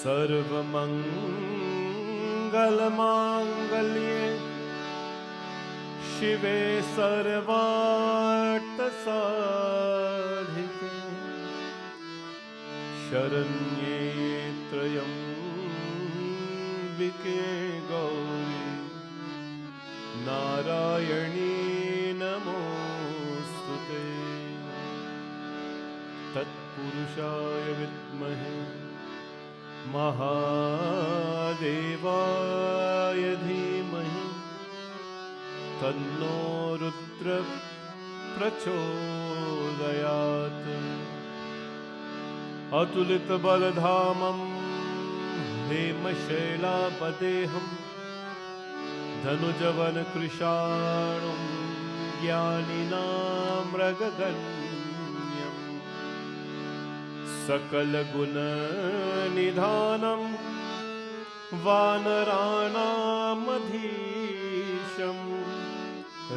सर्वमङ्गलमाङ्गल्ये शिवे सर्वार्थसाधिके शरण्ये त्र्यम्बिके गौरी नारायणी नमोस्तुते। तत्पुरुषाय विद्महे महादेवाय धीमहि तन्नो रुद्र प्रचोदयात्। अतुलितबलधामं हेमशैलापदेहं धनुजवनकृशाणुं ज्ञानिनां मृगगण्यम् सकलगुणनिधानं वानराणामधीशं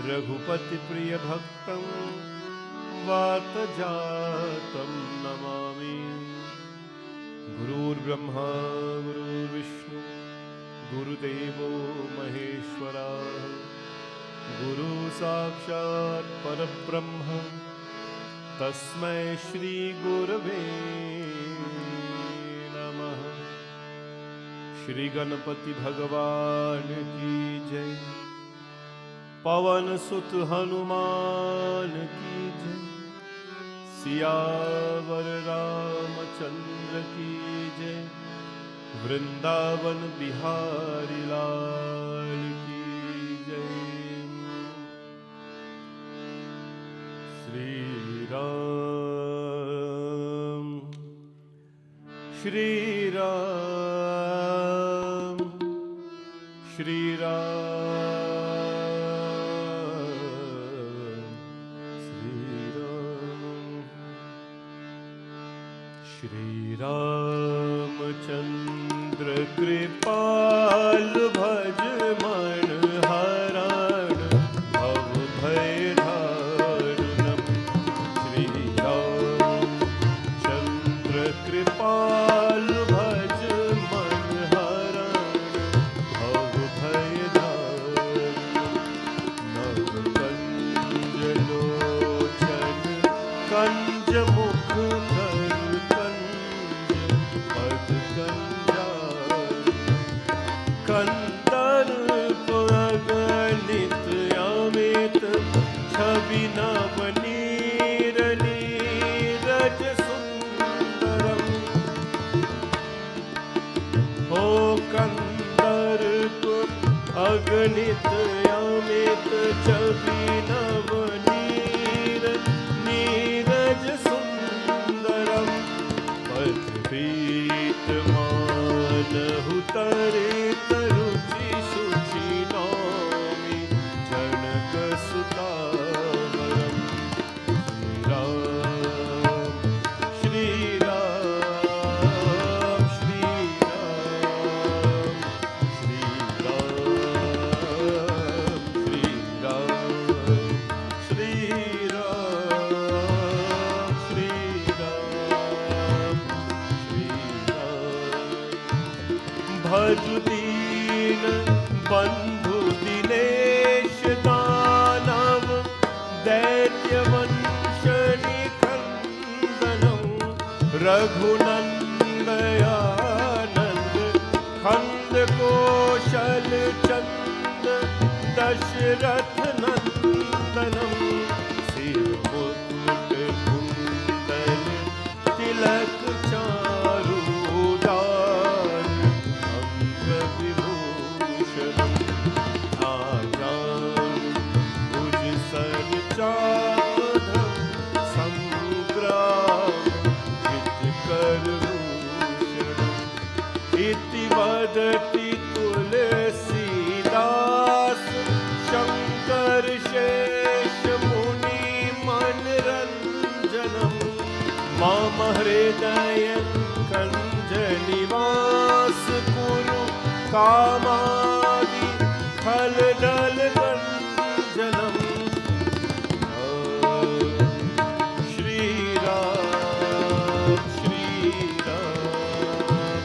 रघुपतिप्रियभक्तं वातजातं नमामि। गुरुर्ब्रह्मा गुरुर्विष्णु गुरुदेवो महेश्वरः गुरु साक्षात् परब्रह्म तस्मै श्री गुरवे नमः। श्री गणपति भगवान की जय। पवन सुत हनुमान की जय। सियावर रामचंद्र की जय। वृंदावन बिहारी लाल की जय। श्री राम श्री राम श्री राम श्री राम। श्री रामचंद्र कृपाल भज मन हरण भव भय दारुणम्। श्री रामचंद्र कृपाल भज मन हरण भव भय दारुणम्। नव कंज लोचन कंज मुख कर कंज कंदर्प अगणित अमित छवि नवनीर नीरज सुंदरम। हो कंदर्प अगणित अमित छवि नवनीर नीरज सुंदरम। पथपीत मानहु तरे तरुचि शुचि नौमि जनक सुतावरम्। श्री राम श्री राम श्री राम श्री राम श्री राम श्री राम श्री राम। भजु दीन बंधु दिनेश दानव दैत्य वंश निखंदनं। रघुनंदयानंद खंद कौशल चंद दशरथ नंदनं। सिर मुकुट कुंडल तिलक चारु उदार अंग विभूषणम्। आजान भुज सन चापधम संग्राम जित कर भूषणम्। इति वदति तुलसीदास शंकर शेष मुनि मनरंजनम्। मम हृदय कंज निवास कुरु कामादि खलदल गंजनम्। Shri Ram Shri Ram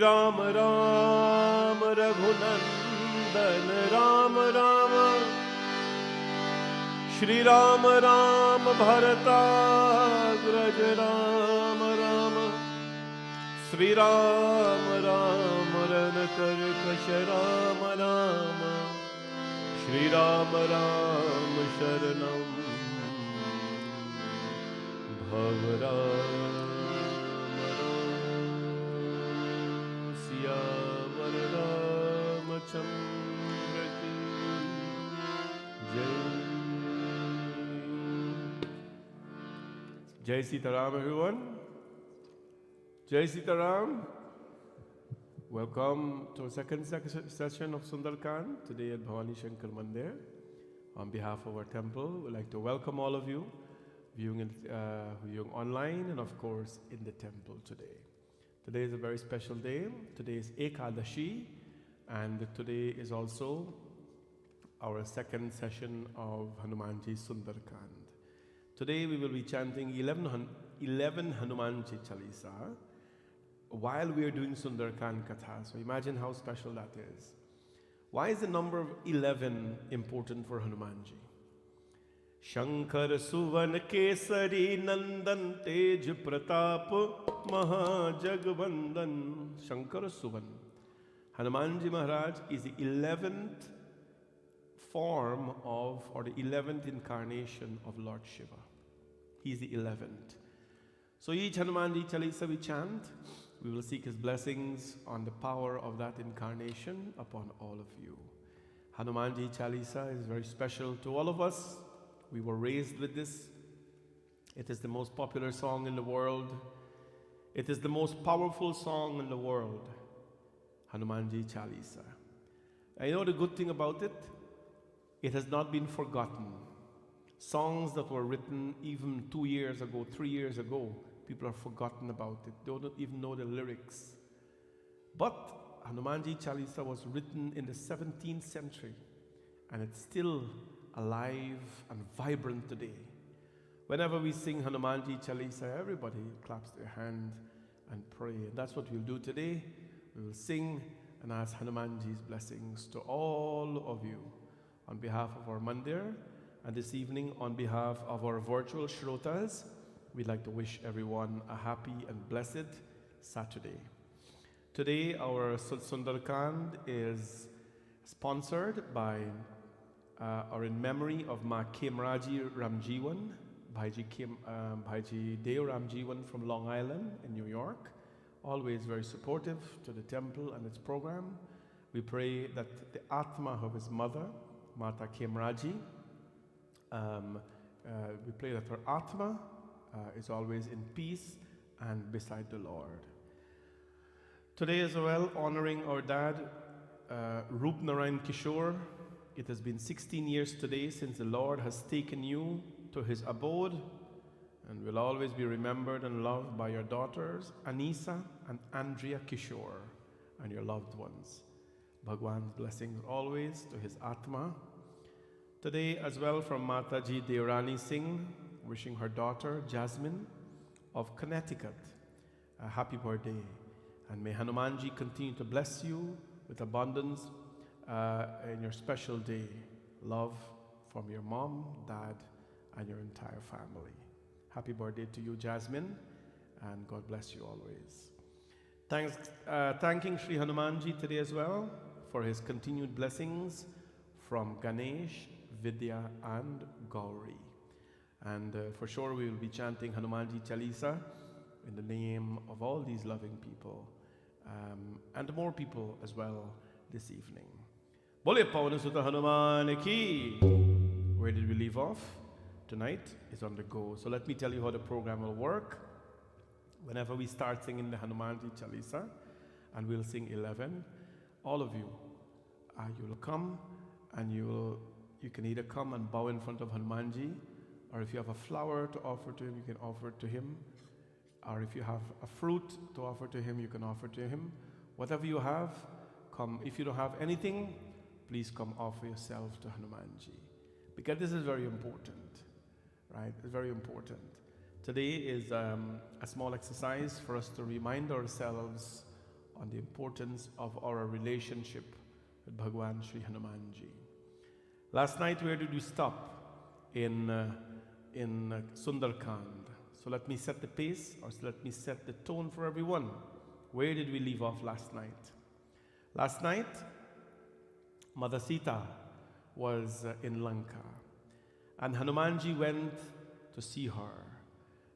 Ram Ram Raghunandan Ram Ram Shri Ram Ram Bharatagraj Ram Ram Shri Ram Ram Ranakarkash Ram Ram Shri Ram Ram Sharanam Bhav Ram Syavar Ramachandra Ki Jai. Jai Sitaram, everyone. Jai Sitaram. Welcome to our second session of Sundar Kaand today at Bhavani Shankar Mandir. On behalf of our temple, we'd like to welcome all of you viewing online and of course in the temple today. Today is a very special day. Today is Ekadashi, and today is also our second session of Hanumanji Sundar Kaand. Today we will be chanting 11 Hanumanji Chalisa while we are doing Sundar Kaand Katha. So imagine how special that is. Why is the number of 11 important for Hanumanji? Shankar Suvan Kesari Nandan Tej Pratap Mahajagvandan. Shankar Suvan. Hanumanji Maharaj is the 11th form of, or the 11th incarnation of Lord Shiva. He is the 11th. So each Hanumanji Chalisa we chant, we will seek his blessings on the power of that incarnation upon all of you. Hanumanji Chalisa is very special to all of us. We were raised with this. It is the most popular song in the world. It is the most powerful song in the world. Hanumanji Chalisa. I know the good thing about it. It has not been forgotten. Songs that were written even 2 years ago, 3 years ago, people have forgotten about it. They don't even know the lyrics. But Hanumanji Chalisa was written in the 17th century, and it's still alive and vibrant today. Whenever we sing Hanumanji Chalisa, everybody claps their hand and pray. And that's what we'll do today. We will sing and ask Hanumanji's blessings to all of you on behalf of our mandir. And this evening, on behalf of our virtual shrotas, we'd like to wish everyone a happy and blessed Saturday. Today, our Sundar Kaand is sponsored by or in memory of Ma Khemraji Ramjiwan, Bhaiji Deo Ramjiwan from Long Island in New York, always very supportive to the temple and its program. We pray that the Atma of his mother, Mata Khemraji, we pray that her Atma is always in peace and beside the Lord. Today as well, honoring our dad, Roop Narayan Kishore. It has been 16 years today since the Lord has taken you to his abode, and will always be remembered and loved by your daughters, Anisa and Andrea Kishore, and your loved ones. Bhagwan's blessings always to his Atma. Today as well from Mataji Deorani Singh, wishing her daughter, Jasmine, of Connecticut, a happy birthday. And may Hanumanji continue to bless you with abundance in your special day. Love from your mom, dad, and your entire family. Happy birthday to you, Jasmine, and God bless you always. Thanking Sri Hanumanji today as well for his continued blessings from Ganesh, Vidya, and Gauri. And for sure we will be chanting Hanumanji Chalisa in the name of all these loving people and more people as well this evening. Bole Pavana Sutta Hanuman Ki. Where did we leave off? Tonight is on the go. So let me tell you how the program will work. Whenever we start singing the Hanumanji Chalisa, and we'll sing 11, all of you, you will come and you can either come and bow in front of Hanumanji, or if you have a flower to offer to him, you can offer it to him. Or if you have a fruit to offer to him, you can offer to him. Whatever you have, come. If you don't have anything, please come offer yourself to Hanumanji. Because this is very important, right? It's very important. Today is a small exercise for us to remind ourselves on the importance of our relationship with Bhagwan Sri Hanumanji. Last night, where did we stop? In Sundar Kaand. So let me set the pace, or let me set the tone for everyone. Where did we leave off last night? Last night, Mother Sita was in Lanka, and Hanumanji went to see her.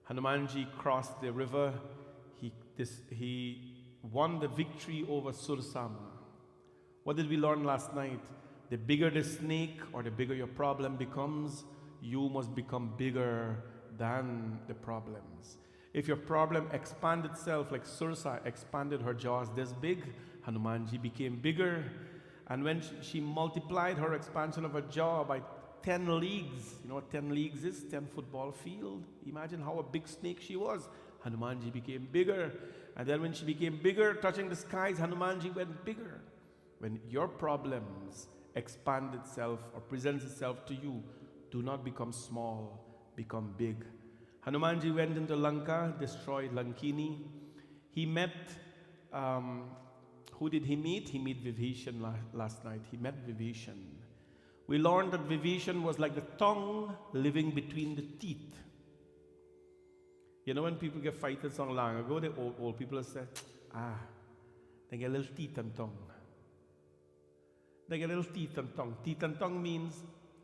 Hanumanji crossed the river. He won the victory over Sursama. What did we learn last night? The bigger the snake or the bigger your problem becomes, you must become bigger than the problems. If your problem expanded itself like Sursa expanded her jaws this big, Hanumanji became bigger. And when she multiplied her expansion of her jaw by 10 leagues, you know what 10 leagues is? 10 football field. Imagine how a big snake she was. Hanumanji became bigger. And then when she became bigger, touching the skies, Hanumanji went bigger. When your problems expand itself or presents itself to you, do not become small, become big. Hanumanji went into Lanka, destroyed Lankini. He met, who did he meet? He met Vibhishan last night. He met Vibhishan. We learned that Vibhishan was like the tongue living between the teeth. You know when people get fighted so long ago, the old people say, they get little teeth and tongue. They get little teeth and tongue. Teeth and tongue means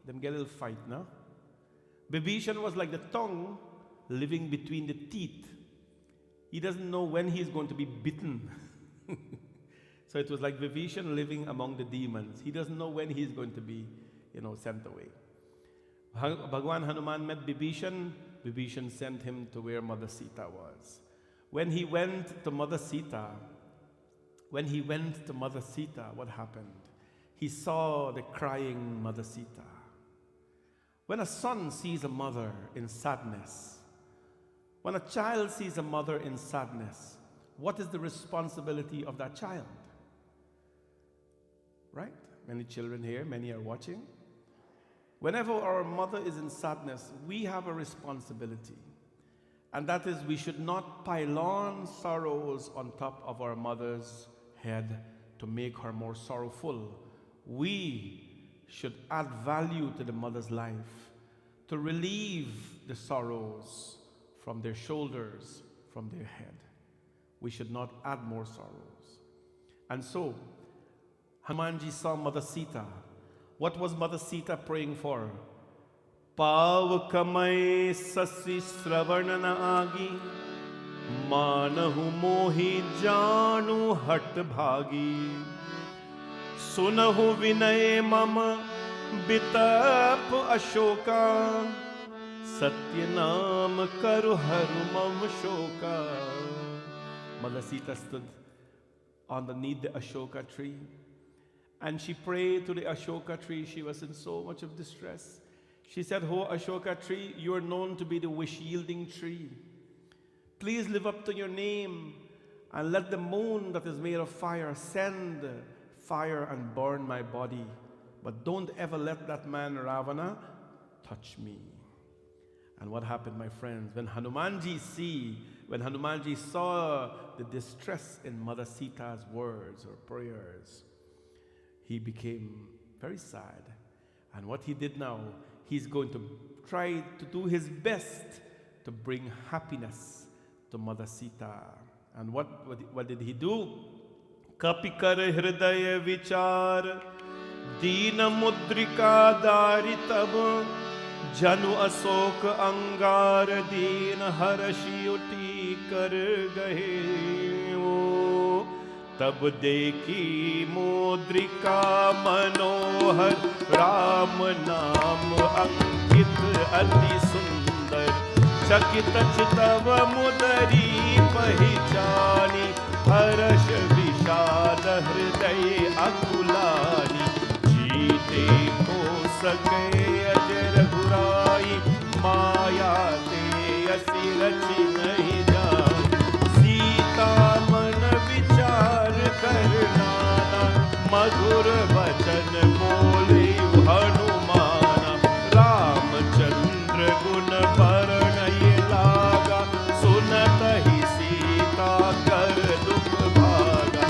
them get a little fight, no? Vibhishan was like the tongue living between the teeth. He doesn't know when he's going to be bitten. So it was like Vibhishan living among the demons. He doesn't know when he's going to be, sent away. Bhagwan Hanuman met Vibhishan. Vibhishan sent him to where Mother Sita was. When he went to Mother Sita, what happened? He saw the crying Mother Sita. When a son sees a mother in sadness, when a child sees a mother in sadness, what is the responsibility of that child? Right? Many children here, many are watching. Whenever our mother is in sadness, we have a responsibility. And that is, we should not pile on sorrows on top of our mother's head to make her more sorrowful. We should add value to the mother's life, to relieve the sorrows from their shoulders, from their head. We should not add more sorrows. And so, Hanumanji saw Mother Sita. What was Mother Sita praying for? Pavakamai sasi sravanana agi, manahu mohi janu hat bhagi, sunahu vinay mama bitap ashoka, satyanam karu harumam shoka. Mother Sita stood underneath the Ashoka tree, and she prayed to the Ashoka tree. She was in so much of distress. She said, "Oh Ashoka tree, you are known to be the wish-yielding tree. Please live up to your name and let the moon that is made of fire send fire and burn my body. But don't ever let that man Ravana touch me." And what happened, my friends? When Hanumanji saw the distress in Mother Sita's words or prayers, he became very sad. And what he did now, he's going to try to do his best to bring happiness to Mother Sita. And what did he do? Kapikar hridaya vichar, deena mudrika dari tab, janu asok angar deen harashi uti kar gahe o. तब देखी मुद्रिका मनोहर राम नाम अंकित अति सुंदर, चकित चितव मुदरी पहचानी, हर्ष विषाद हृदय अकुलानी, जीते को सके अजर हुराई, माया ते असी रचि नहीं जान, सीता मन विचार करना, मधुर वचन बोले हनुमाना, रामचंद्र गुण वर्णय लागा, सुनत ही सीता कर दुख भागा,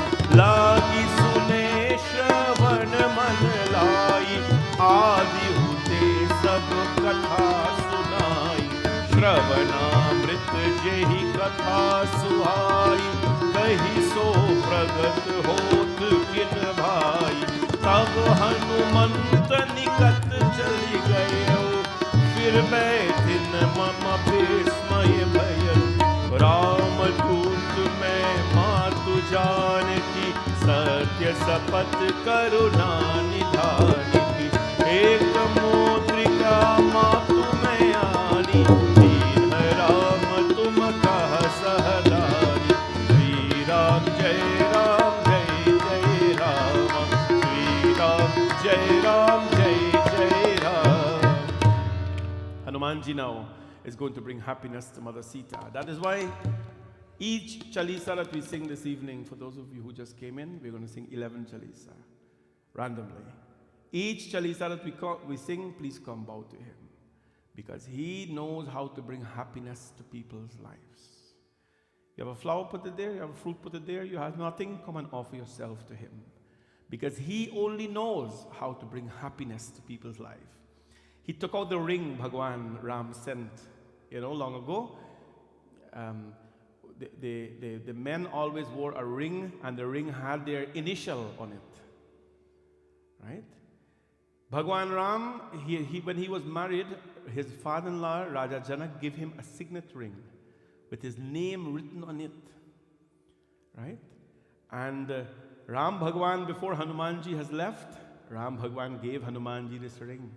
सब कथा सुनाई, श्रवणामृत जेहि कथा सुहाई, कही सो प्रगट होत किन भाई। तब हनुमंत निकट चली गए, फिर बैठिन मम विस्मय भय। रामदूत मैं मातु जानकी, सत्य सपथ करुणा निधान की। एक मुद्रिका मातु मैं आनी, दीन राम तुम कह सहदारी। श्री राम जय राम जय जय राम, श्री राम जय राम जय जय Ram. Hanumanji now is going to bring happiness to Mother Sita. That is why each Chalisa that we sing this evening, for those of you who just came in, we're going to sing 11 Chalisa randomly. Each Chalisa that we sing, please come bow to him, because he knows how to bring happiness to people's lives. You have a flower, put it there. You have a fruit, put it there. You have nothing, come and offer yourself to him, because he only knows how to bring happiness to people's life. He took out the ring Bhagwan Ram sent, long ago. The men always wore a ring, and the ring had their initial on it, right? Bhagwan Ram, when he was married, his father-in-law Raja Janak gave him a signet ring with his name written on it, right? And Ram Bhagwan, before Hanumanji has left, Ram Bhagwan gave Hanumanji this ring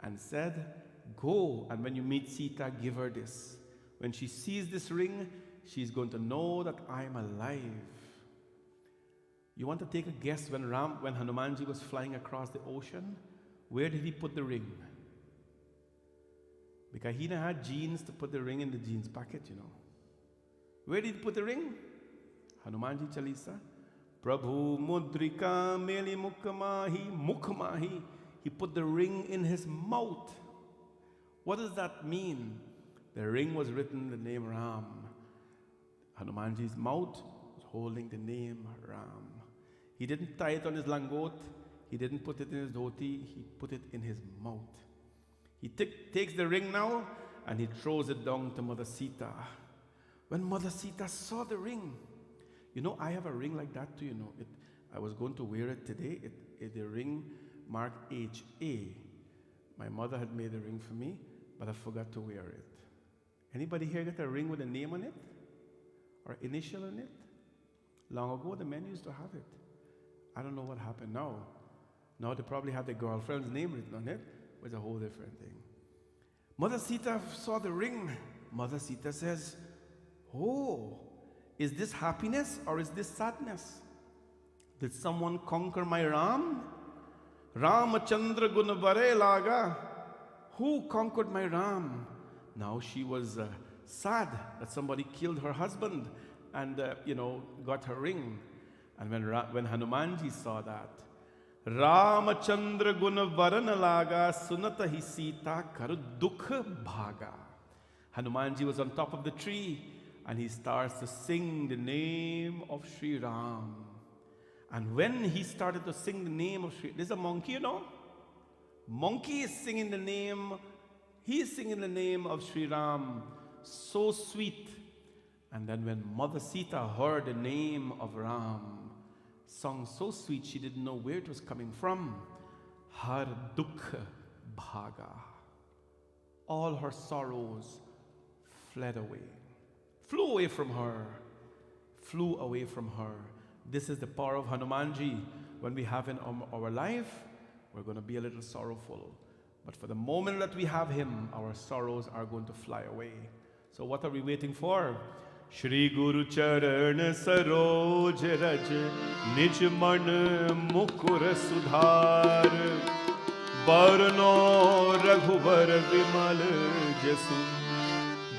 and said, go, and when you meet Sita, give her this. When she sees this ring, she's going to know that I am alive. You want to take a guess, when Hanumanji was flying across the ocean, where did he put the ring? Because he didn't have jeans to put the ring in the jeans pocket, Where did he put the ring? Hanumanji Chalisa. Prabhu mudrika meli mukhmahi. He put the ring in his mouth. What does that mean? The ring was written the name Ram. Hanumanji's mouth was holding the name Ram. He didn't tie it on his langot. He didn't put it in his dhoti. He put it in his mouth. He takes the ring now and he throws it down to Mother Sita. When Mother Sita saw the ring, I have a ring like that too, I was going to wear it today. The ring marked HA. My mother had made a ring for me, but I forgot to wear it. Anybody here get a ring with a name on it? Or initial on it? Long ago, the men used to have it. I don't know what happened now. Now they probably have their girlfriend's name written on it, which is a whole different thing. Mother Sita saw the ring. Mother Sita says, oh, is this happiness or is this sadness? Did someone conquer my Ram? Ramachandra gun bare laga. Who conquered my Ram? Now she was sad that somebody killed her husband and, got her ring. And when Hanumanji saw that, Ramachandra gun varana laga sunata hi Sita kar dukh bhaga. Hanumanji was on top of the tree and he starts to sing the name of Sri Ram. And when he started to sing the name of Sri, there's a monkey, Monkey is singing the name, he is singing the name of Sri Ram, so sweet. And then when Mother Sita heard the name of Ram, sung so sweet she didn't know where it was coming from. Har dukh bhaga. All her sorrows fled away, flew away from her, flew away from her. This is the power of Hanumanji. When we have in our life, we're going to be a little sorrowful. But for the moment that we have him, our sorrows are going to fly away. So what are we waiting for? Shri Guru Charan Saroj Raj Nij Man Mukur Sudhar Barno Raghuvar Vimal Jasu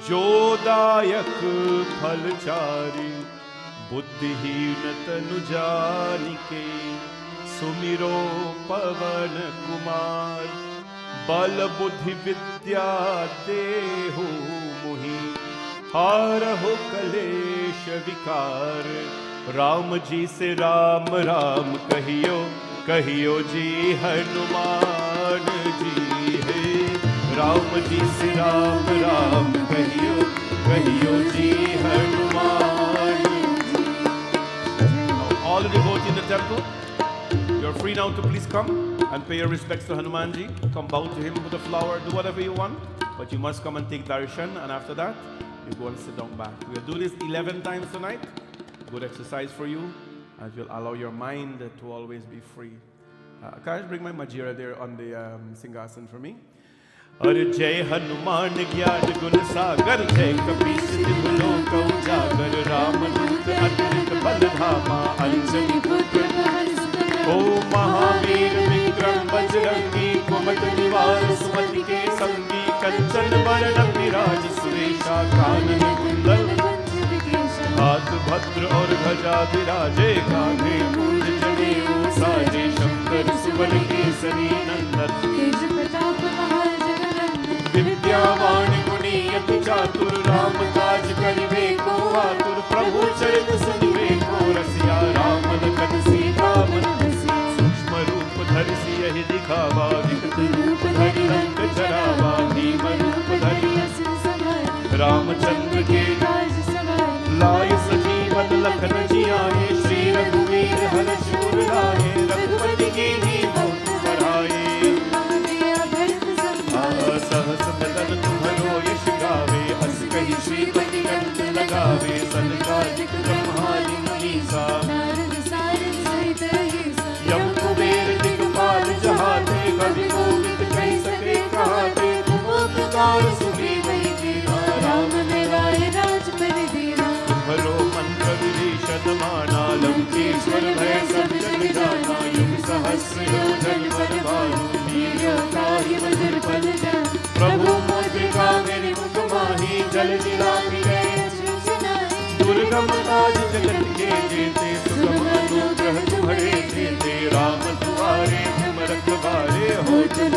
Jodayak Phalchari Buddhihin Tanu Janike Sumiro Pavan Kumar Bal Buddhi Vidya Deho Muhi हारहो कलेश विकार राम जी से राम राम कहियो कहियो जी हनुमान जी है राम जी से राम राम कहियो कहियो जी Hanuman. Now, all the devotees in the temple, you're free now to please come and pay your respects to Hanumanji. Come bow to him with a flower, do whatever you want, but you must come and take darshan, and after that, you go and sit down back. We'll do this 11 times tonight. Good exercise for you, and will allow your mind to always be free. Can I bring my Majira there on the Singhasan for me? Ar Jai Hanuman Gyad Gun Sagar Jai Kapis Divulo Kau Jagar Ramadut Atrit Baladhama Anjani Putra O Mahavir Vikram Bajrangi Kumat Nivar Sumati Ke Sangi Kanchan Varanam Viraj Suresha Kanan Kundal हाथ भद्र और ध्वजा विराजे कांधे मूंज जनेऊ साजे शंकर सुवन केसरी नंदन तेज प्रताप महाजगवंदन विद्यावान गुणी अति चातुर राम काज करिबे को आतुर प्रभु चरित सुनिबे को रसिया राम लखन सीता मन बसिया सूक्ष्म रूप धरि सियहि दिखावा विकट रूप धरि रंग चरावा भीम रूप धरि असुर समाया रामचंद्र के लाय सजीवन लखन जियाए श्री रघुवीर हर्ष उर लाए रघुपति की मौत बढ़ाए सहस बदन तुम्हरो यश गावे अस कहि श्रीपति कंठ लगावे सनकादिक ब्रह्मादि मुनीसा यम कुबेर दिगपाल जहाते कवि कोविद कहि सके कहाते उपकार सुग्रीव ही कीना राम ने लाए राज परिदीना भरो मंत्र विभीषण माना लंकेश्वर भय सब जग जाना युग सहस्र योजन पर भानु वीर्य ताहि मधुर फल जान प्रभु मुद्रिका मेरी मुख माही जल जिलापि गए दुर्गम काज जगत के जेते सुगम अनुग्रह तुम्हारे जेते राम तुम्हारे तुम रखवारे हो तुम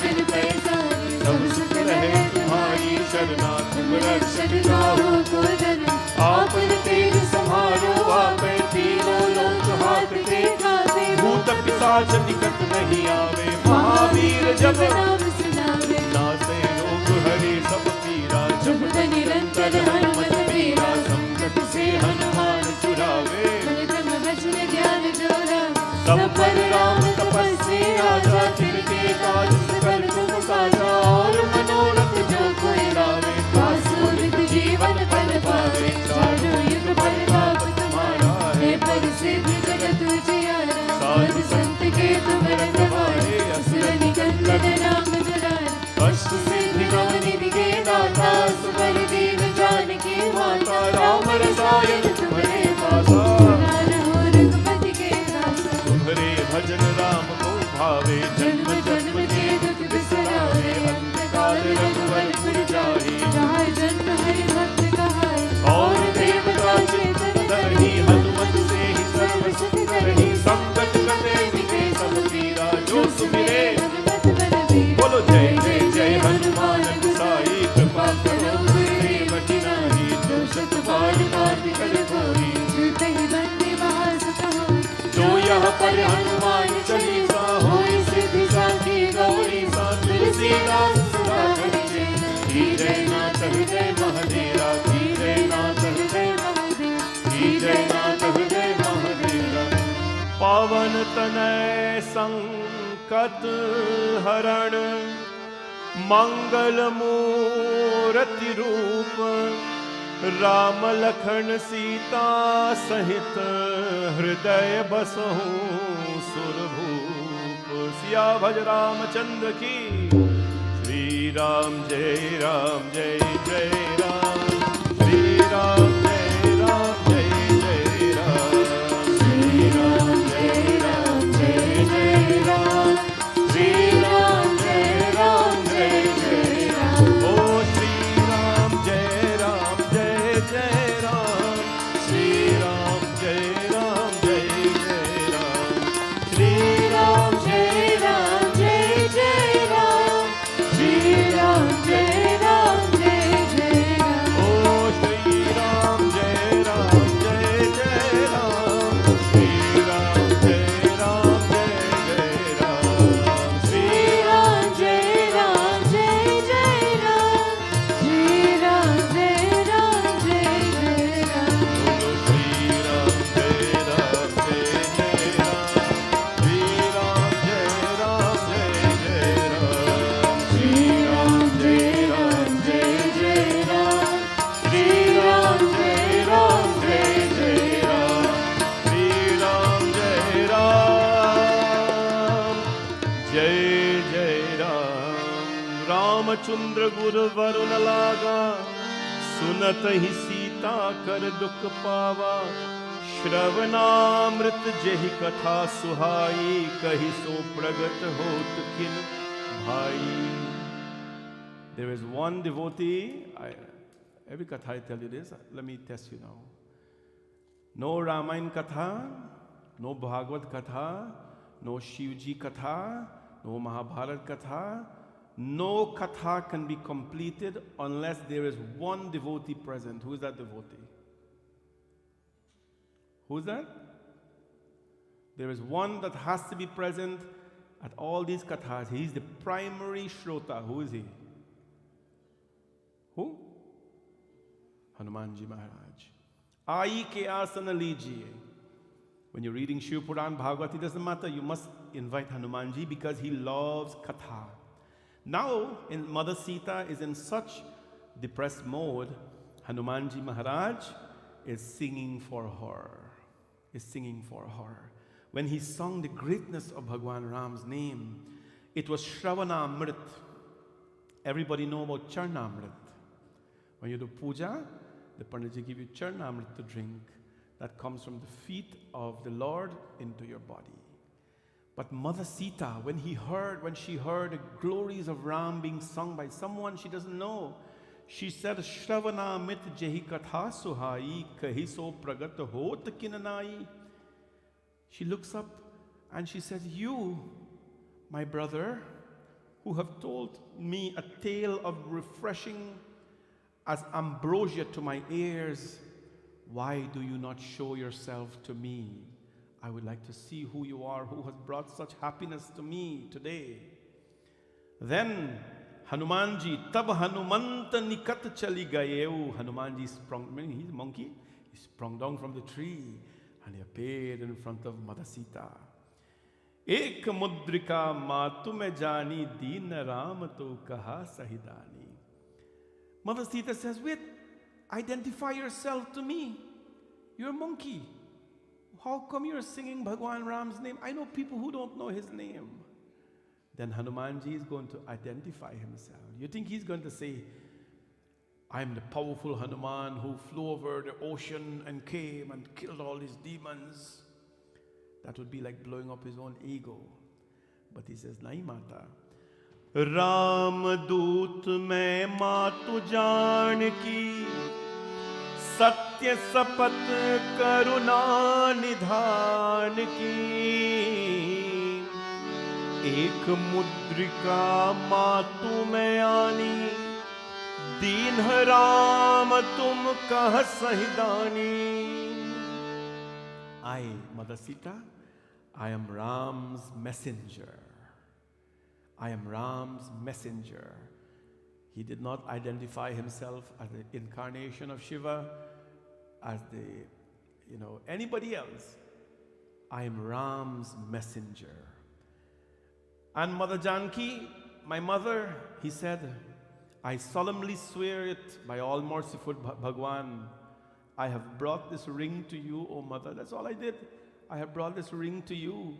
बिन पैसा सब सुख रहे तुम्हारी शरणा तुम रक्षक काहू को डरना आपन तेज समारो आपे तीनों लोक हाकते खाते भूत पिशाच निकट नहीं आवे महावीर जब नाम सुनावे नासे रोग हरे सब पीरा जपत निरंतर हनुमत वीरा संकट से हनुमान छुड़ावे मन वचन ज्ञान जोड़ा सब पर राम तपस्वी राजा तिनके काज सकल तुम साजा और मनोरथ जो कोई लावे कासुरित जीवन फल पावे चारों युग प्रताप तुम्हारा है परिसिद्ध जगत जियारा साधु संत के तुम रखवारे असुर निकंदन राम दुलारे अष्ट सिद्धि नव निधि के दाता सुबर दीन जानकी माता राम रसायन तुम्हारे पासा रघुपति के दासा तुम्हारे भजन राम को भावे जन्म जन्म के दुख बिसरावे अंत काल रघुवर पुर जाहि जहाँ जन्म हरि भक्त कहाए और देवता चिंतन धरहि हनुमत से ही सर्व सुख करहि संकट कटे मिटे सब पीरा जो सुमिरे बोलो जय जय जय हनुमान गोसाई कृपा करो गुरुदेव की नाहि जो शत बार पापी कर कोई छूटे ही बंदी महासुख होई जो यहाँ पर हनुमान चालीसा होई सिद्धि साखी गौरी सा तुलसीदास सदा करिए की जय नाथ हृदय महादेवा की जय नाथ हृदय महादेवा की जय नाथ हृदय महादेवा पावन तनय संकट हरण मंगल मूर्ति रूप राम लखन सीता सहित हृदय बसहु सुरभूप सिया भज रामचंद्र की श्री राम जय जय राम श्री राम जय जय राम श्री राम जय जय राम श्री राम जय जय राम ओ श्री राम जय जय राम श्री राम जय जय राम श्री राम जय जय राम श्री राम जय जय राम रामचंद्र गुर वरुण लागा, सुनत ही सीता कर दुख पावा। श्रवणामृत जेहि कथा सुहाई, कहि सो प्रगट होत किन भाई। There is one devotee, every katha I tell you this, let me test you now. No Ramayana Katha, no Bhagavad Katha, no Shivji Katha, no Mahabharat Katha. No Katha can be completed unless there is one devotee present. Who is that devotee? Who is that? There is one that has to be present at all these Kathas. He is the primary Shrota. Who is he? Who? Hanumanji Maharaj. Ai ke asana lijiye. When you're reading Shiv Puran, Bhagavad, it doesn't matter. You must invite Hanumanji because he loves Katha. Now, Mother Sita is in such depressed mode. Hanumanji Maharaj is singing for her. When he sung the greatness of Bhagwan Ram's name, it was Shravanamrit. Everybody know about Charnamrit. When you do puja, the Panditji give you Charnamrit to drink. That comes from the feet of the Lord into your body. But Mother Sita, when she heard the glories of Ram being sung by someone she doesn't know, she said, Shravanamrit jehi katha suhai, kahi so pragat hot kinanai. She looks up and she says, you, my brother, who have told me a tale of refreshing as ambrosia to my ears, why do you not show yourself to me? I would like to see who you are, who has brought such happiness to me today. Then Hanumanji, tab Hanumanta nikat chali gayeu. Hanumanji sprung, he's a monkey, he sprung down from the tree and he appeared in front of Mother Sita. Ek mudrika matu me jani, deen ram to kaha sahidani. Mother Sita says, wait, identify yourself to me. You're a monkey. How come you're singing Bhagwan Ram's name? I know people who don't know his name. Then Hanumanji is going to identify himself. You think he's going to say, I'm the powerful Hanuman who flew over the ocean and came and killed all these demons? That would be like blowing up his own ego. But he says, Nahi mata. Ram doot mein matu jaan ki, सत्य सपत करुणा निधान की, एक मुद्रिका मातु में आनी, दीन राम तुम कह सहिदानी. I, Mother Sita, I am Ram's messenger. I am Ram's messenger. He did not identify himself as the incarnation of Shiva, as anybody else. I am Ram's messenger. And Mother Janki, my mother, he said, I solemnly swear it by all merciful Bhagwan, I have brought this ring to you, O Mother. That's all I did. I have brought this ring to you,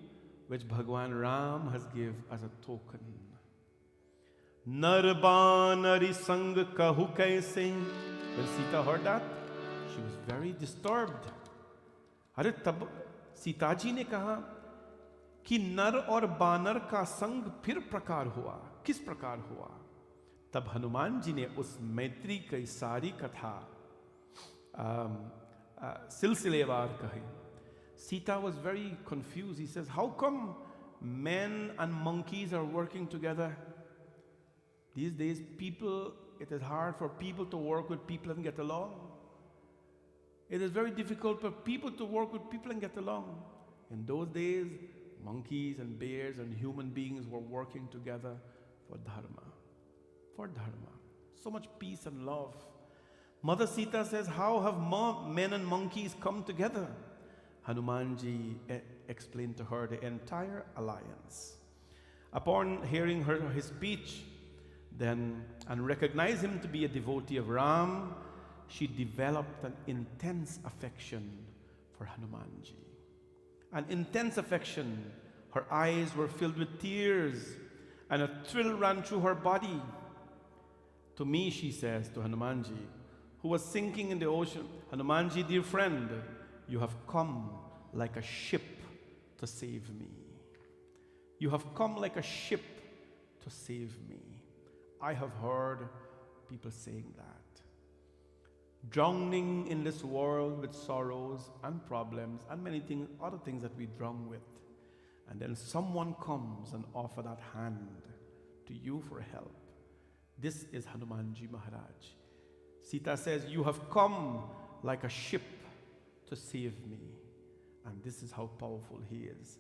which Bhagwan Ram has given as a token. Narbanari sang kahu kaise. When Sita heard that, she was very disturbed. अरे तब सीताजी ने कहा कि नर और बानर का संग फिर प्रकार हुआ, किस प्रकार हुआ? तब हनुमान जी ने उस मैत्री की सारी कथा सिलसिलेवार कही. Sita was very confused. He says, how come men and monkeys are working together? These days, it is hard for people to work with people and get along. It is very difficult for people to work with people and get along. In those days, monkeys and bears and human beings were working together for dharma. For dharma. So much peace and love. Mother Sita says, how have men and monkeys come together? Hanumanji explained to her the entire alliance. Upon hearing his speech, and recognize him to be a devotee of Ram, she developed an intense affection for Hanumanji. An intense affection. Her eyes were filled with tears and a thrill ran through her body. To me, she says to Hanumanji, who was sinking in the ocean, Hanumanji, dear friend, you have come like a ship to save me. You have come like a ship to save me. I have heard people saying that. Drowning in this world with sorrows and problems and many things, other things that we drown with. And then someone comes and offers that hand to you for help. This is Hanumanji Maharaj. Sita says, you have come like a ship to save me. And this is how powerful he is.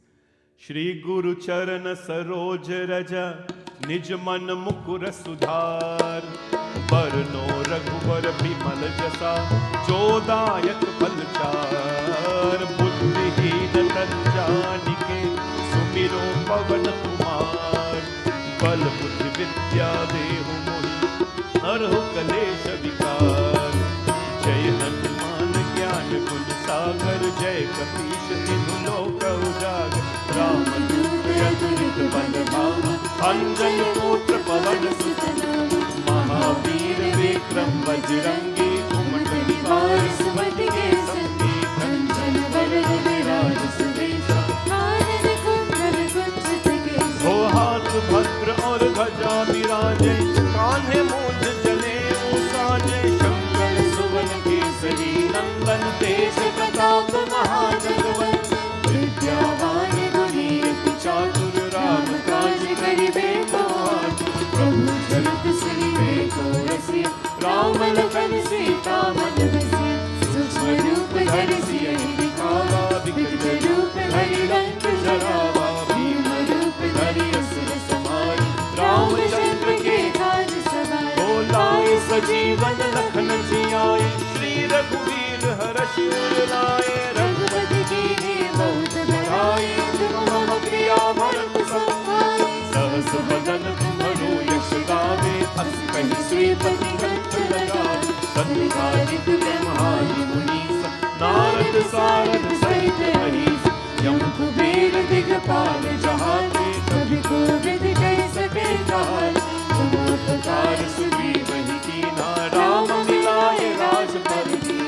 Shri Guru Charan Saroj Raja Nij Man Mukur Sudhar Barno Raghuvar Bimal Jasa Chodayak Palchar Buddhihin Tanjanike Sumiro Pavan Kumar Bal Buddhi Vidya Dehu Mohi Arho Kalesha Vikar Jai Hanuman Gyan Gun Sagar Jai Kapish Tinu Loka Ujag Ram Dura Durit Balbhama Anjan Putra Pavan Sutana Mahavir Vikram Bajrangi Kumat Nivar Sumati Ke Sangi Kanjan Varar Viraj Sudesha Anand Kundar Kunjit Kesha Ho Hath Bhadra Aur Dhaja Viraje Kanhe Mooj Jane Usaje Shankar Suvan Kesari Nandan Tesh Pratap Mahajagwan Vidyavan Guni Chatur Ram Kaj Karibe Kaand Prabhu Charit Sri Veko Rasya Ram Lakhan Sita Man Vasya Sukshma Roop Dhari Siya Dikhawa Vikrit Roop Dhari Rank Jarawa Bhima Roop Dhari Asur Samar Ramchandra Ke Kaaj Savar Bolaaye Sajeevan Lakhan Jiyaye Shri Raghuveer Harash Ur Laaye Raghupati Dine Bahut Badhaaye Tum Mam Priya Bharat Sambhaaye Sahas Badan Tumharo Yash Gaave As Kahi Sripati Kanth Lagaave Satkarit Brahmadi Munisa Narad Sarad Sahit Ahis Yam Kuber Digpal Jahate Kabhi Kovid Kai Sake Jahal Tumapkar Sugriv Hi Kina Ram Milaye Raj Parvi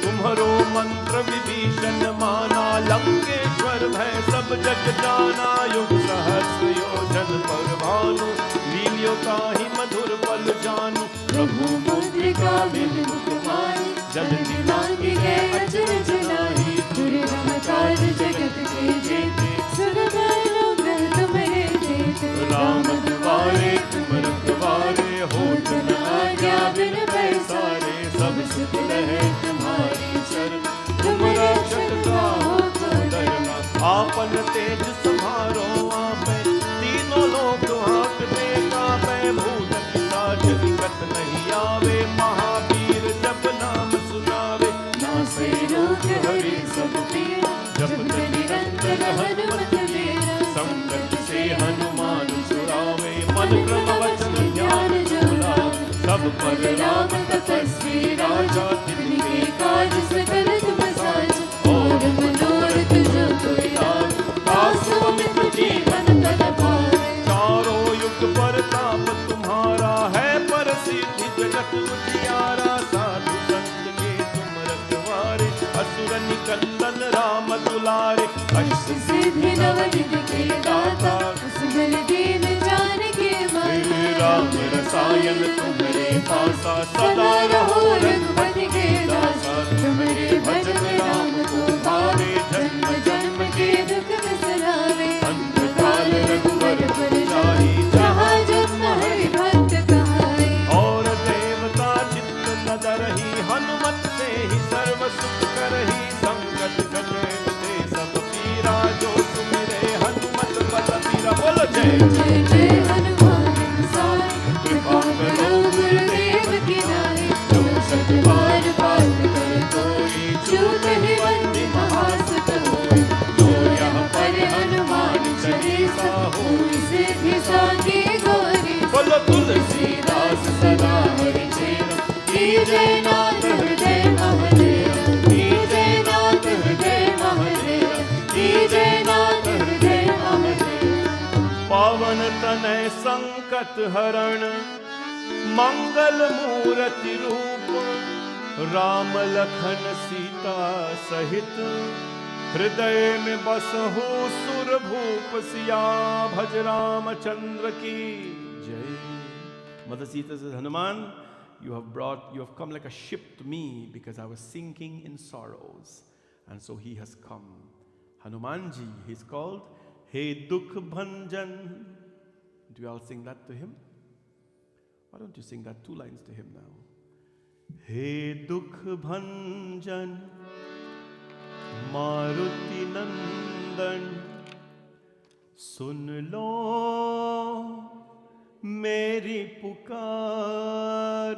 Tumharo Mantra Vibhishan Mana Lankeshwar Bhai Sab Jag Jana Yug Sahasra Yojan Parvanu Leelyo Kahi Madhur Pal Janu Prabhu Mudrika Bin Mukmani Jal Nilangi Hai Achar Janahi Ture Ramakar Jagat Ke Jete Surabharo Grah Tumhare Jete Ram Dware Tum Rakhware Ho Jana Agya Bin Paisare Sab Sukh Lahe Tumhari Sharan Tum Rakshak Kaho Ko Darna Aapan Tej Samharo Aape Tino Lok Haakte Kaape Bhoot Pisaach Vikat Nahi Aave Mahavir Jab Naam Sunave Naase Rog Hari Sab Pira Jab Nirantar Hanumat Veera Sankat Se Hanuman Surave Man Kram Vachan Jnaan Jolave Sab Par Ram Tapasvi Raja Tinke Kaaj Sakal Tum Saaj Aur Manorat Jo Koi Aaj Aasu Amit Jeevan Tad Paay Charo Yug Partaap Tumhara Hai Parasiddhi Jagat Ujjara Sadhu Sant Ke Tum Rakhware Asur Nikandan Ram Dulare Ashta Siddhi Navnidhi Ke Daata Asgal Deen Janki Mata Ram Rasayan Tumhare Paasa Sada Raho Raghupati Ke Daasa Tumhare Bhajan Ram Ko Bhave Janma Janma Ke Dukh Visarave Ant Kaal Raghuvar Par Jahi Jahan Janma Hari Bhakt Kahaye Aur Devata Chit न डरहि हनुमत से ही सर्व सुख करहि संकट कटे ते सब पीरा जो सुमिरे हनुमत बल पीरा बोलो जय जय जय हनुमान साई कृपा करो गुरुदेव की नाई जो सत बार बार कर कोई छूट ही बंदी महासुत होई जो यहाँ पर हनुमान चालीसा होई सिद्धि साखी गौरी बोलो तुलसीदास सदा हरि चेरा जय नाथ हृदय महादेव जय नाथ हृदय महादेव जय नाथ हृदय महादेव पावन तनय संकट हरण मंगल मूर्ति रूप राम लखन सीता सहित हृदय में बसहु सुर भूप सिया भज रामचंद्र की जय. Mother Sita says, Hanuman, you have come like a ship to me because I was sinking in sorrows, and so he has come. Hanumanji, he's called Hey Dukh Bhanjan. Do you all sing that to him? Why don't you sing that 2 lines to him now? Hey Dukh Bhanjan Maruti Nandan सुन लो मेरी पुकार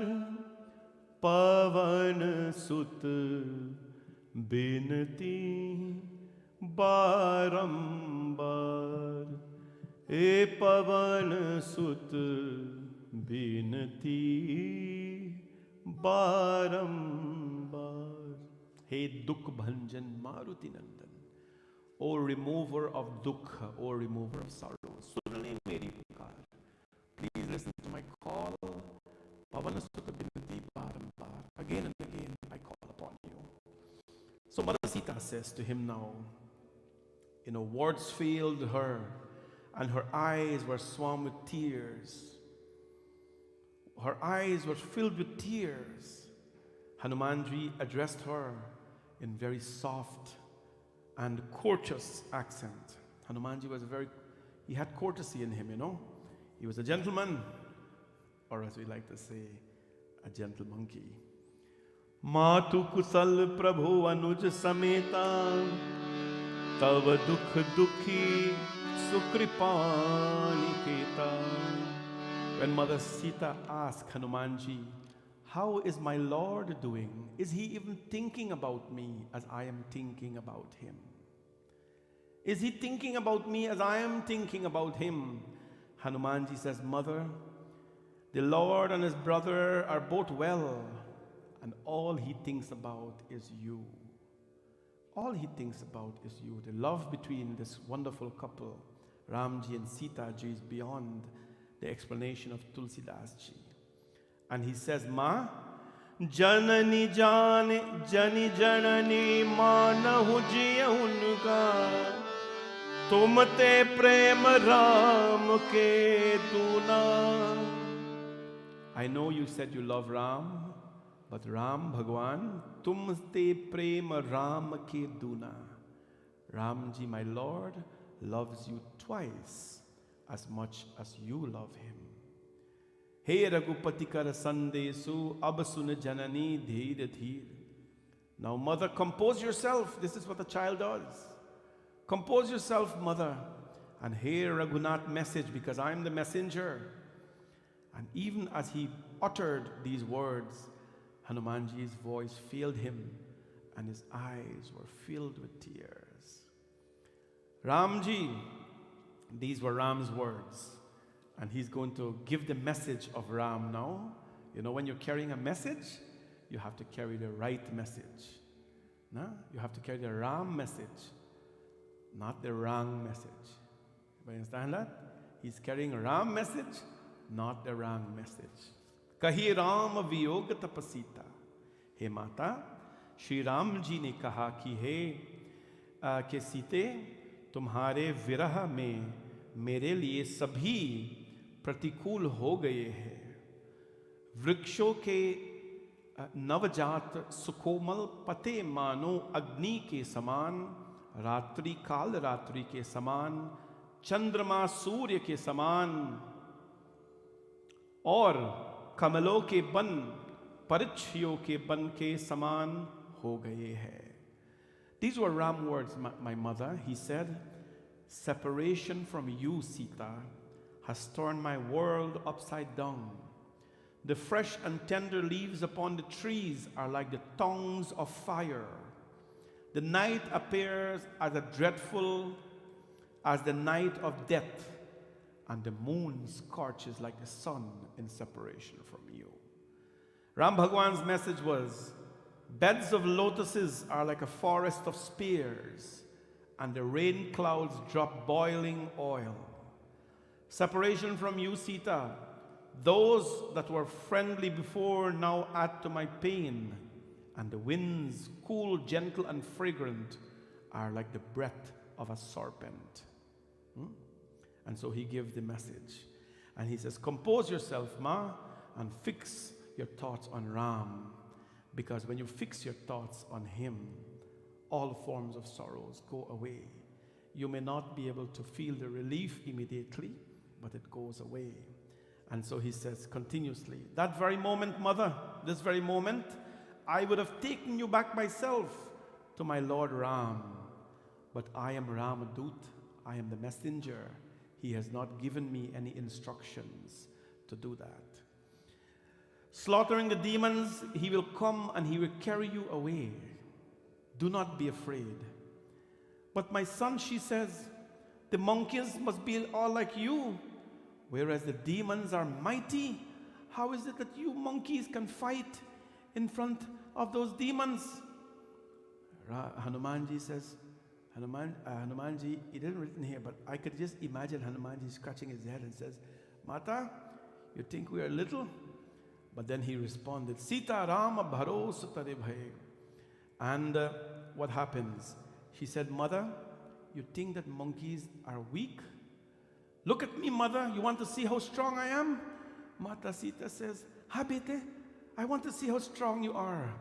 पवन सुत बिनती बारंबार ए पवन सुत बिनती बारंबार. हे दुख भंजन मारुति नंदन, O remover of dukha, O remover of sorrow, सुन ले मेरी पुकार. Please listen to my call. Pavana sutta binati barambar. Again and again I call upon you. So Mother Sita says to him now, words failed her and her eyes were swam with tears. Her eyes were filled with tears. Hanumanji addressed her in very soft and courteous accent. Hanumanji he had courtesy in him, He was a gentleman, or as we like to say, a gentle monkey. Matu kusal prabhu anuj sameta tav dukh dukhi sukripani keta. When Mother Sita asked Hanumanji, how is my Lord doing? Is he even thinking about me as I am thinking about him? Is he thinking about me as I am thinking about him? Hanumanji says, Mother, the Lord and his brother are both well, and all he thinks about is you. All he thinks about is you. The love between this wonderful couple, Ramji and Sita ji, is beyond the explanation of Tulsidas ji. And he says, Ma, Janani jane, jani janani manahu jiyunga, tumte prem Ram ke duna. I know you said you love Ram, but Ram Bhagwan, tumte prem Ram ke duna. Ramji, my Lord, loves you twice as much as you love him. Hey Raghupati kar sandesu ab sun janani dheer dheer. Now mother, compose yourself. This is what a child does. Compose yourself, mother, and hear Raghunath's message, because I am the messenger. And even as he uttered these words, Hanumanji's voice failed him and his eyes were filled with tears. Ramji, these were Ram's words. And he's going to give the message of Ram now. When you're carrying a message, you have to carry the right message. No? You have to carry the Ram message, not the wrong message. You understand that? He's carrying a Ram message, not the wrong message. Kahi Ram Viyog Tapasita. Hey Mata, Shri Ram ji ne kaha ki hey ke Site, tumhare virah mein मेरे लिए सभी प्रतिकूल हो गए हैं. वृक्षों के नवजात सुकोमल पते मानो अग्नि के समान, रात्रि काल रात्रि के समान, चंद्रमा सूर्य के समान, और कमलों के बन परिछियों के बन के समान हो गए हैं. These were Ram words, my mother. He said, separation from you, Sita, has turned my world upside down. The fresh and tender leaves upon the trees are like the tongues of fire. The night appears as dreadful as the night of death, and the moon scorches like the sun in separation from you. Ram Bhagwan's message was, beds of lotuses are like a forest of spears, and the rain clouds drop boiling oil. Separation from you, Sita, Those that were friendly before now add to my pain, and the winds, cool, gentle, and fragrant, are like the breath of a serpent. And so he gives the message. And he says, compose yourself, Ma, and fix your thoughts on Ram. Because when you fix your thoughts on him, all forms of sorrows go away. You may not be able to feel the relief immediately, but it goes away. And so he says continuously, that very moment, Mother, this very moment, I would have taken you back myself to my Lord Ram. But I am Ramadut, I am the messenger. He has not given me any instructions to do that. Slaughtering the demons, he will come and he will carry you away. Do not be afraid. But my son, she says, the monkeys must be all like you, whereas the demons are mighty. How is it that you monkeys can fight in front of those demons? Hanumanji says, Hanumanji, it isn't written here, but I could just imagine Hanumanji scratching his head and says, Mata, you think we are little? But then he responded, Sita Rama Bharos Tare Bhaye. And what happens? She said, Mother, you think that monkeys are weak? Look at me, Mother. You want to see how strong I am? Mata Sita says, Ha bete, I want to see how strong you are.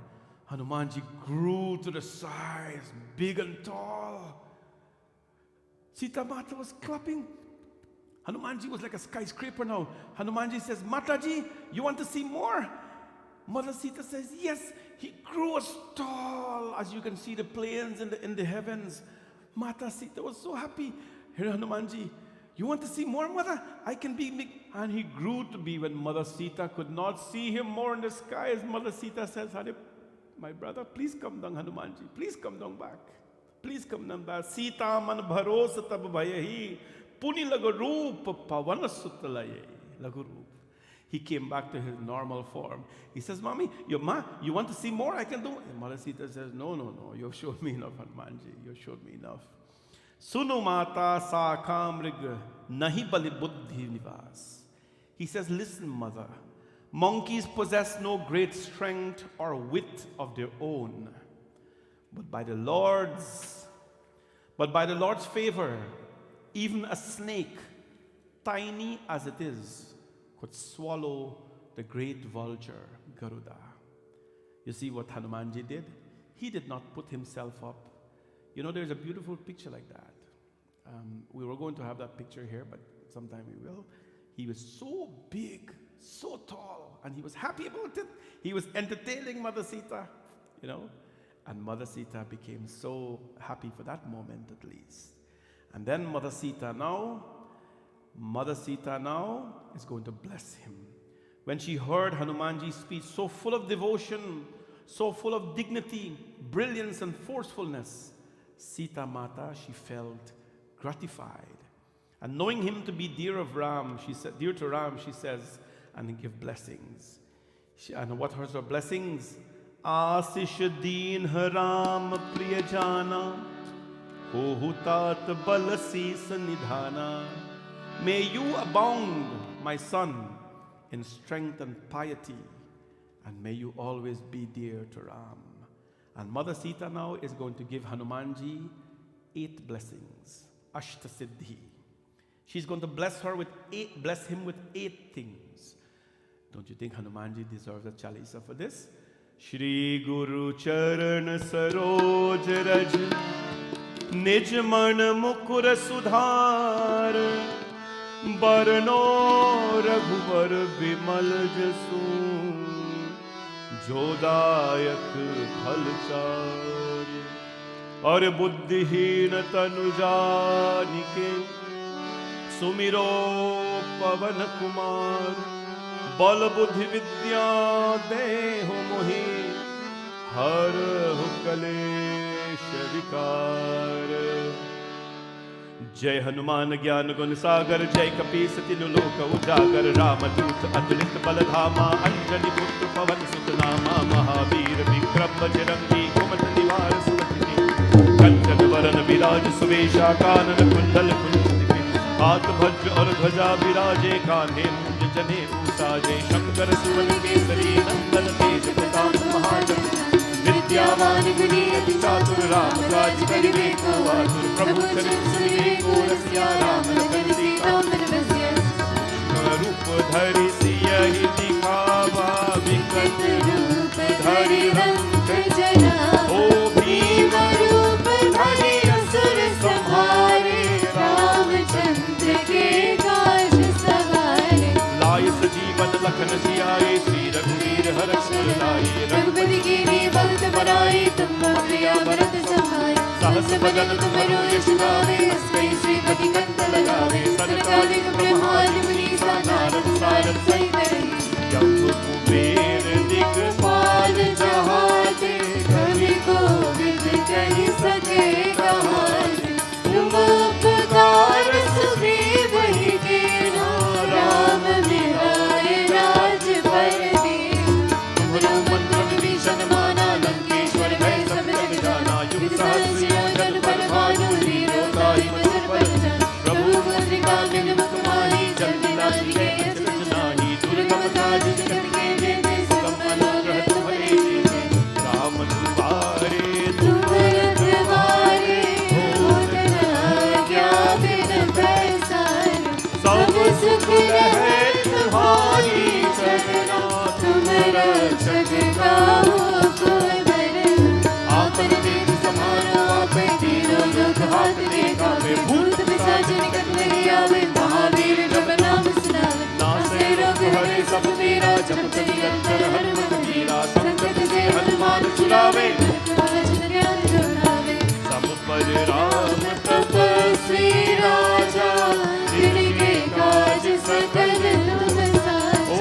Hanumanji grew to the size, big and tall. Sita Mata was clapping. Hanumanji was like a skyscraper now. Hanumanji says, Mataji, you want to see more? Mother Sita says, yes, he grew as tall as you can see the planes in the heavens. Mata Sita was so happy. Here, Hanumanji, you want to see more, Mother? I can be big. And he grew to be, when Mother Sita could not see him more in the skies, Mother Sita says, my brother, please come down, Hanumanji. Please come down back. Please come down back. Sita man bharos tab bhayahi. Puni lagaroop pavan sutalaye. Lagaroop. He came back to his normal form. He says, Mommy, you want to see more? I can do it. And Mother Sita says, no, you've showed me enough, Hanumanji. You've showed me enough. Sunu mata sa kamrig nahi bali buddhi nivas. He says, listen, Mother. Monkeys possess no great strength or wit of their own. But by the Lord's favor, even a snake, tiny as it is, could swallow the great vulture, Garuda. You see what Hanumanji did? He did not put himself up. You know, there's a beautiful picture like that. We were going to have that picture here, but sometime we will. He was so big, so tall, and he was happy about it. He was entertaining Mother Sita, you know. And Mother Sita became so happy for that moment at least. And then Mother Sita now is going to bless him. When she heard Hanumanji's speech, so full of devotion, so full of dignity, brilliance, and forcefulness, Sita Mata, she felt gratified. And knowing him to be dear to Ram, she says, and give blessings. And what are her blessings? Asish deen haram priyajana, hohutat balasi sanidhana. May you abound, my son, in strength and piety, and may you always be dear to Ram. And Mother Sita now is going to give Hanumanji 8 blessings, Ashta Siddhi. She's going to bless him with 8 things. Don't you think Hanumanji deserves a chalisa for this? Shri Guru Charan Saroj Raj Nij Man Mukur Sudhar Barno Raghuvar Bimal Jasu Jodayak Phalchar Aur Buddhihin Tanujanike Sumiro Pavan Kumar Bal Buddhi Vidya Deho Mohi Har Kalesh Vikar Jai Hanuman Gyan Gun Sagar Jai Kapi Satinu Loka Ujagar Ramadut Atulit Baladhama Anjali Puttu Pavan Sutanama Mahavir Vikram Bajrangi Kumat Nivar Suvatini Kanjan Varan Viraj Suvesha Kanan Kundal Kunjati Haat Bhaj Aur Dhwaja Viraje Kanhe Munj जने ऊषा जय शंकर सुवन केसरी नंदन तेज प्रताप महाजन विद्यावान गुणी अति चातुर राम काज करिबे को आतुर प्रभु चरित सुनिबे को रसिया राम लखन सीता मन बसिया रूप धरि सियहि दिखावा विकट रूप धरि रंग जना ओ भीम रूप धरि असुर संहारे रामचंद्र के काज सवारे लाय सजीवन लखन जियाए श्री रघुवीर हरष लाए रघुपति कीनी बलत बड़ाई तुम मम प्रिया भरत सहाय सहस बदन तुम्हारो यश गावे अस्कै श्रीपति कंठ लगावे सनकालिक ब्रह्मादि मुनि सा नारद सारद सहित रही जब कुबेर दिक्पाल जहाते कवि कोविद कहि सके कहाते तुम उपकार सुग्रीव ही कीन्हा राम मिलाए राज पर दीन्हा तुम्हारो मंत्र विभीषण माना लंकेश्वर भय सब जग जाना युग सहस्र योजन पर भानु लीलोताहि मधुर फल जाना प्रभु मुद्रिका बिन मुख माहि जल बिलाहि के अचरज नाहि दुर्गम काज जगत के जेते सुगम अनुग्रह तुम्हारे जेते राम दुआरे तुम रखवारे होत न आज्ञा बिन पैसारे सब सुख रहे तुम्हारी चरना तुम रक्षक काहू को डरना आपन तेज समारो आपै तीनों लोक हाथ देखावे भूत पिशाच निकट नहीं आवे महावीर जब नाम सुनावे नासे रोग हरे सब पीरा जपत निरंतर हनुमत वीरा संकट से हनुमान छुड़ावे वचन ध्यान जोड़ावे सब पर राम तपस्वी राजा जिनके काज सकल तुम साजा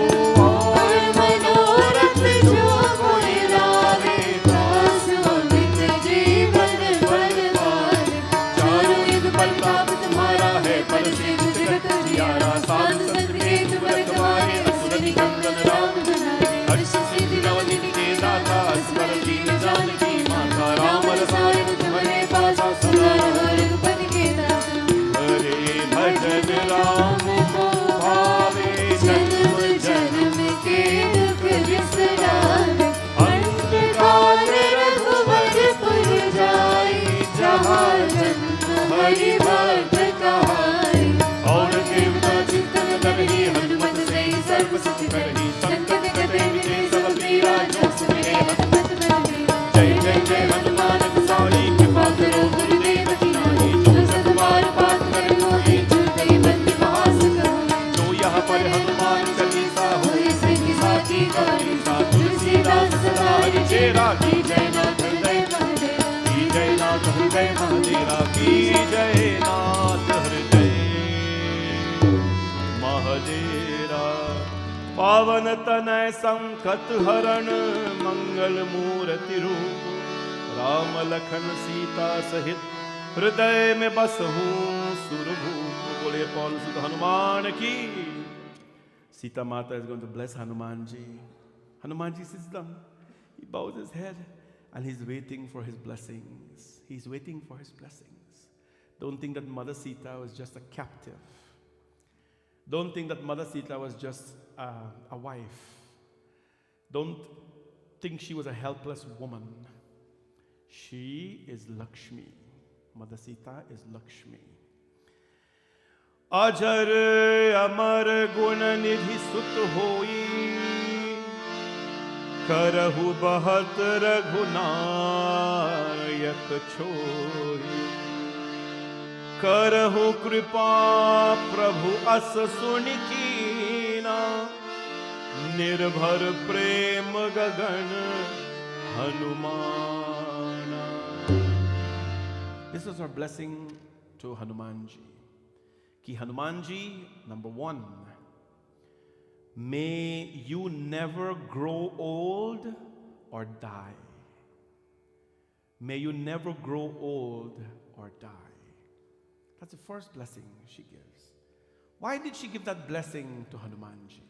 और मनोरथ जो कोई लावे तासु अमित जीवन फल पावे चारों युग प्रताप तुम्हारा है पर सिद्ध जगत जियारा साधु संत के तुम रखवारे असुर निकंदन राम दुलारे हर्ष सिद्धि नवनिधि के दाता स्वर दीन जानकी माता राम रसायन तुम्हारे पासा सदा रघुपति के दासा हरे भजन राम को भावे जन्म जन्म के दुख बिसरावे अंत काल रघुवर पुर जाई जहाँ जन्म हरि भक्त कहाई और देवता चिंतन करही हनुमत से सर्व सुख करही संकट कटे विजय सब पीरा जो सुने हनुमत बलबीरा जय जय जय हनुमान गोसाई कृपा करो गुरुदेव की नाई जो सत बार पाठ कर कोई छूटई बंदी महासुख होई जो यहाँ पर हनुमान चालीसा होई सिद्धि साखी गौरी सा तुलसीदास सदा हरि चेरा की जय नाथ हृदय महादेवा की जय नाथ हृदय महादेवा की जय नाथ हृदय महादेवा पावन तनय संकट हरण मंगल मूर्ति रूप राम लखन सीता सहित हृदय में बसहूँ सुरभूप बोले पौल सुत हनुमान की Sita Mata is going to bless Hanumanji. Hanumanji sits down. He bows his head and he's waiting for his blessings. He's waiting for his blessings. Don't think that Mother Sita was just a captive. Don't think that Mother Sita was just a wife. Don't think she was a helpless woman. She is Lakshmi. Mother Sita is Lakshmi. अजर अमर गुण निधि सुत होई करहु बहत रघुनायक छोई करहु कृपा प्रभु अस सुनि कीना निर्भर प्रेम गगन हनुमाना. This is our blessing to Hanumanji. Ki Hanumanji, number one, may you never grow old or die. May you never grow old or die. That's the first blessing she gives. Why did she give that blessing to Hanumanji?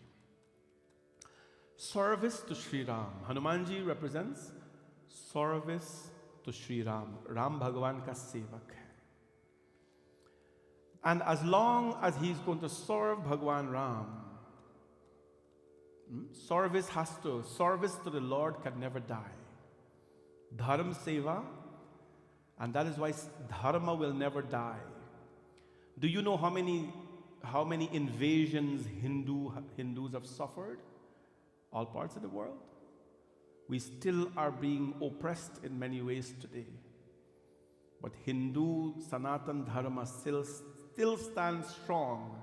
Service to Sri Ram. Hanumanji represents service to Sri Ram. Ram Bhagavan ka sevak hai. And as long as he's going to serve Bhagwan Ram, Service to the Lord can never die. Dharma seva, and that is why dharma will never die. Do you know how many invasions Hindus have suffered? All parts of the world. We still are being oppressed in many ways today. But Hindu Sanatan Dharma still stands strong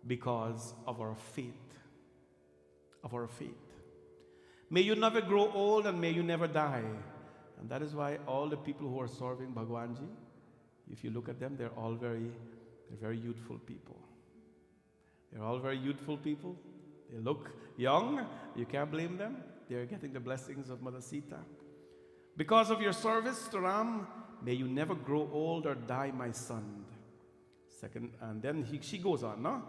because of our faith. Of our faith. May you never grow old and may you never die. And that is why all the people who are serving Bhagwanji, if you look at them, they're very youthful people. They're all very youthful people. They look young. You can't blame them. They're getting the blessings of Mother Sita. Because of your service to Ram, may you never grow old or die, my son. Second, and then she goes on, no?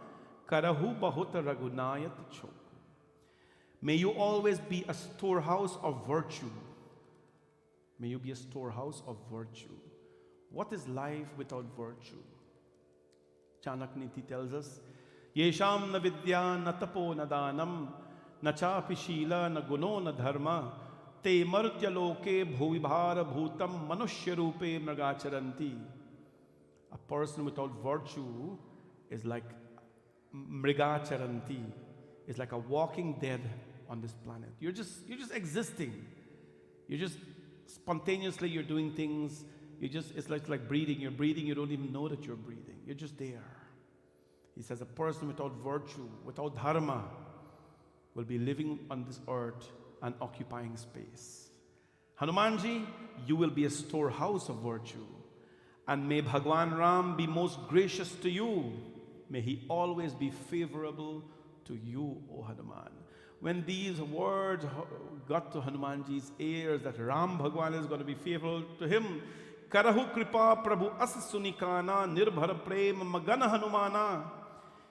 Karahu bahuta ragunayat choku. May you always be a storehouse of virtue. May you be a storehouse of virtue. What is life without virtue? Chanakniti tells us, Yesham na vidya na tapo na danam na chapi shila na guno na dharma te martya loke bhuvibhara bhutam manushya rupe mragacharanti. A person without virtue is like mrigacharanti, is like a walking dead on this planet. You're just existing. You're just spontaneously, you're doing things. It's like breathing. You're breathing, you don't even know that you're breathing. You're just there. He says a person without virtue, without dharma, will be living on this earth and occupying space. Hanumanji, you will be a storehouse of virtue. And may Bhagwan Ram be most gracious to you. May he always be favorable to you, O Hanuman. When these words got to Hanumanji's ears that Ram Bhagwan is going to be favorable to him, Karahu kripa prabhu as sunikana nirbhar prem magana Hanumana.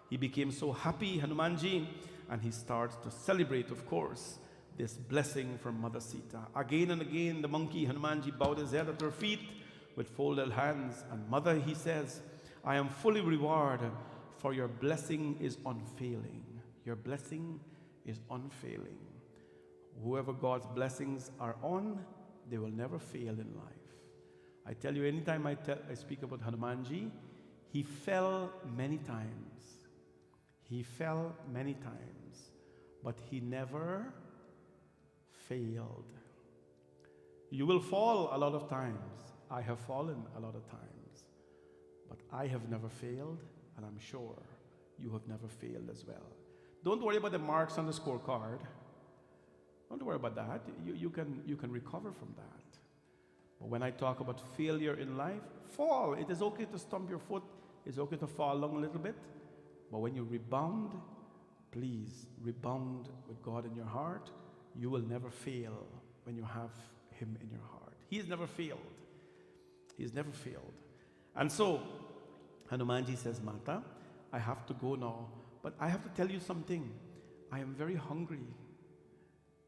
He became so happy, Hanumanji, and he starts to celebrate, of course, this blessing from Mother Sita. Again and again, the monkey Hanumanji bowed his head at her feet with folded hands. And Mother, he says, I am fully rewarded, for your blessing is unfailing. Your blessing is unfailing. Whoever God's blessings are on, they will never fail in life. I tell you, anytime I speak about Hanumanji, he fell many times. He fell many times, but he never failed. You will fall a lot of times. I have fallen a lot of times, but I have never failed, and I'm sure you have never failed as well. Don't worry about the marks on the scorecard. Don't worry about that. You can recover from that. But when I talk about failure in life, fall. It is okay to stump your foot. It's okay to fall along a little bit. But when you rebound, please rebound with God in your heart. You will never fail when you have him in your heart. He has never failed. He has never failed. And so, Hanumanji says, Mata, I have to go now. But I have to tell you something. I am very hungry.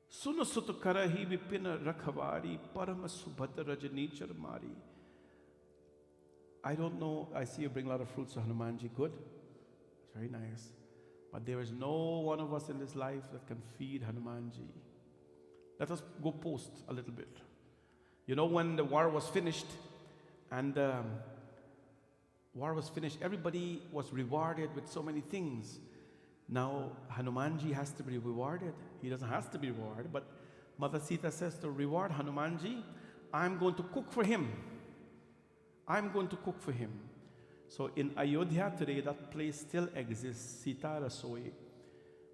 Suno sutu karahi vipina rakhavari parama subhata rajani charmari. I don't know. I see you bring a lot of fruits to Hanumanji. Good. It's very nice. But there is no one of us in this life that can feed Hanumanji. Let us go post a little bit. You know, when the war was finished, everybody was rewarded with so many things. Now, Hanumanji has to be rewarded. He doesn't have to be rewarded, but Mother Sita says to reward Hanumanji, I'm going to cook for him. I'm going to cook for him. So in Ayodhya today, that place still exists, Sita Rasoi,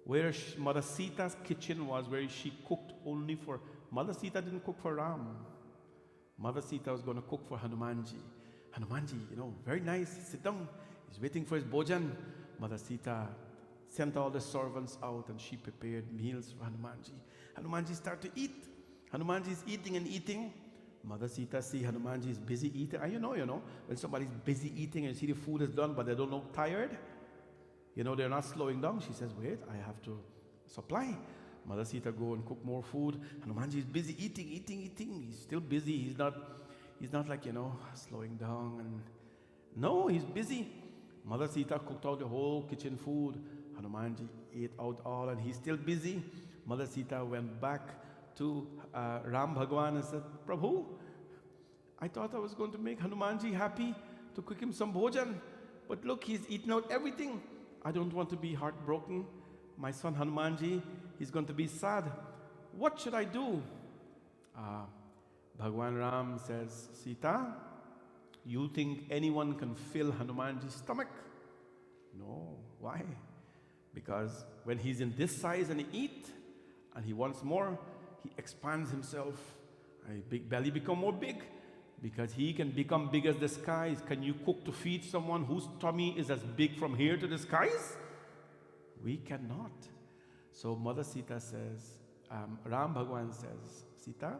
where Mother Sita's kitchen was, where she cooked only for... Mother Sita didn't cook for Ram. Mother Sita was going to cook for Hanumanji. Hanumanji, very nice, sit down. He's waiting for his bhojan. Mother Sita sent all the servants out and she prepared meals for Hanumanji. Hanumanji started to eat. Hanumanji is eating and eating. Mother Sita see Hanumanji is busy eating. And you know, when somebody's busy eating and you see the food is done but they don't look tired, they're not slowing down. She says, wait, I have to supply. Mother Sita go and cook more food. Hanumanji is busy eating. He's still busy. He's not like, slowing down. And no, he's busy. Mother Sita cooked out the whole kitchen food. Hanumanji ate out all and he's still busy. Mother Sita went back to Ram Bhagwan and said, Prabhu, I thought I was going to make Hanumanji happy to cook him some bhojan. But look, he's eaten out everything. I don't want to be heartbroken. My son Hanumanji, he's going to be sad. What should I do? Bhagwan Ram says, Sita, you think anyone can fill Hanumanji's stomach? No. Why? Because when he's in this size and he eats, and he wants more, he expands himself. His big belly become more big, because he can become big as the skies. Can you cook to feed someone whose tummy is as big from here to the skies? We cannot. So Mother Sita says, Ram Bhagwan says, Sita,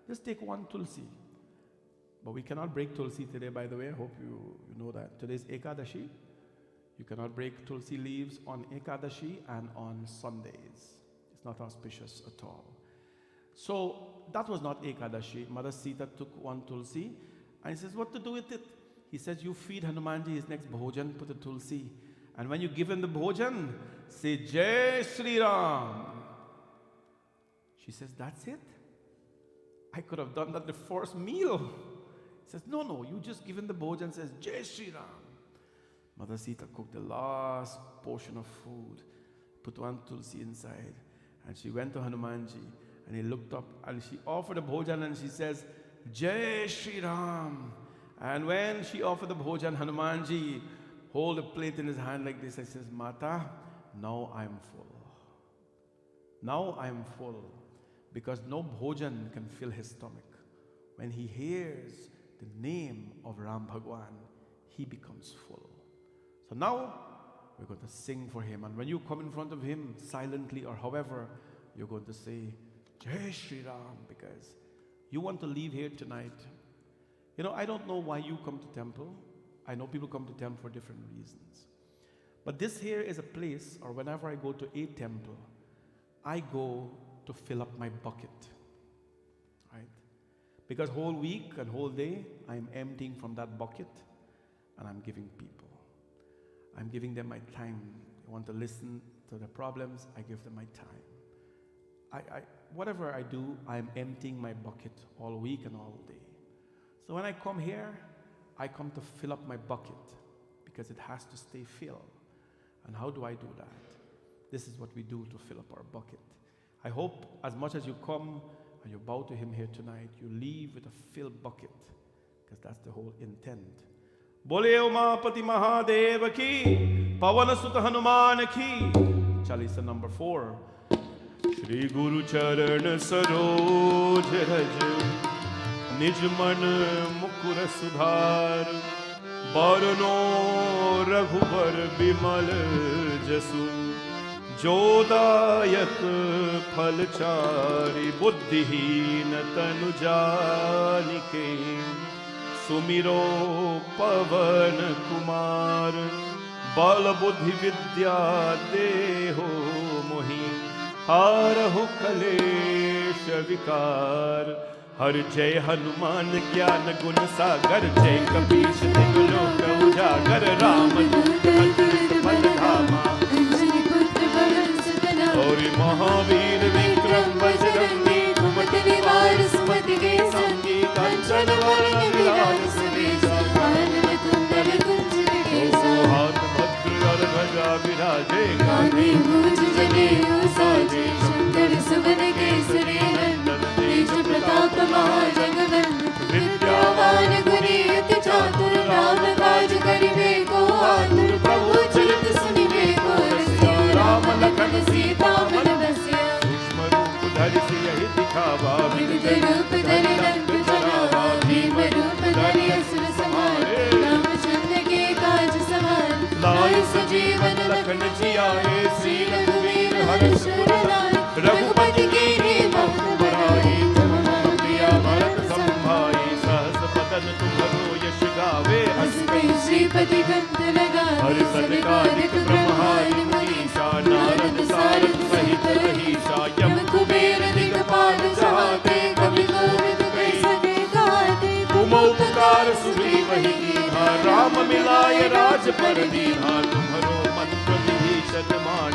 just take one tulsi. But we cannot break tulsi today, by the way. I hope you know that. Today's Ekadashi. You cannot break tulsi leaves on Ekadashi and on Sundays. It's not auspicious at all. So that was not Ekadashi. Mother Sita took one tulsi and he says, what to do with it? He says, you feed Hanumanji his next bhojan, put a tulsi. And when you give him the bhojan, say, Jai Shri Ram. She says, that's it? I could have done that the first meal. He says, no, you just give him the bhojan and says, Jai Shri Ram. Mother Sita cooked the last portion of food, put one tulsi inside, and she went to Hanumanji, and he looked up, and she offered a bhojan, and she says, Jai Shri Ram. And when she offered the bhojan, Hanumanji hold a plate in his hand like this, and says, Mata, now I am full. Now I am full, because no bhojan can fill his stomach. When he hears the name of Ram Bhagwan, he becomes full. So now we're going to sing for him, and when you come in front of him silently or however, you're going to say Jai Shri Ram, because you want to leave here tonight. You know, I don't know why you come to temple. I know people come to temple for different reasons. But this here is a place, or whenever I go to a temple, I go to fill up my bucket. Right? Because whole week and whole day, I'm emptying from that bucket and I'm giving people. I'm giving them my time. They want to listen to their problems, I give them my time. Whatever I do, I'm emptying my bucket all week and all day. So when I come here, I come to fill up my bucket because it has to stay filled. And how do I do that? This is what we do to fill up our bucket. I hope as much as you come and you bow to him here tonight, you leave with a filled bucket, because that's the whole intent. Bole Umapati Mahadev ki, Pavan Sut Hanuman ki. Chalisa number 4. Shri Guru Charan Saroj Raj, Nij Man Mukur Sudhar, Barno Raghuvar Bimal Jasu, Jodayak Phalchari, Buddhihin Tanu Janike, Sumiro Pavan Kumar, Bala Buddhi Vidya Deho Mohi, Harahu Kalesh Vikar, Har Jai Hanuman Gyan Gun Sagar, Jai Kapish Digloka Ujagar, Ramadut Atrit Paladhama, Auri Mahavir Vikram Bajrangi, Kumati Nivar Sumati Ke Sangi, Kanchan Varna Virar Sudesa, Anand Kundal Kunjri Kesa, Hat Bhadra Dhwaja Viraje, Gandhi Bhuj Jane Usaje, Sundar Suvan Kesari Nandan, Tej Pratap Mahajagavan, Vidyavan Guri Ati Chatur, Ram Kaj Karibe Ko Atur, Prabhu Charit Sunibe Ko Rasya, Ram Lakhan Sita Man Vasya, Sushma Rup Dhari Siyahi Dikhava, Vidya Rup Dhari Rang Janawa, Bhima Rup Dhari Asur Samare, Ramachandra Ke Kaj Samar, Lai Sajeevan Lakhan Jiyaye, Sri Raghuveer Harshur Rai, Raghupati Ki Re Bhaut Baraye, Tamam Priya Bharat Sambhaye, Sahas Padan Tumharo Yash Gave, Asme Sripati Gant Laga, Har Sadkarik Brahmari Manisha, Narad Sarat Sahit Rahisha, Yam Kuber Digapal Jahate, Kavi Govid Kaisake Gate, Kuma Upakar Suri Vahi Kinha, Ram Milaya Raj Paradinha, Tumharo Mantra Vibhishan Mani.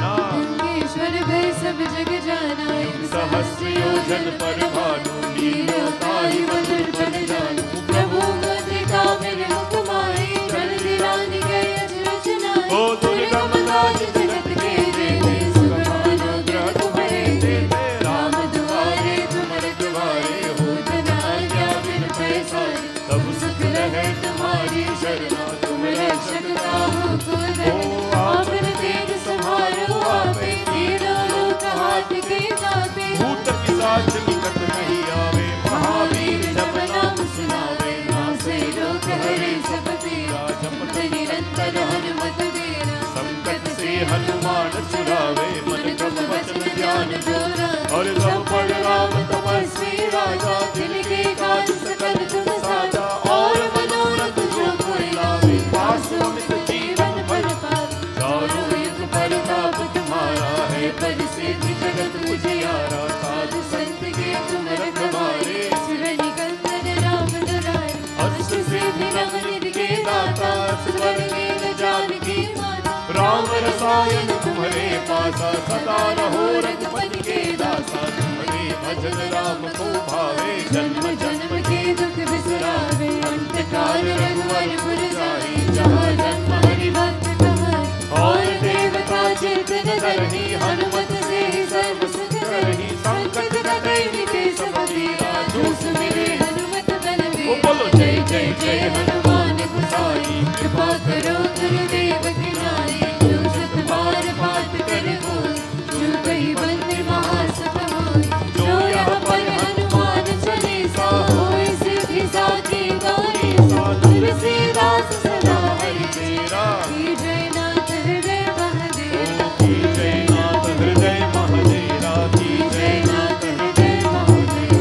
पर भय सब जग जाना, सहस्र योजन पर भानु, लील्योता ही मधुर पर जानू। प्रभु मुद्रिका मेरे मुख माहे, जल दिलाने गए रचना। ओ दुर्गम काज जगत के देते, सुगम अनुग्रह तुम्हारे देते। राम दुआरे तुम रखवारे, होत न आज्ञा बिन पैसारे। तब सुख रहे तुम्हारी शरणा, तुम रक्षक काहू को डरे। आपन तेज संहारो आपे, तीनों लोक हाथ के दाते। भूत पिशाच निकट नहीं आवे, महावीर जप नाम सुनावे। नासे रोग हरे सब पीरा, जपत निरंतर हनुमत बीरा। संकट से हनुमान छुड़ावे, मन क्रम वचन ध्यान जोरा। और तब पर राम तपस्वी राजा, दिल के काज सकल तुम साजा। और मनोरथ जो कोई लावे, वासुमित जीवन फल पावे। चारों युग परताप तुम्हारा है, परिसिद्धि जगत उजियारा। साधु संत के तुम रखवारे, सिर निकंदन राम दुलारे। अष्ट सिद्धि नव निधि के दाता, स्वर में जानकी माता। राम रसायन तुम्हारे पासा, सदा रहो रघुपति के दासा। तुम्हारे भजन राम को भावे, जन्म जन्म के दुख बिसरावे। अंत काल रघुवर पुर जाए, जहाँ जन्म हरि भक्त कहाए। और देवता चिंतन धरनी, हनुमत से सर्व सुख करनी। संकट कटे मिटे सब पीरा, जो सुमिरे हनुमत बलवीरा। बोलो जय जय जय हनुमान गोसाई, कृपा करो गुरुदेव की नाई। जो सत बार बात करे बोल, जो कही बंदे महासत होय। जो यह पर हनुमान चालीसा, होय सिद्धि साखी गौरीसा। तुलसीदास सदा हरि तेरा की जय नाथ हृदय महादेव। की जय नाथ हृदय महादेवा, की जय नाथ हृदय महादेव।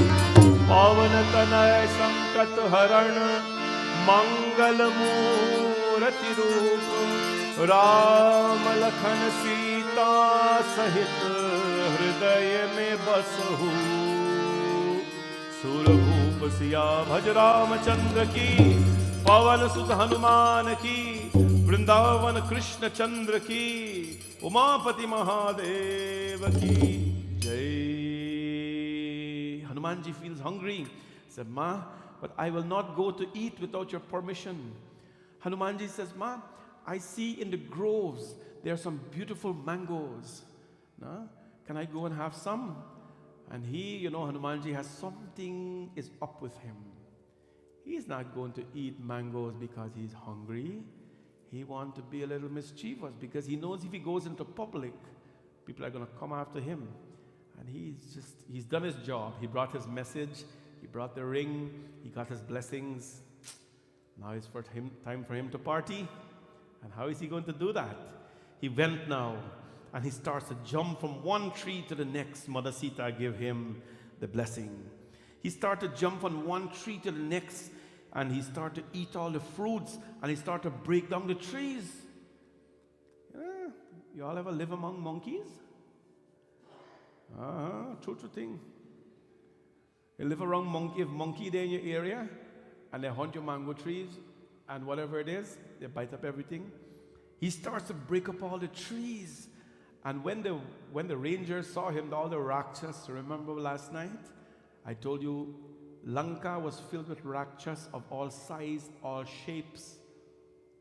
पावन तनय संकट हरण, मंगल मूर्ति रूप। राम लखन सीता सहित, हृदय में बसहु। सुरभूप सिया भज रामचंद्र की, पवन सुत हनुमान की। वृंदावन कृष्ण चंद्र की, उमापति महादेव की जय। Hanuman ji feels hungry. He said, Ma, but I will not go to eat without your permission. Hanuman ji says, Ma, I see in the groves there are some beautiful mangoes. No? Can I go and have some? And he, Hanuman ji has something is up with him. He's not going to eat mangoes because he's hungry. He wants to be a little mischievous because he knows if he goes into public, people are going to come after him. And he's done his job. He brought his message. He brought the ring. He got his blessings. Now it's time for him to party. And how is he going to do that? He went now and he starts to jump from one tree to the next. Mother Sita gave him the blessing. He started to jump from one tree to the next, and he started to eat all the fruits, and he started to break down the trees. Yeah. You all ever live among monkeys? True thing. You live around monkey there in your area, and they hunt your mango trees, and whatever it is, they bite up everything. He starts to break up all the trees. And when the rangers saw him, all the Rakshas, remember last night? I told you, Lanka was filled with Rakshas of all sizes, all shapes,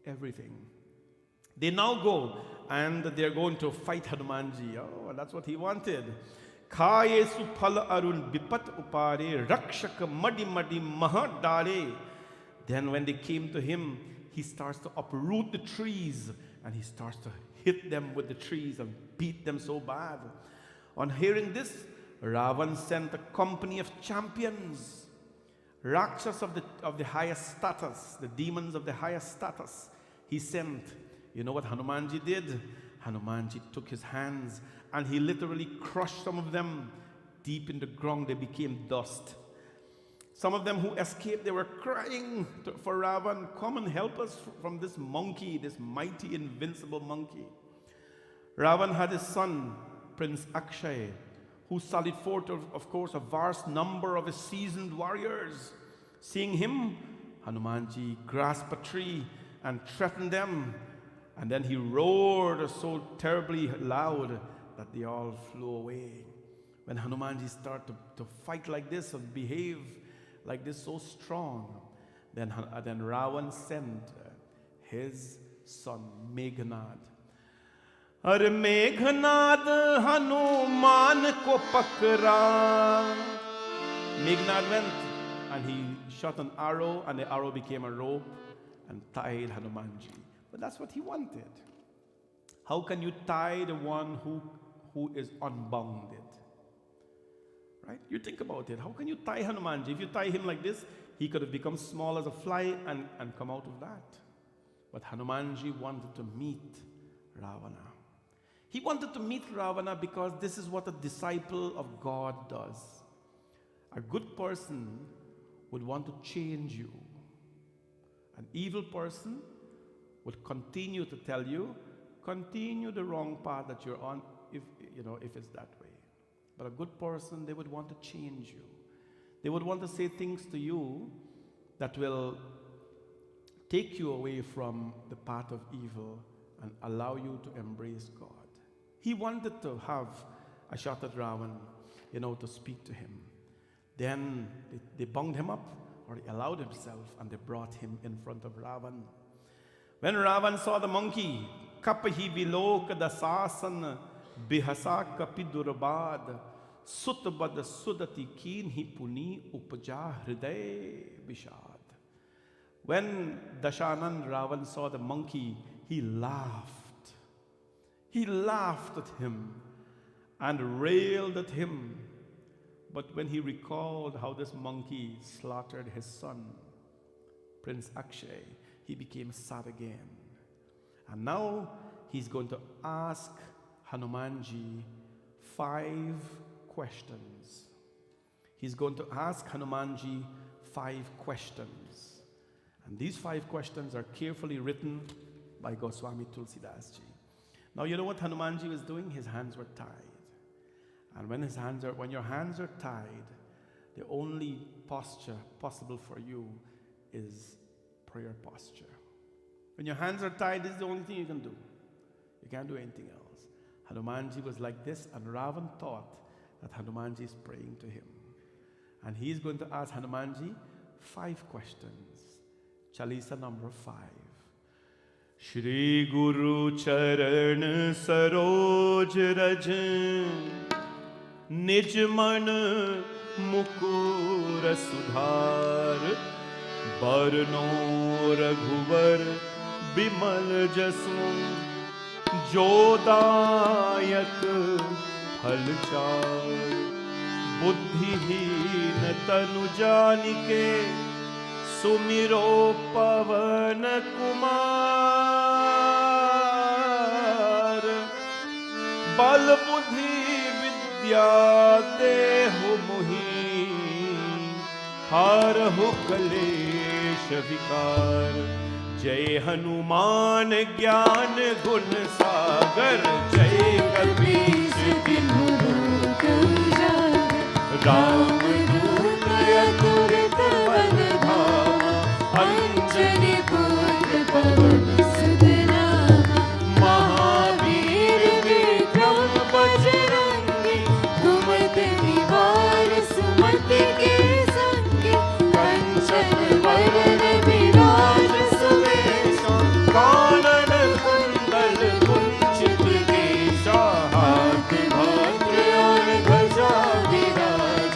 everything. They now go, and they're going to fight Hanumanji. Oh, that's what he wanted. Khaye suphal arun bipat upare, rakshak madi madi mahadare. Then when they came to him, he starts to uproot the trees, and he starts to hit them with the trees and beat them so bad. On hearing this, Ravan sent a company of champions, Rakshas of the highest status, the demons of the highest status. He sent. You know what Hanumanji did? Hanumanji took his hands and he literally crushed some of them deep in the ground. They became dust. Some of them who escaped, they were crying for Ravan, come and help us from this monkey, this mighty, invincible monkey. Ravan had his son, Prince Akshay, who sallied forth, of course, a vast number of his seasoned warriors. Seeing him, Hanumanji grasped a tree and threatened them. And then he roared so terribly loud that they all flew away. When Hanumanji started to fight like this and behave like this so strong, then Ravan sent his son Meghnad. अरे मेघनाद हनुमान को पकड़ा. Meghnad went and he shot an arrow, and the arrow became a rope and tied Hanumanji. But that's what he wanted. How can you tie the one who is unbounded? Right? You think about it. How can you tie Hanumanji? If you tie him like this, he could have become small as a fly and come out of that. But Hanumanji wanted to meet Ravana. He wanted to meet Ravana because this is what a disciple of God does. A good person would want to change you. An evil person would continue to tell you, continue the wrong path that you're on, if it's that way. But a good person, they would want to change you. They would want to say things to you that will take you away from the path of evil and allow you to embrace God. He wanted to have a shot at Ravan, to speak to him. Then they bound him up, or he allowed himself, and they brought him in front of Ravan. When Ravan saw the monkey, kapahi vilok dasasan bihasa kapi durbad sutbad sudati kinhi puni upja hriday bishad. When Dashanan Ravan saw the monkey, he laughed. He laughed at him and railed at him. But when he recalled how this monkey slaughtered his son, Prince Akshay, he became sad again. And now he's going to ask Hanumanji 5 questions. He's going to ask Hanumanji 5 questions. And these 5 questions are carefully written by Goswami Tulsidas Ji. Now you know what Hanumanji was doing? His hands were tied. And when your hands are tied, the only posture possible for you is prayer posture. When your hands are tied, this is the only thing you can do. You can't do anything else. Hanumanji was like this, and Ravan thought that Hanumanji is praying to him. And he's going to ask Hanumanji 5 questions. Chalisa number 5. Shri Guru Charan Saroj Raj Nij Man Mukur Sudhar Barno Raghuvar Bimal Jasu Jodayak Phalchar Buddhihin Tanu Janike Sumiro Pavan Kumar Bal Buddhi Vidya Dehu Muhi Harahu Kalesh Vikar Jai Hanuman Gyan Gun Sagar Jai Kabir Tinhu Ram Dut Aturit Balbha Anjani Putra Pavan Sudnama Mahavir Vikram Bajrangi Gumat Nivar Sumati Ke Sangi Kanchan Varan Viraj Suvesha Kanan Kundal Kunchit Kesha Hath Bhadra Aur Bhaja Viraj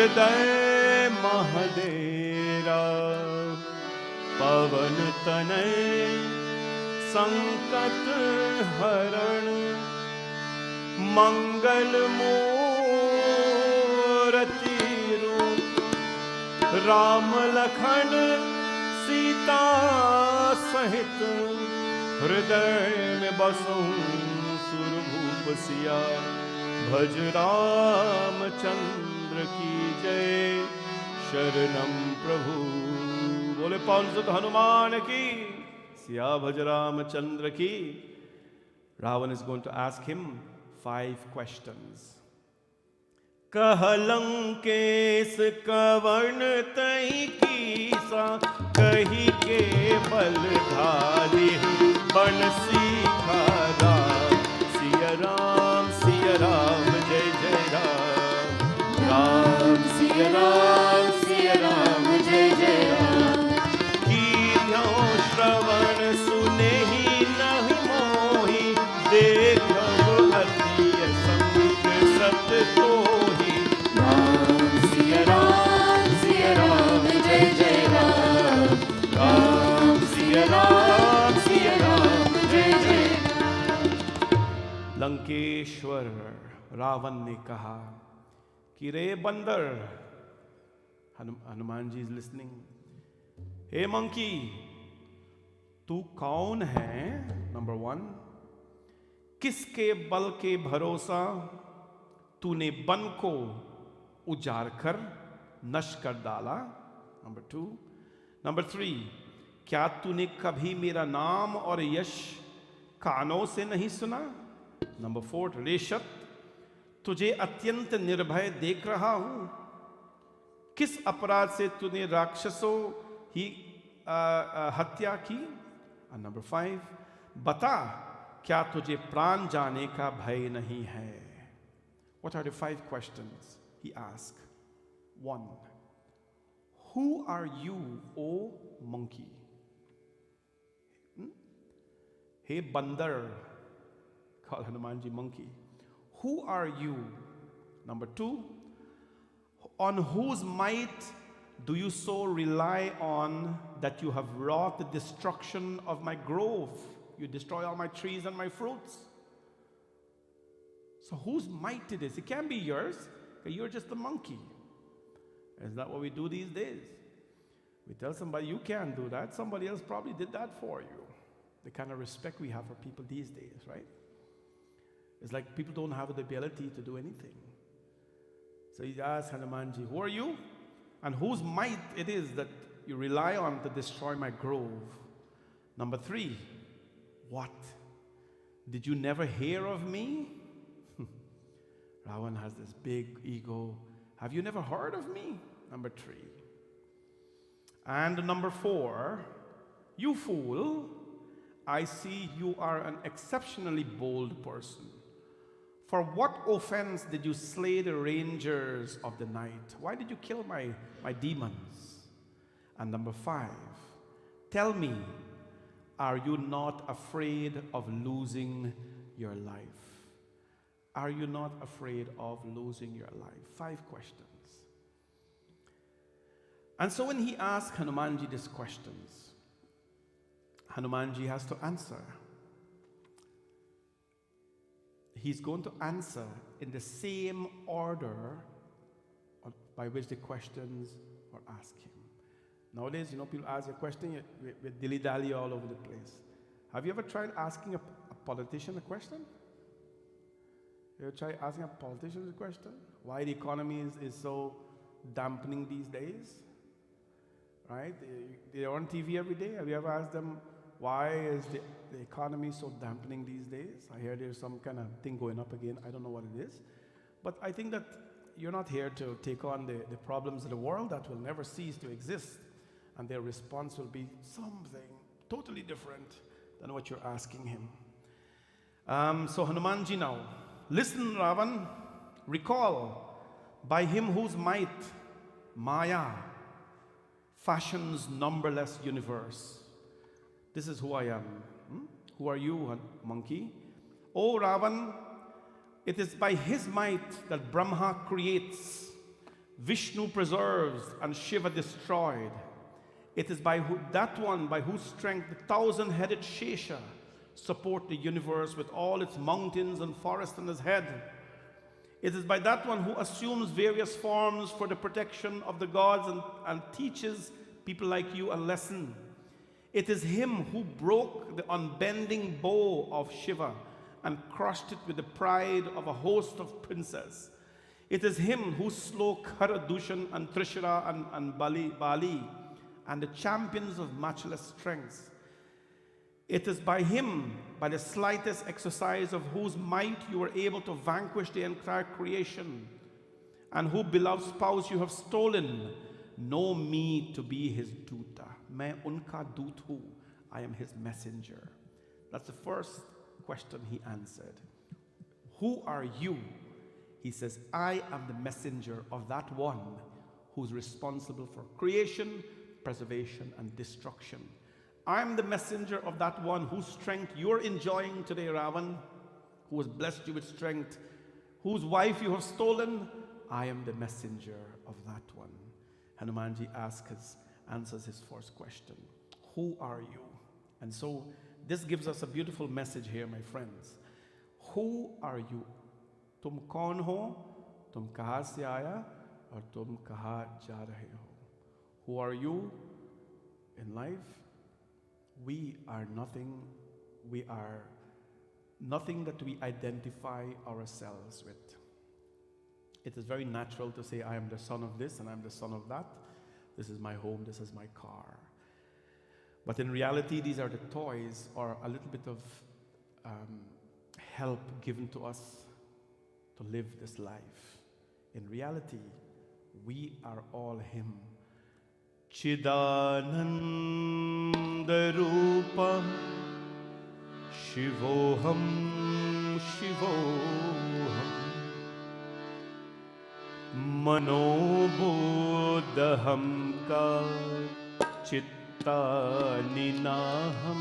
हृदय महदेरा पवन तनय संकट हरण मंगल मूर्ति रूप राम लखन सीता सहित हृदय में बसऊं सुरभूप सिया भज रामचंद्र की जय शरणम प्रभु। बोले पवन सुत हनुमान की, सिया भज रामचंद्र की। Ravan is going to ask him 5 questions. कह लंकेश कवन तई कीसा कही के बलधारी बनसी खारा सिया राम जय जय राम राम सिया राम जय जय राम। कीन्यो श्रवण सुने ही नहीं मोही देखो अति संग सत तोही राम सिया राम जय जय राम। राम सिया राम जय जय। लंकेश्वर रावण ने कहा कि रे बंदर, Hanuman ji is listening, hey monkey, तू कौन है? नंबर 1, किसके बल के भरोसा तूने वन को उजाड़ कर नष्ट कर डाला? नंबर 2। नंबर 3, क्या तूने कभी मेरा नाम और यश कानों से नहीं सुना? नंबर 4, रेशत, तुझे अत्यंत निर्भय देख रहा हूं। किस अपराध से तूने राक्षसों ही हत्या की? नंबर 5, बता, क्या तुझे प्राण जाने का भय नहीं है? What are the 5 questions he asked? 1, who are you, O monkey? Hey bandar, call Hanumanji monkey. Who are you? Number 2, on whose might do you so rely on that you have wrought the destruction of my grove? You destroy all my trees and my fruits. So whose might it is? It can't be yours. You're just a monkey. Is that what we do these days? We tell somebody you can't do that. Somebody else probably did that for you. The kind of respect we have for people these days, right? It's like people don't have the ability to do anything. So he asked Hanumanji, who are you? And whose might it is that you rely on to destroy my grove? Number 3, what? Did you never hear of me? Ravan has this big ego. Have you never heard of me? Number 3. And number 4, you fool, I see you are an exceptionally bold person. For what offense did you slay the rangers of the night? Why did you kill my demons? And number 5, tell me, are you not afraid of losing your life? Are you not afraid of losing your life? 5 questions. And so when he asked Hanumanji these questions, Hanumanji has to answer. He's going to answer in the same order by which the questions were asked him. Nowadays, people ask a question with dilly-dally all over the place. Have you ever tried asking a politician a question? You ever tried asking a politician a question? Why the economy is so dampening these days? Right? They're on TV every day. Have you ever asked them, why is the economy so dampening these days? I hear there's some kind of thing going up again. I don't know what it is. But I think that you're not here to take on the problems of the world that will never cease to exist. And their response will be something totally different than what you're asking him. So Hanumanji now, listen, Ravan, recall, by him whose might, Maya, fashions numberless universe. This is who I am. Who are you, monkey? O Ravan, it is by his might that Brahma creates Vishnu preserves and Shiva destroyed. It is by that one by whose strength the thousand-headed Shesha support the universe with all its mountains and forests on his head. It is by that one who assumes various forms for the protection of the gods and teaches people like you a lesson. It is him who broke the unbending bow of Shiva and crushed it with the pride of a host of princes. It is him who slew Khara, Dushan, and Trishara and Bali, and the champions of matchless strength. It is by him, by the slightest exercise of whose might you were able to vanquish the entire creation, and who, beloved spouse, you have stolen. Know me to be his duta. Main unka dut hu. I am his messenger. That's the first question he answered. Who are you? He says, I am the messenger of that one who's responsible for creation, preservation, and destruction. I am the messenger of that one whose strength you're enjoying today, Ravan, who has blessed you with strength, whose wife you have stolen. I am the messenger of that one. Hanumanji answers his first question. Who are you? And so this gives us a beautiful message here, my friends. Who are you? तुम कौन हो? तुम कहाँ से आया और तुम कहाँ जा रहे हो? Who are you in life? We are nothing. We are nothing that we identify ourselves with. It is very natural to say, I am the son of this and I'm the son of that. This is my home, this is my car. But in reality, these are the toys or a little bit of help given to us to live this life. In reality, we are all him. Chidananda Rupa Shivoham Shivoham Manobodham Ka Chitta Ninaham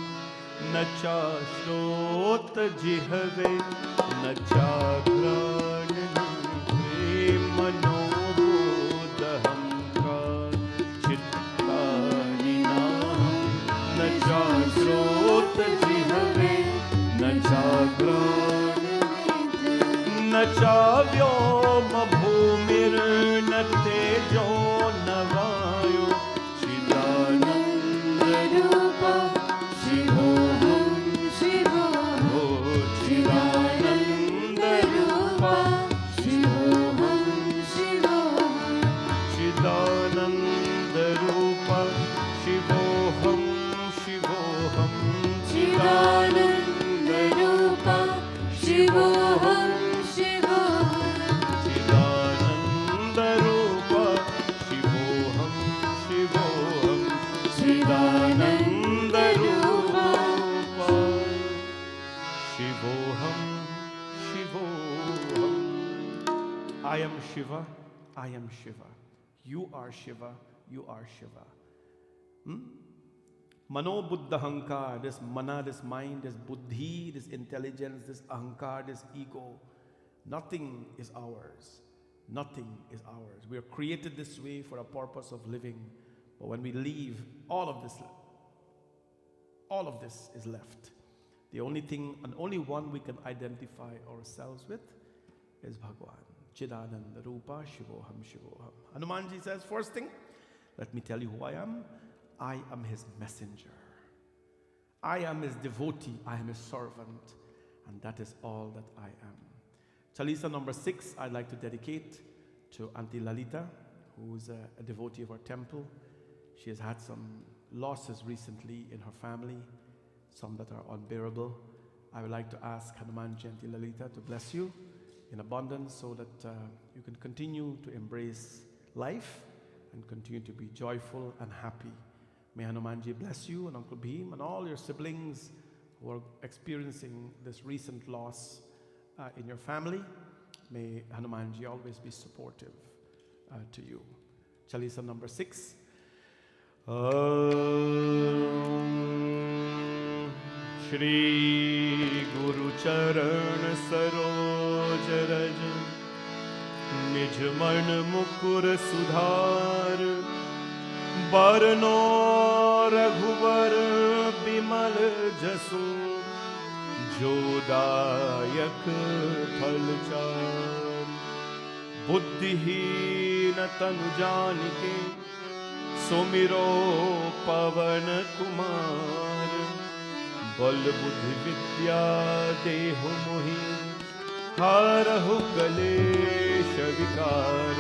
Nacha Shrota Jihave Nacha Granantre Manobodham Ka Chitta Ninaham Nacha Shrota Jihave Nacha Granantre Nacha Vyoma Bhumir Natejo Navayo Chidananda Rupa Shivoham Shivoham Chidananda Rupa Shivoham Shivoham Chidananda Rupa Shivoham Shivoham Chidananda Rupa Shivoham I am Shiva, I am Shiva. You are Shiva, you are Shiva. Mano buddha ahankar, this mana, this mind, this buddhi, this intelligence, this ahankar, this ego. Nothing is ours. Nothing is ours. We are created this way for a purpose of living. But when we leave, all of this is left. The only thing and only one we can identify ourselves with is Bhagwan. Chidananda Rupa Shivoham Shivoham. Hanumanji says, first thing, let me tell you who I am. I am his messenger. I am his devotee. I am his servant. And that is all that I am. Chalisa number 6, I'd like to dedicate to Auntie Lalita, who is a devotee of our temple. She has had some losses recently in her family, some that are unbearable. I would like to ask Hanumanji Auntie Lalita to bless you in abundance so that you can continue to embrace life and continue to be joyful and happy. May Hanumanji bless you and Uncle Bhim and all your siblings who are experiencing this recent loss in your family. May Hanumanji always be supportive to you. Chalisa number 6. Shri Guru Charan Saroj Raj निज मन मुकुर सुधार, बरनो रघुबर बिमल जसु, जोदायक फल चार। बुद्धिहीन तनु जानिके, सुमिरो पवन कुमार। बल बुद्धि विद्या देहु मोहि, हरहु कलेश विकार।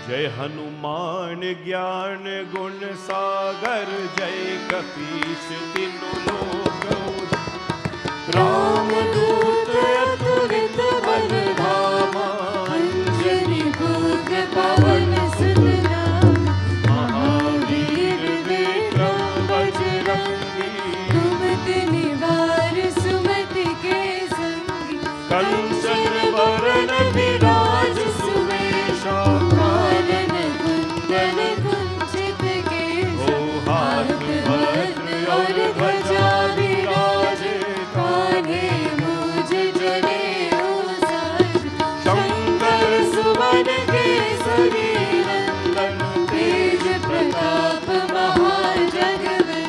जय हनुमान ज्ञान गुण सागर, जय कपीस तिनु लोक उजागर। रामदूत अतुलित बल धामा, अंजनी पुत्र पवन सुत नामा। महावीर विक्रम बजरंगी, सुमति निवार सुमति के संगी। कंचन वरण विराज सुवेशा, कानन कुंडल कुंचित केशा। हाथ वज्र और ध्वजा विराजे, कान्हे मूँज जनेऊ साज। शंकर सुवन केसरी नंदन, तेज प्रताप महाजगवंदन।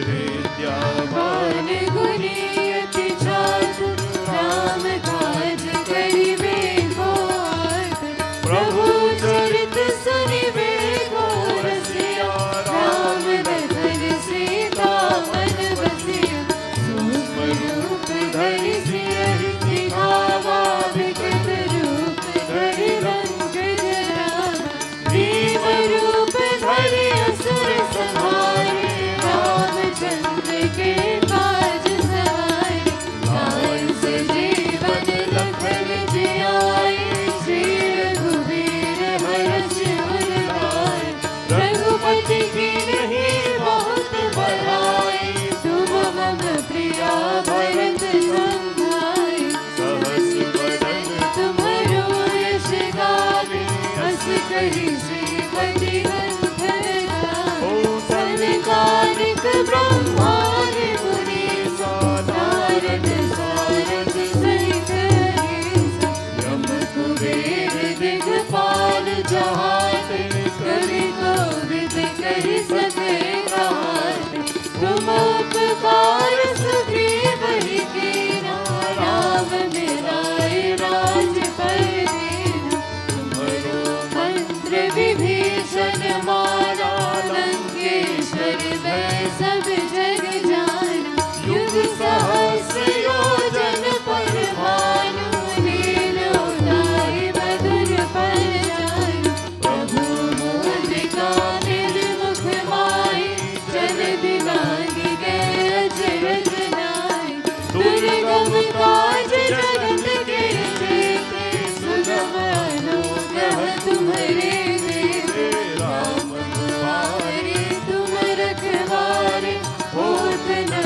विद्यावान गुणी अति चातुर, राम काज करिबे को आतुर। प्रभु चरित सुनिबे को रसिया, राम लखन सीता मन बसिया। सूक्ष्म रूप धरि सियहि दिखावा, विकट रूप धरि लंक जरावा। भीम रूप धरि असुर संहारे, रामचंद्र के काज सवारे। लाए सजीवन लखन जियाए, श्री रघुवीर हरषि उर लाए। रघुपति कीन्ही बहुत बड़ाई, तुम मम प्रिया भरत संभाई। सहस बदन तुम्हरो यश गावे, हस कहि श्रीपति कंठ लगावे। सनकादिक ब्रह्मादि मुनीसा, नारद सारद सहित अहिसा। यम कुबेर दिगपाल जहाते, कवि कोविद कहि सके कहाते। तुम उपकार सुग्रीवहि कीना, राम मिलाए राजपद दीना। तुम्हरो मंत्र विभीषण माना, लंकेश्वर भय सब जग जाना। युग सहस्र योजन पर भानु, लीलोताहि मधुर फल जानु। प्रभु मुद्रिका निर्मुख माहि, जलधि लांघि गए अचरज नाहि। दुर्गम काज जगत के जेते, सुगम अनुग्रह तुम्हरे देते। राम दुआरे तुम रखवारे, होत न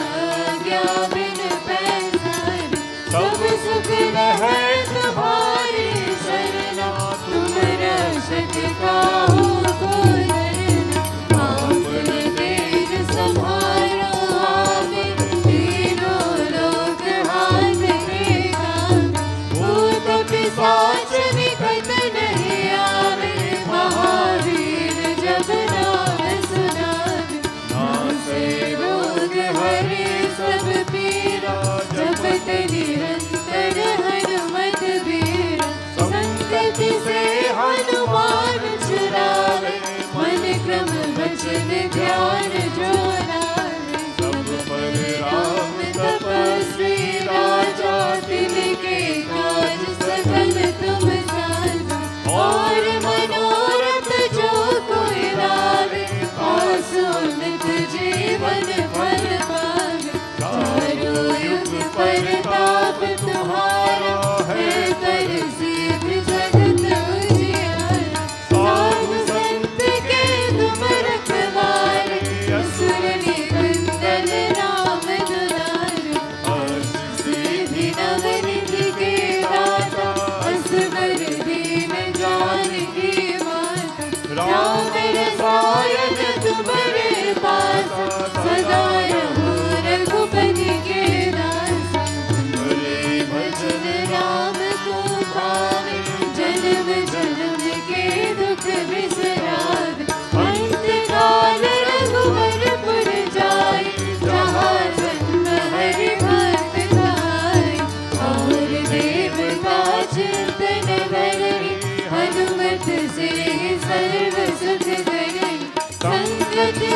आज्ञा बिन पैसारे। सब सुख रहै तुम्हारी शरणा, तुम रक्षक काहू को डरना। आपन तेज सम्हारो आवे, तीनों लोक हाथ के कावे। भूत पिशाच निकट नहीं आवे, महावीर जब नाम सुनावे। नासे रोग हरे सब पीरा, जपत निरंतर हनुमत बीरा। संकट से हनुमान छुड़ावे, मन क्रम वचन ध्यान जो लावे। सब पर राम तपस्वी राजा, तिनके काज सकल तुम साजा। और मनोरथ जो कोई लावे, आसुनित जीवन फल पावे। चारों युग परताप तुम्हारा, है कर सिद्ध जगत उजियारा। साधु संत के तुम रखवारे, असुर निकंदन राम दुलारे। हर्ष सिद्धि नवनिधि के दाता, असबर दीन जानकी माता। राम रसायन तुम्हारे पासा, सदा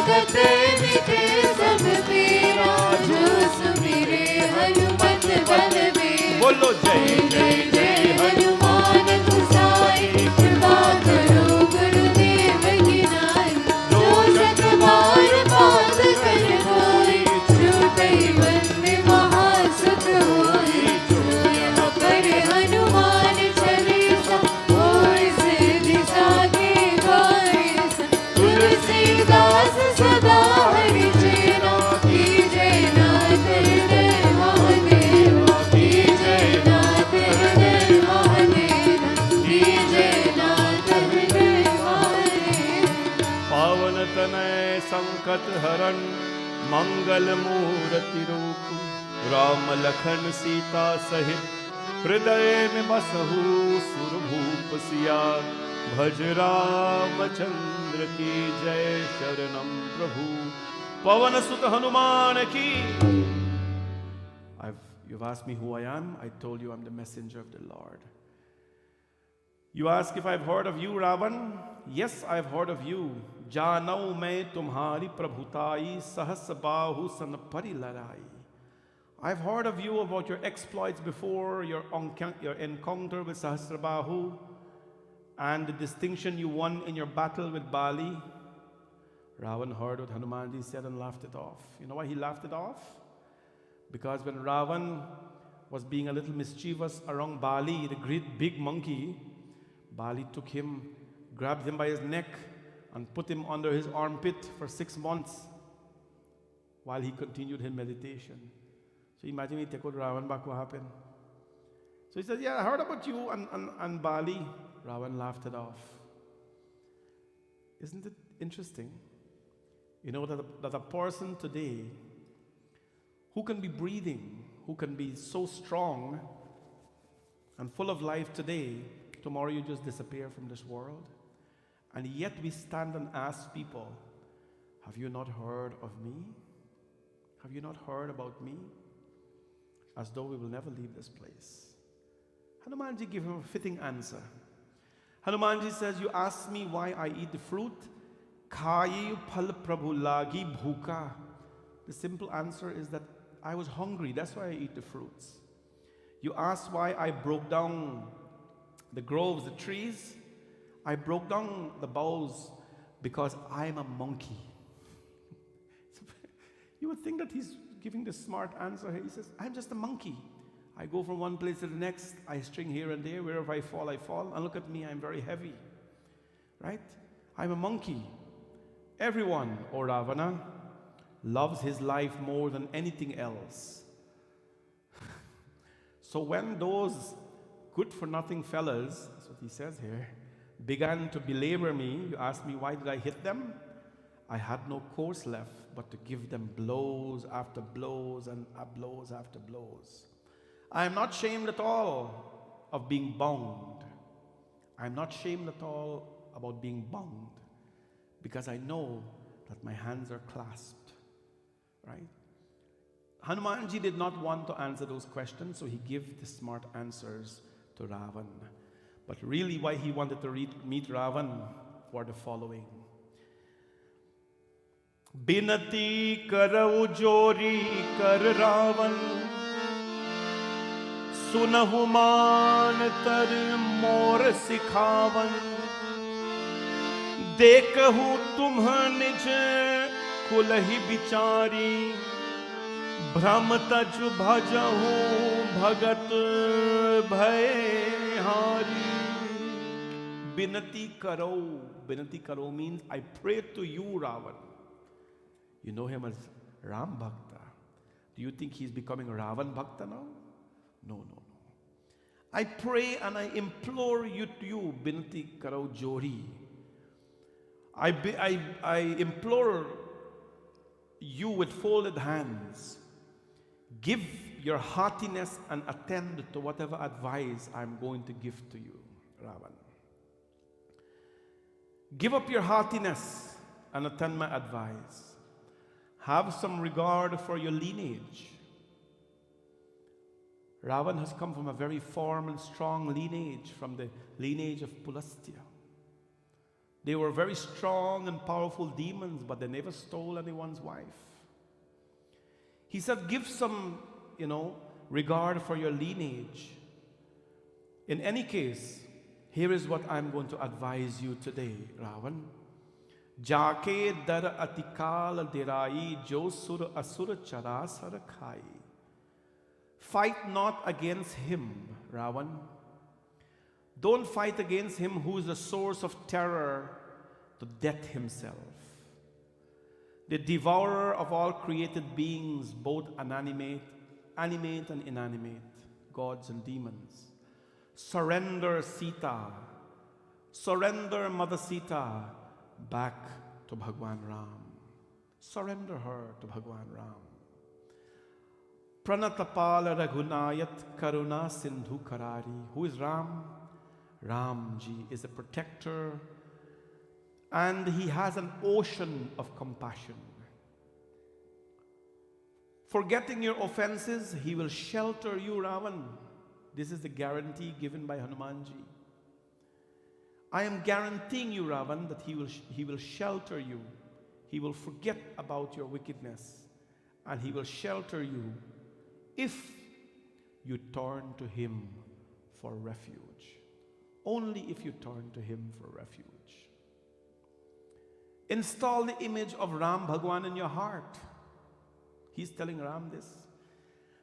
कटे मिटे सब पीरा, जो सुमिरे हनुमत बलबीर। बोलो जय जय जय हनुमान गुसाई, कृपा करो गुरुदेव की नाई। जो शत बार बात कर कोई, छूटई बंदे महासुख होई। जो यह पढ़े हनुमान चालीसा, होय सिद्धि साखी गौरीसा। तुलसीदास सदा हरि चेरा, कीजय नाथ हृदय महादेवा। कीजय नाथ हृदय महादेवा, कीजय नाथ हृदय महादेवा। पावन तनय संकट हरण, मंगल मूर्ति रूप। राम लखन सीता सहित, हृदय में बसहु सुरभूप सिया। भज रामचंद्र की जय, शरणम प्रभु पवन सुत हनुमान की। You've asked me who I am. I told you I'm the messenger of the Lord. You ask if I've heard of you, Ravan? Yes, I've heard of you. जानऊ मैं तुम्हारी प्रभुताई, सहस बाहु सन परि लड़ाई. I've heard of you about your exploits before, your encounter with Sahasrabahu, and the distinction you won in your battle with Bali. Ravan heard what Hanumanji said and laughed it off. You know why he laughed it off? Because when Ravan was being a little mischievous around Bali, the great big monkey, Bali took him, grabbed him by his neck, and put him under his armpit for 6 months while he continued his meditation. So imagine he take out Ravan back, what happened? So he said, yeah, I heard about you and Bali. Ravan laughed it off. Isn't it interesting? You know that a person today who can be breathing, who can be so strong and full of life today, tomorrow you just disappear from this world. And yet we stand and ask people, have you not heard of me? Have you not heard about me? As though we will never leave this place. Hanumanji gave him a fitting answer. Hanumanji says, you ask me why I eat the fruit? Khayi phal prabhu lagi bhuka. The simple answer is that I was hungry, that's why I eat the fruits. You ask why I broke down the groves, the trees? I broke down the boughs because I'm a monkey. You would think that he's giving the smart answer here. He says, I'm just a monkey. I go from one place to the next. I string here and there. Wherever I fall, I fall. And look at me, I'm very heavy. Right? I'm a monkey. Everyone, O Ravana, loves his life more than anything else. So when those good-for-nothing fellas, that's what he says here, began to belabor me, you asked me why did I hit them? I had no course left but to give them blows after blows and blows after blows. I am not shamed at all of being bound. I am not shamed at all about being bound because I know that my hands are clasped, right? Hanumanji did not want to answer those questions, so he gave the smart answers to Ravan. But really why he wanted to meet Ravan were the following. Binati karau jori kar Ravan, सुनहु मान तर मोर सिखावन, देखहु तुम्ह निज कुलहि बिचारी, भ्रम तजु भजहु भगत भय हारी. Binati karo means I pray to you, Ravan. You know him as Ram Bhakta. Do you think he's becoming Ravan Bhakta now? No. I pray and I implore you to you, Binati Karau Jori. I implore you with folded hands. Give your heartiness and attend to whatever advice I'm going to give to you, Ravan. Give up your heartiness and attend my advice. Have some regard for your lineage. Ravan has come from a very firm and strong lineage, from the lineage of Pulastya. They were very strong and powerful demons, but they never stole anyone's wife. He said, give some, regard for your lineage. In any case, here is what I'm going to advise you today, Ravan. Jaake dar atikal dirai jo sur asur chara sarakhai. Fight not against him, Ravan. Don't fight against him who is the source of terror to death himself. The devourer of all created beings, both animate and inanimate, gods and demons. Surrender Sita. Surrender Mother Sita back to Bhagwan Ram. Surrender her to Bhagwan Ram. Pranatapala Raghunayat Karuna Sindhu Karari. Who is Ram? Ramji is a protector, and he has an ocean of compassion. Forgetting your offenses, he will shelter you, Ravan. This is the guarantee given by Hanumanji. I am guaranteeing you, Ravan, that he will shelter you. He will forget about your wickedness, and he will shelter you if you turn to him for refuge. Only if you turn to him for refuge. Install the image of Ram Bhagwan in your heart. He's telling Ram this.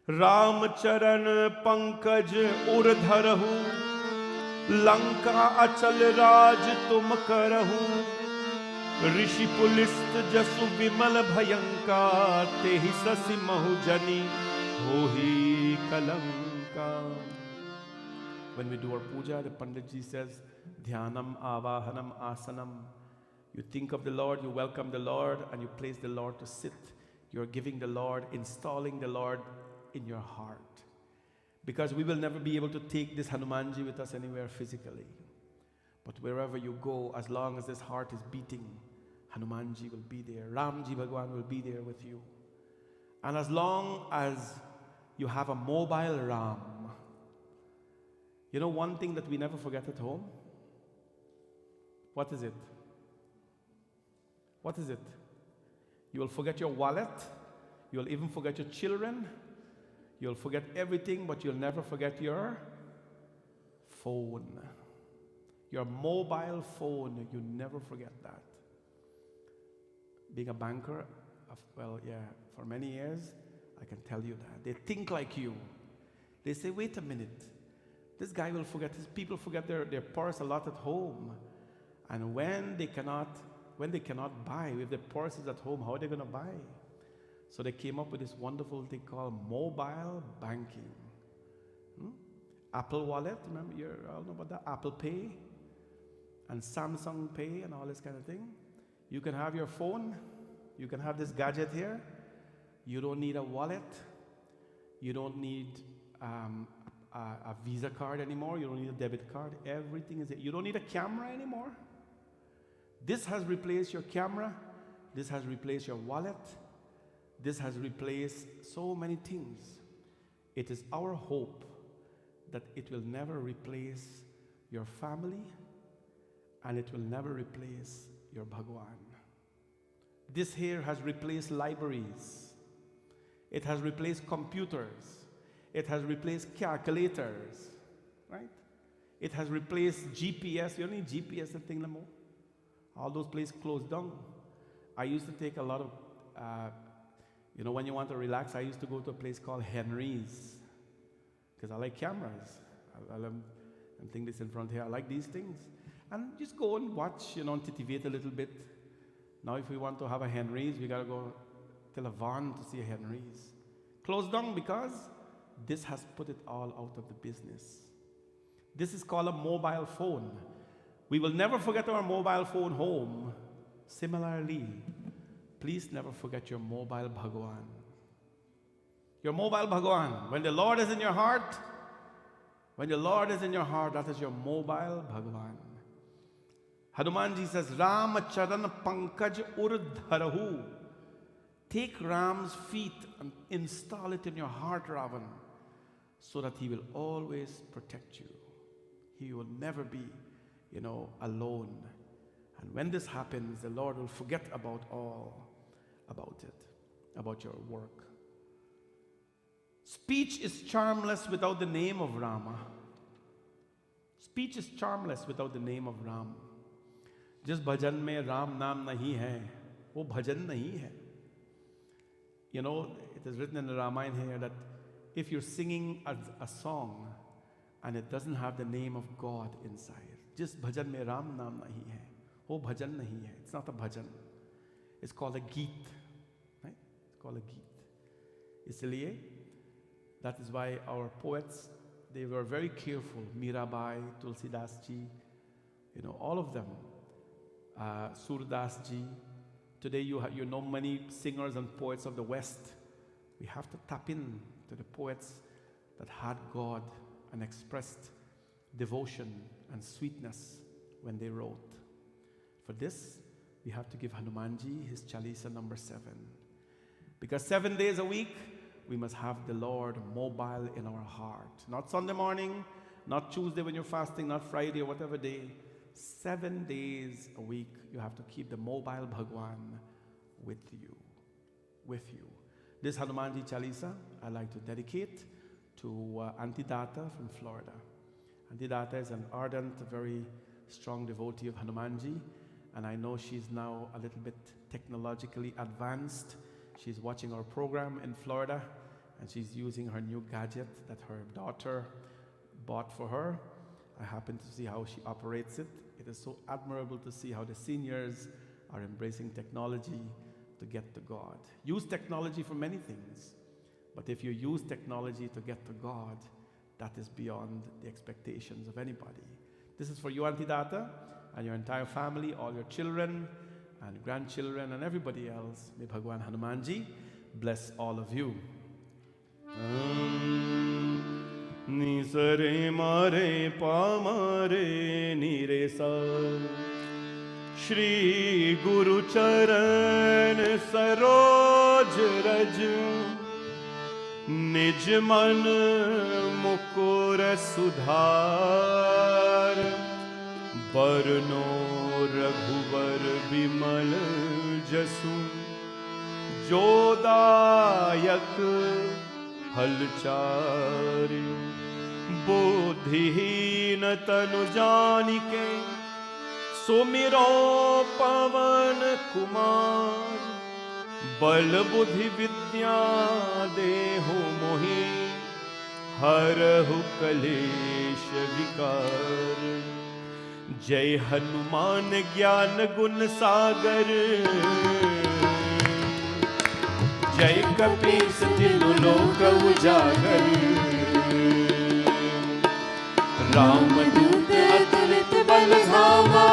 Ram charan pankaj urdharahu, Lanka achal raj tum karahu, Rishi pulist jasu vimal bhayanka, Tehi sasi mahujani hohi kalanka. When we do our puja, the Panditji says, Dhyanam, Avahanam, Asanam. You think of the Lord, you welcome the Lord, and you place the Lord to sit. You're giving the Lord, installing the Lord in your heart. Because we will never be able to take this Hanumanji with us anywhere physically. But wherever you go, as long as this heart is beating, Hanumanji will be there. Ramji Bhagwan will be there with you. And as long as you have a mobile Ram, you know one thing that we never forget at home? What is it? What is it? You will forget your wallet. You'll even forget your children. You'll forget everything, but you'll never forget your phone. Your mobile phone, you never forget that. Being a banker, for many years, I can tell you that. They think like you. They say, wait a minute. This guy will forget, his people forget their purse a lot at home. And when they cannot buy, if their purse is at home, how are they going to buy? So they came up with this wonderful thing called mobile banking. Apple Wallet, remember, you all know about that? Apple Pay and Samsung Pay and all this kind of thing. You can have your phone, you can have this gadget here. You don't need a wallet. You don't need a Visa card anymore. You don't need a debit card. Everything is there. You don't need a camera anymore. This has replaced your camera. This has replaced your wallet. This has replaced so many things. It is our hope that it will never replace your family, and it will never replace your Bhagwan. This here has replaced libraries. It has replaced computers. It has replaced calculators, right? It has replaced GPS. You don't need GPS and thing no more. All those places closed down. I used to take a lot of, when you want to relax, I used to go to a place called Henry's because I like cameras. I'm thinking this in front here. I like these things. And just go and watch, on TTV a little bit. Now if we want to have a Henry's, we got to go till a Vaughan to see a Henry's. Closed down because this has put it all out of the business. This is called a mobile phone. We will never forget our mobile phone home. Similarly, please never forget your mobile Bhagwan. Your mobile Bhagwan. When the Lord is in your heart, that is your mobile Bhagwan. Hanumanji says, Ram charan pankaj urdharahu. Take Ram's feet and install it in your heart, Ravan, so that he will always protect you. He will never be, alone. And when this happens, the Lord will forget about it, about your work. Speech is charmless without the name of Rama. Speech is charmless without the name of Ram. जिस भजन में राम नाम नहीं है, वो भजन नहीं है. You know, it is written in the Ramayana here that if you're singing a song and it doesn't have the name of God inside, जिस भजन में राम नाम नहीं है, वो भजन नहीं है. It's not a bhajan. It's called a geet. Right? It's called a geet. इसलिए, that is why our poets, they were very careful. Mirabai, Tulsidas ji, you know, all of them. Surdas ji. Today you know many singers and poets of the West. We have to tap in to the poets that had God and expressed devotion and sweetness when they wrote. For this, we have to give Hanumanji his Chalisa number 7. Because 7 days a week, we must have the Lord mobile in our heart. Not Sunday morning, not Tuesday when you're fasting, not Friday or whatever day. 7 days a week, you have to keep the mobile Bhagwan with you. This Hanumanji Chalisa, I like to dedicate to Auntie Data from Florida. Auntie Data is an ardent, very strong devotee of Hanumanji, and I know she's now a little bit technologically advanced. She's watching our program in Florida, and she's using her new gadget that her daughter bought for her. I happen to see how she operates it. It is so admirable to see how the seniors are embracing technology to get to God. Use technology for many things, but if you use technology to get to God, that is beyond the expectations of anybody. This is for you, Auntie Data, and your entire family, all your children and grandchildren and everybody else. May Bhagwan Hanumanji bless all of you. Ni sa re ma re pa ma re ni re sa. Shri Guru Charan Saroj Raj Nij Man Mukur Sudhar Barno Raghuvar Bimal Jasu Jodayak Halchari Bodhihin Tanu Janike Sumiro Pavan Kumar Bal Buddhi Vidya Deho Mohi Harahu Kalesh Vikar Jai Hanuman Gyan Gun Sagar Jai Kapis Dinu Loka Ujagar Ram Dut Atulit Balghama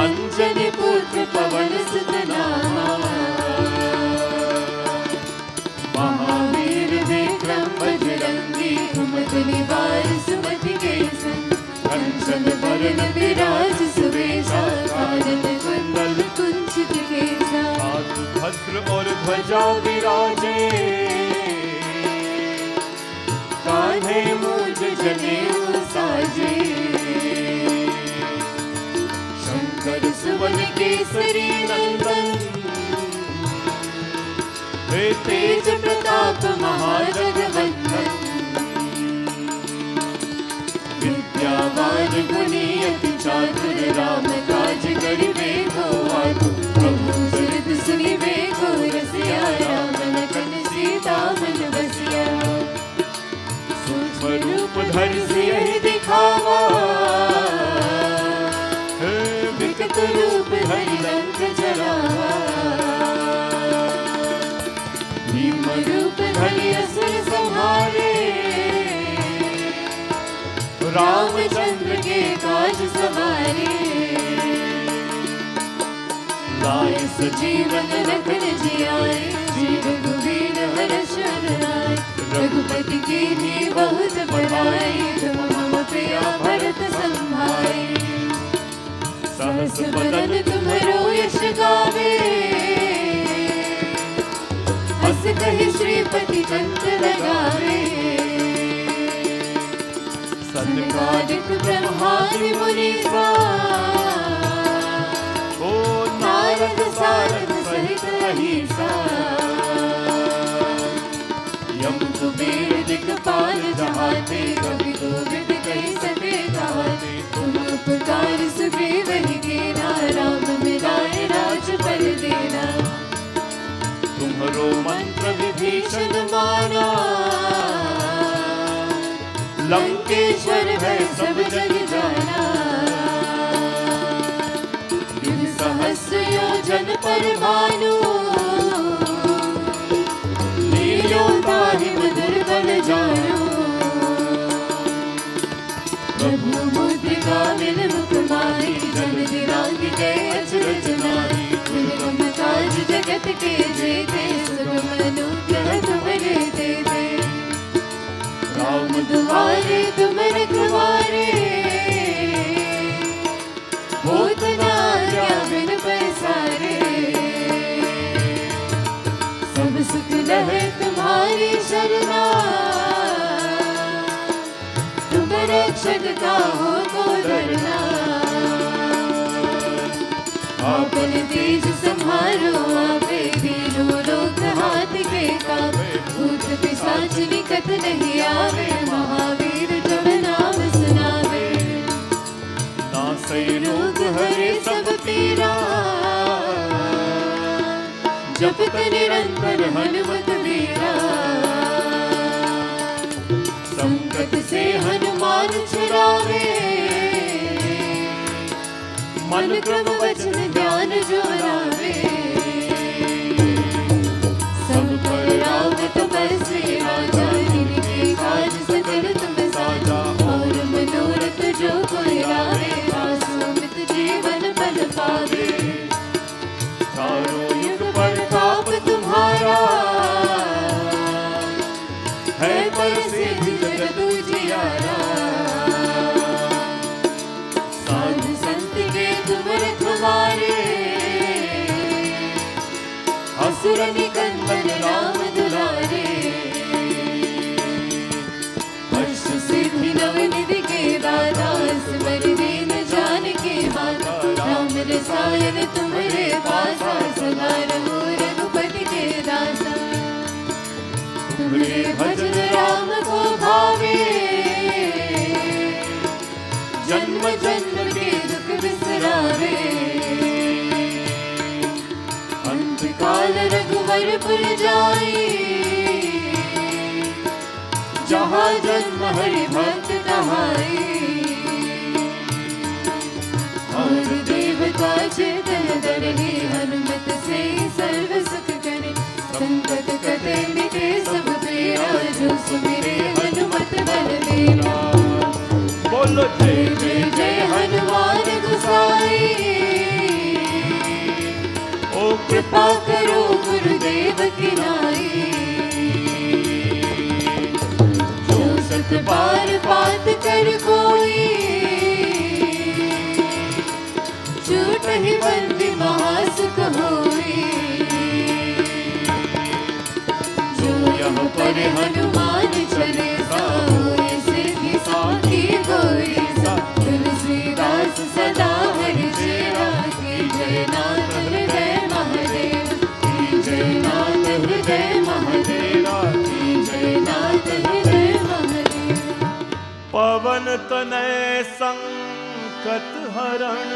Anjani Putra Pavan Sutnama Mahavir Vikram Bajrangi Kumad Nivar Sumati Kesan Kanchan Varan Viraj Suvesha Karan Kundal Kunchit Kesa Hath Bhadra aur Dhwaja Viraje Kaanhe Mooj Janev Saje Shankar Suvan Kesari Nandan Tej Pratap Mahajagvandan Vidyavan Guni Ati Chatur Ram Kaj Karibe Ko Atu Prabhu Surit Sunibe Ko Rasya Ram Nakan Sita Man Vasya Sukshma Roop Dhar Se Yahi Dikhawa Vikat Roop Dhari Lank Jarawa Bhim Roop Dhari Asur Samhare Ramchandra के काज सवारे लाए सजीवन लखन जियाए जीव गुवीर हर्ष लाए रघुपति की भी बहुत बढ़ाई तुम मम प्रिया भरत संभाए सहस बदन तुम्हरो यश गावे हस कहि श्रीपति कंठ लगावे सन सनकादिक ब्रह्मादि मुनीसा ओ नारद सारद सहित अहिसा यम कुबेर दिक्पाल जहाते कवि गोविंद कही सके कहाते तुम उपकार सुग्रीव ही कीना राम मिलाए राज पर देना तुम्हारो मंत्र विभीषण माना लंकेश्वर है सब जग जाना युग सहस्र योजन पर भानु लीलो ताहि मधुर बल जानो प्रभु मुद्रिका मिल मुख माही जन दिरांग गए अचरज नारी दुर्गम काज जगत के जेते सुगम अनुग्रह तुम्हारे दे दे राम दुआरे तुम रखवारे होत न आज्ञा बिन पैसारे सब सुख लहे तुम्हारी शरणा तुम रक्षक का हो को डरना आपन तेज संहारो आपे दीनो लोक हाथ के काबे भूत पिशाच निकट नहीं आवे महावीर जब नाम सुनावे नासै रोग हरे सब पीरा जपत निरंतर हनुमत वीरा संकट से हनुमान छुड़ावे मन क्रम वचन ध्यान जो लावे सब पर राम तपस्वी राजा जिनके काज सकल तुम साजा और मनोरथ जो कोई लावे आसुमित जीवन फल पावे चारों युग प्रताप तुम्हारा है प्रसिद्ध जगत उजियारा साधु संत के तुम रखवारे असुर निकंदन राम दुलारे हर्ष सिद्धि नवनिधि के दाता स्मर दीन जान के माता राम रसायन तुम्हारे पासा सदा रहो रघुपति के दासा तुम्हारे भजन राम को भावे जन्म जन्म के दुख बिसरावे अंत काल रघुवर पुर जाई जहाँ जन्म हरि भक्त कहाई और देवता चेतन धरनी हनुमत से सर्व सुख करे संकट कटे मिटे सब पीरा जो सुमिरे हनुमत बलबीरा बोलो जय जय जय हनुमान गोसाई ओ कृपा करो गुरुदेव की नाई जो सत बार बात कर कोई झूठ ही बंदी महासुख होई जो यह पर हनुमान चले साए सिद्धि साखी कोई सा तुलसीदास सदा हरि चेरा की जय नाथ हृदय महादेव की जय नाथ हृदय महादेव की जय नाथ हृदय महादेव पवन तनय संकट हरण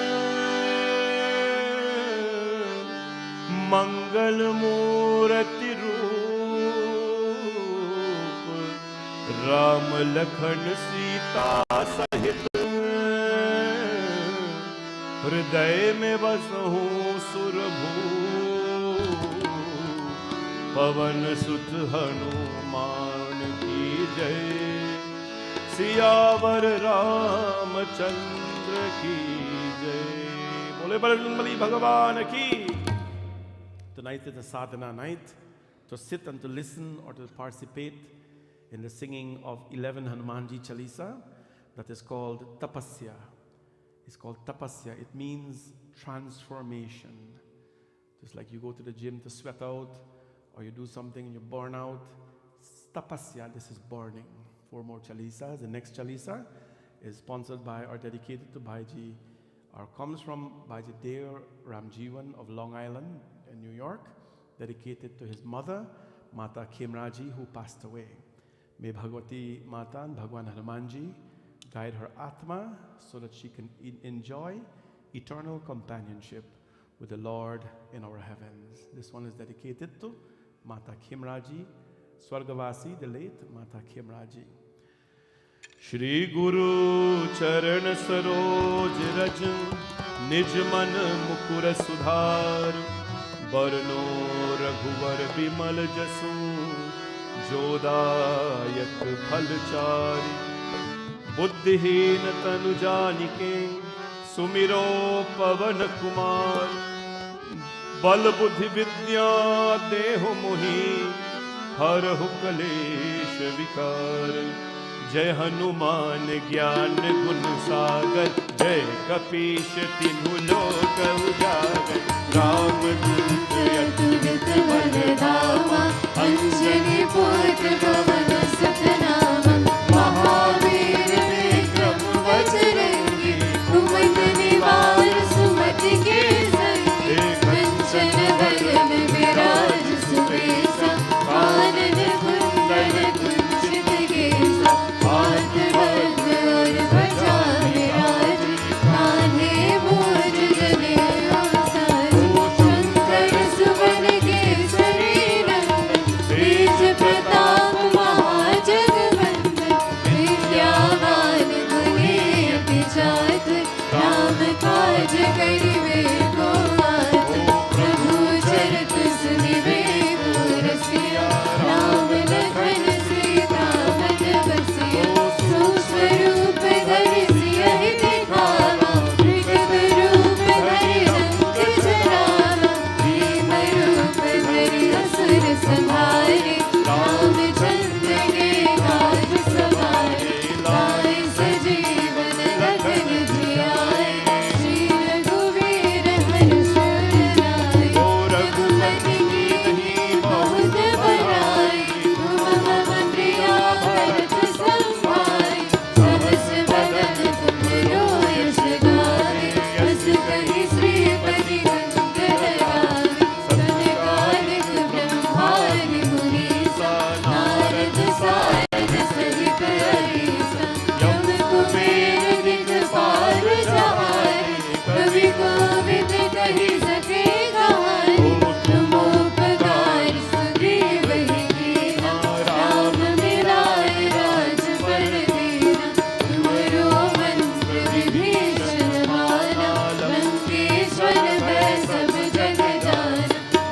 मंगल मूर्ति रूप राम लखन सीता सहित हृदय में बसहूँ सुरभू पवन सुत हनुमान की जय सियावर रामचंद्र की जय बोले बजरंगबली भगवान की. Tonight is a sadhana night to sit and to listen or to participate in the singing of 11 Hanumanji Chalisa that is called Tapasya. It's called Tapasya. It means transformation. Just like you go to the gym to sweat out or you do something and you burn out. Tapasya, this is burning. 4 more Chalisas. The next Chalisa is sponsored by or dedicated to Bhaiji, or comes from Bhaiji Dev Ramjivan of Long Island in New York, dedicated to his mother, Mata Khemraji, who passed away. May Bhagavati Mata and Bhagwan Hanumanji guide her Atma so that she can enjoy eternal companionship with the Lord in our heavens. This one is dedicated to Mata Khemraji, Swargavasi, the late Mata Khemraji. Shri Guru Charan Saroj Raj Nij Man Mukur Sudhar Barno Raghuvar Bimal Jasu Jodayak Phalchari Buddhihin Tanu Janike Sumiro Pavan Kumar Bal Buddhi Vidya Deho Mohi Harahu Kalesh Vikar Jai Hanuman Gyan Gun Sagar Jai Kapish Tinu Lok Ujagar Ram Dut Aturit Baladama Anjani Putra Pavan Satnama Mahavir Vikram Vajrangi Kumat Nivar Sumati Ke Sangi Kanchan Varan Viraj Subesa Kanan Kundal Kunchit Kesa Hath Vajr Bhaja Viraj Kaane Boj Jane Avsaj Shankar Suvan Kesari Nandan Tej Pratap Mahajagvandan Vidyavan Gune Ati Chatur Ram Kaj Karive Ko Aatur Prabhu Charat Sunive Ko Rasiya Ram Lakhan Sita Man Basiya Suswarup Dhari Siya Hi Dikhava Prikrit Rup Dhari Rank Jarava Prem Rup Dhari Asur Samhare Ramchandra Ke Kaaj Saware Laye Sajeevan Lakhan Jiyaye Shri Raghuveer Harsh Laye Raghupati Ki Nahi Bahut Baraye Tum Mama Priya Bharat Sambhaye Sahas Badan Tumharo Yash Gaave As Kahi Sripati Gand Lagaave Sankadik Brahmani Munisa Narad Sarad Sahit Arisa Yam Kuber Digpal Jahare Kavi Kovid Kahi Sake Gahare Tumopkar Sugriv Hi Kina Ram Milaye Raj Par Dina Tumharo Mantra Vibhishan Mana Lankeshwar Bhai Sab Jag Jana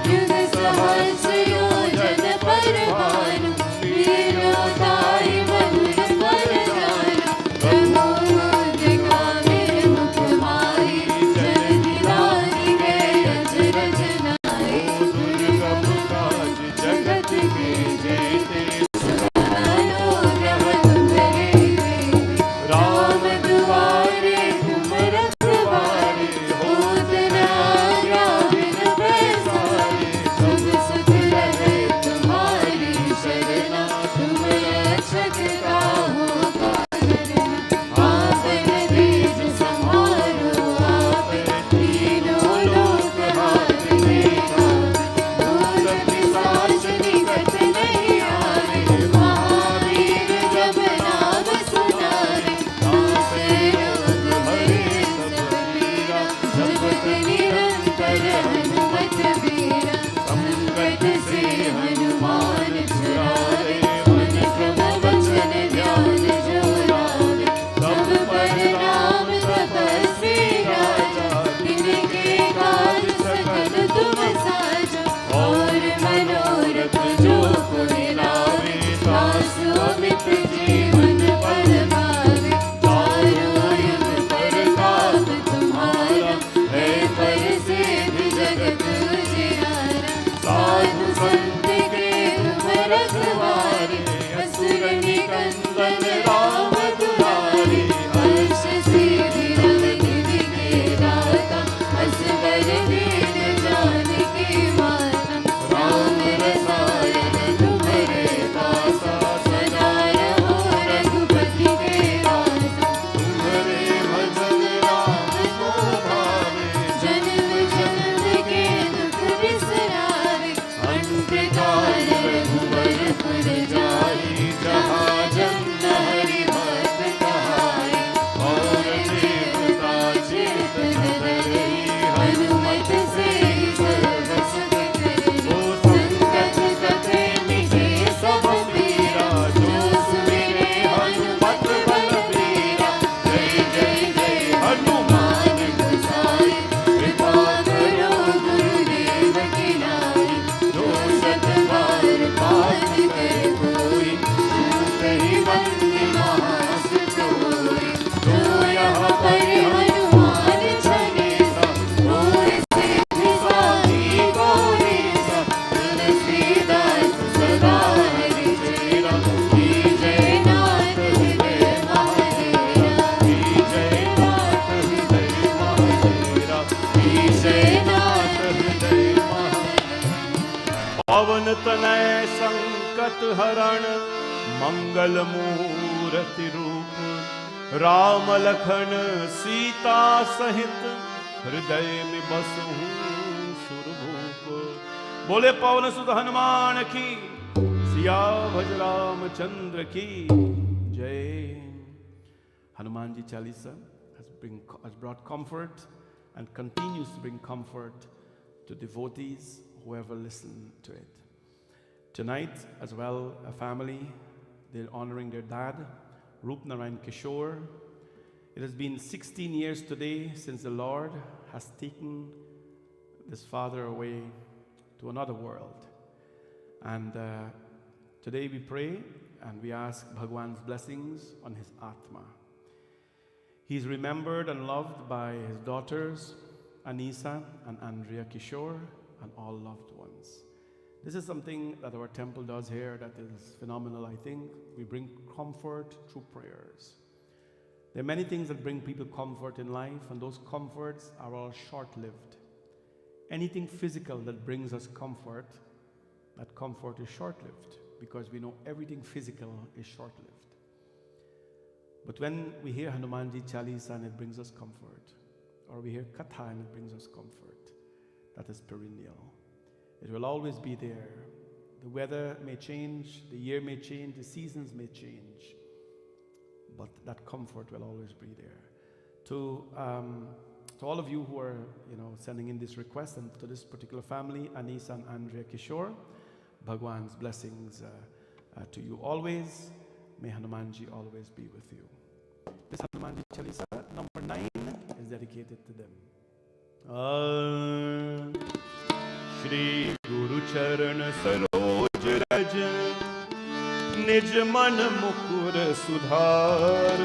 Yug Sahas Yojan Par Bhanu Veerotai Madhur Par Jana Brahmodika Vir Mukh Mahi Jaldi Rani Gay Ajr Janaye Durgam Kaj Jagat Ke Jete Sukhanograha Tumhare Ram Duare Tum Rakhware Hoot na Grahin Baisare Sab Sukh rahe Tumhari Sharna Tum Rakshak Kaho Kagarna Aapne Tej Samharo Aap Teeno Lok Haath mein Aave Bhoot Pisach Nikat nahi aave Mahavir jab naam sunare Naase rog hare sab pira Jagat nirantar Hanumat veera Sankat se Hanuman छुड़ावे मन क्रम वचन ध्यान जो लावे सब पर राम तपस्वी राजा तिनके काज सकल तुम साजा और मनोरथ जो कोई लावे तासु अमित जीवन पल भावे चारों युग प्रताप तुम्हारा है प्रसिद्ध जगत उजियारा साधु संत के तुम रखवारे असुर निकंदन राम दुलारे हर्ष सिद्धि रमन के दाता असबर दीन जानकी माता राम रसायन तुम्हारे पासा सदा रहो रघुपति के दासा पवन तनय संकट हरण मंगल मूर्ति रूप राम लखन सीता सहित हृदय में बसहूं सुरभूप। बोले पवन सुत हनुमान की सिया भज रामचंद्र की जय। Hanuman ji Chalisa has brought comfort and continues to bring comfort to devotees who ever listen to it. Tonight as well, a family, they're honoring their dad, Roop Narayan Kishore. It has been 16 years today since the Lord has taken this father away to another world. And today we pray and we ask Bhagwan's blessings on his Atma. He is remembered and loved by his daughters, Anisa and Andrea Kishore, and all loved ones. This is something that our temple does here that is phenomenal, I think. We bring comfort through prayers. There are many things that bring people comfort in life, and those comforts are all short-lived. Anything physical that brings us comfort, that comfort is short-lived, because we know everything physical is short-lived. But when we hear Hanumanji Chalisa and it brings us comfort, or we hear Katha and it brings us comfort, that is perennial. It will always be there. The weather may change, the year may change, the seasons may change, but that comfort will always be there. To all of you who are sending in this request, and to this particular family, Anisa and Andrea Kishore, Bhagwan's blessings to you always. May Hanumanji always be with you. This Hanumanji Chalisa number 9 is dedicated to them. Shri Guru Charan Saroj Raj Nij Man Mukur Sudhar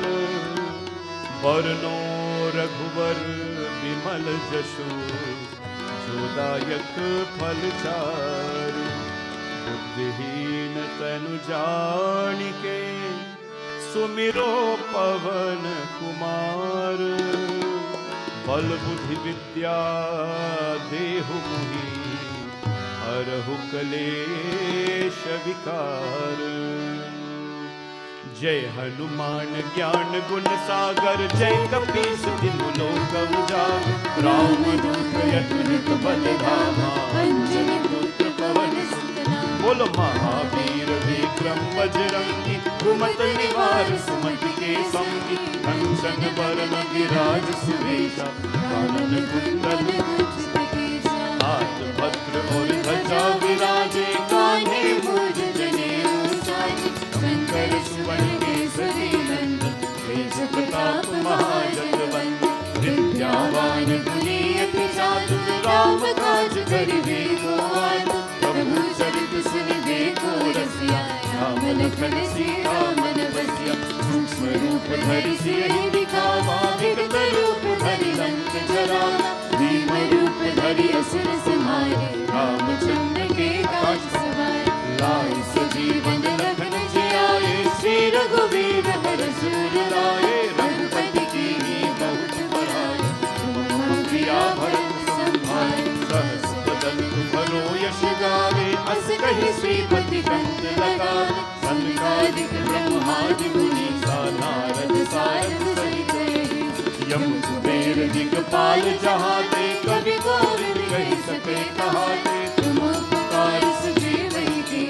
Varno Raghuvar Bimal Jashu Jodayak Phalchar बुद्धिहीन तनु जानिके सुमिरो पवन कुमार बल बुद्धि विद्या देहु मुहि हरहु कलेश विकार। जय हनुमान ज्ञान गुण सागर जय कपीस तिनु लोक उजागर रामदूत अतुलित बल धामा अंजनी पुत्र पवन बोलो महावीर विक्रम बजरंगी कुमत निवार सुमति के संगी कंचन बरन विराज सुवेशा कानन कुंडल हाथ भद्र और ध्वजा विराजे कान्हे मूज जनेऊ साजे शंकर सुवन केसरी नंदन तेज प्रताप महाजगवंदन विद्यावान गुणी अति चातुर राम काज करिबे को आतुर प्रभु चरित सुनिबे को रसिया राम लखन सीता मन बसिया सूक्ष्म रूप धरि सियहि दिखावा विकट रूप धरि लंक जरावा भीम रूप धरि असुर संहारे रामचंद्र के काज सवारे लाए सजीवन लखन जियाए श्री रघुवीर हरषि लाए रघुपति कीन्ही बहुत बड़ाई तुम प्रिया भरत संभारे सहस बदन तुम्हरो यश गावे अस कहि श्रीपति कंठ लगावे सनकादिक ब्रह्मादि मुनीसा नारद सारद सहित यम कुबेर दिगपाल जहाते कवि कोविद कहि सके कहाते तुम उपकार सजीवहि की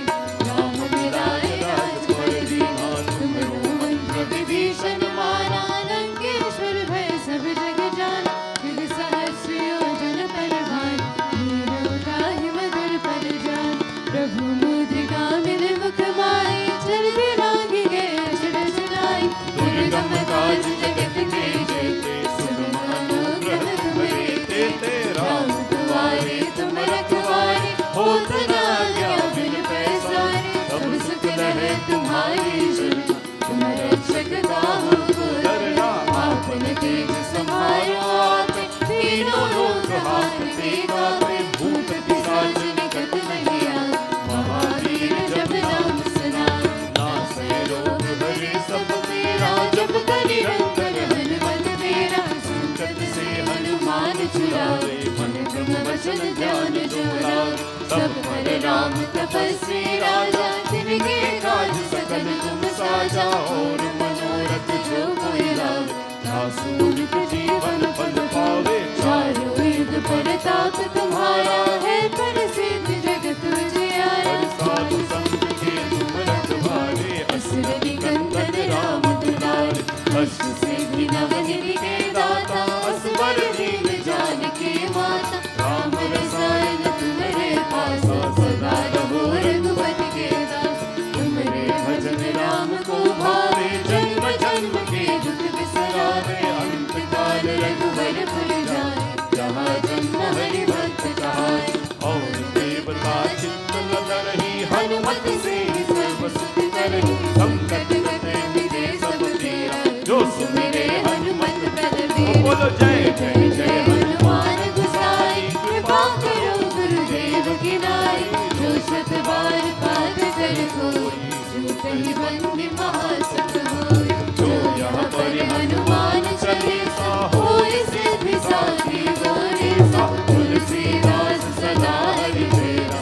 राम मिलाए राजपद दीना तुमरो मंत्र विभीषण माना लंकेश्वर भय सब जग जाना युग सहस्र योजन पर भान वीर उठाहि मधुर पद जान प्रभु मुद्रिका मिल मुख माहि चलते रांगी गए अचर चलाई दुर्गम काज जगत के जेते सुगम अनुग्रह तुम्हारे तेते राम तुम्हारे तुम रखवारे होत न आज्ञा बिन पैसारे सब सुख लहै तुम्हारी शरण तुम रक्षक काहू को डरना आपन तेज संभारो आप तीनों लोक हांकते कांपे भूत पिशाच निकट नहीं आए महावीर जब नाम सुनाए नासै रोग हरे सब पीरा जप करि रंगर हनुमत तेरा संकट से हनुमान छुड़ावे मन क्रम वचन ध्यान जो लावे सब पर राम तपस्वी राजा, जिनके काज सकल तुम साजा। और मनोरथ जो कोई लावे, आसुरित जीवन फल पावे। चारों वेद परताप तुम्हारा है, प्रसिद्ध जगत उजियारा। साधु संत के तुम रखवारे, असुर निकंदन राम दुलारे। अष्ट सिद्धि नवनिधि के दाता, असवर दीन जानकी माता। राम रसायन तुम्हारे पासा, सदा रहो रघुपति के दास। तुम्हारे भजन राम को भावे, जन्म जन्म के दुख बिसरावे। अंत काल रघुवर पुर जाए, जहाँ जन्म हरि भक्त कहाए। और देवता चित्त न धरहि, हनुमत से सर्व सुख करहि। संकट कटे मिटे सब तेरा, जो सुमिरे हनुमत बलवीरा। बोलो जय जय जय हनुमान गोसाई, कृपा करो गुरुदेव की नाई। जो शत बार पाठ कर कोई, जो कहीं बंदी महासुख होय। जो यहाँ पर हनुमान चालीसा, होय सिद्धि साखी गौरीसा। तुलसीदास सदा हरि तेरा,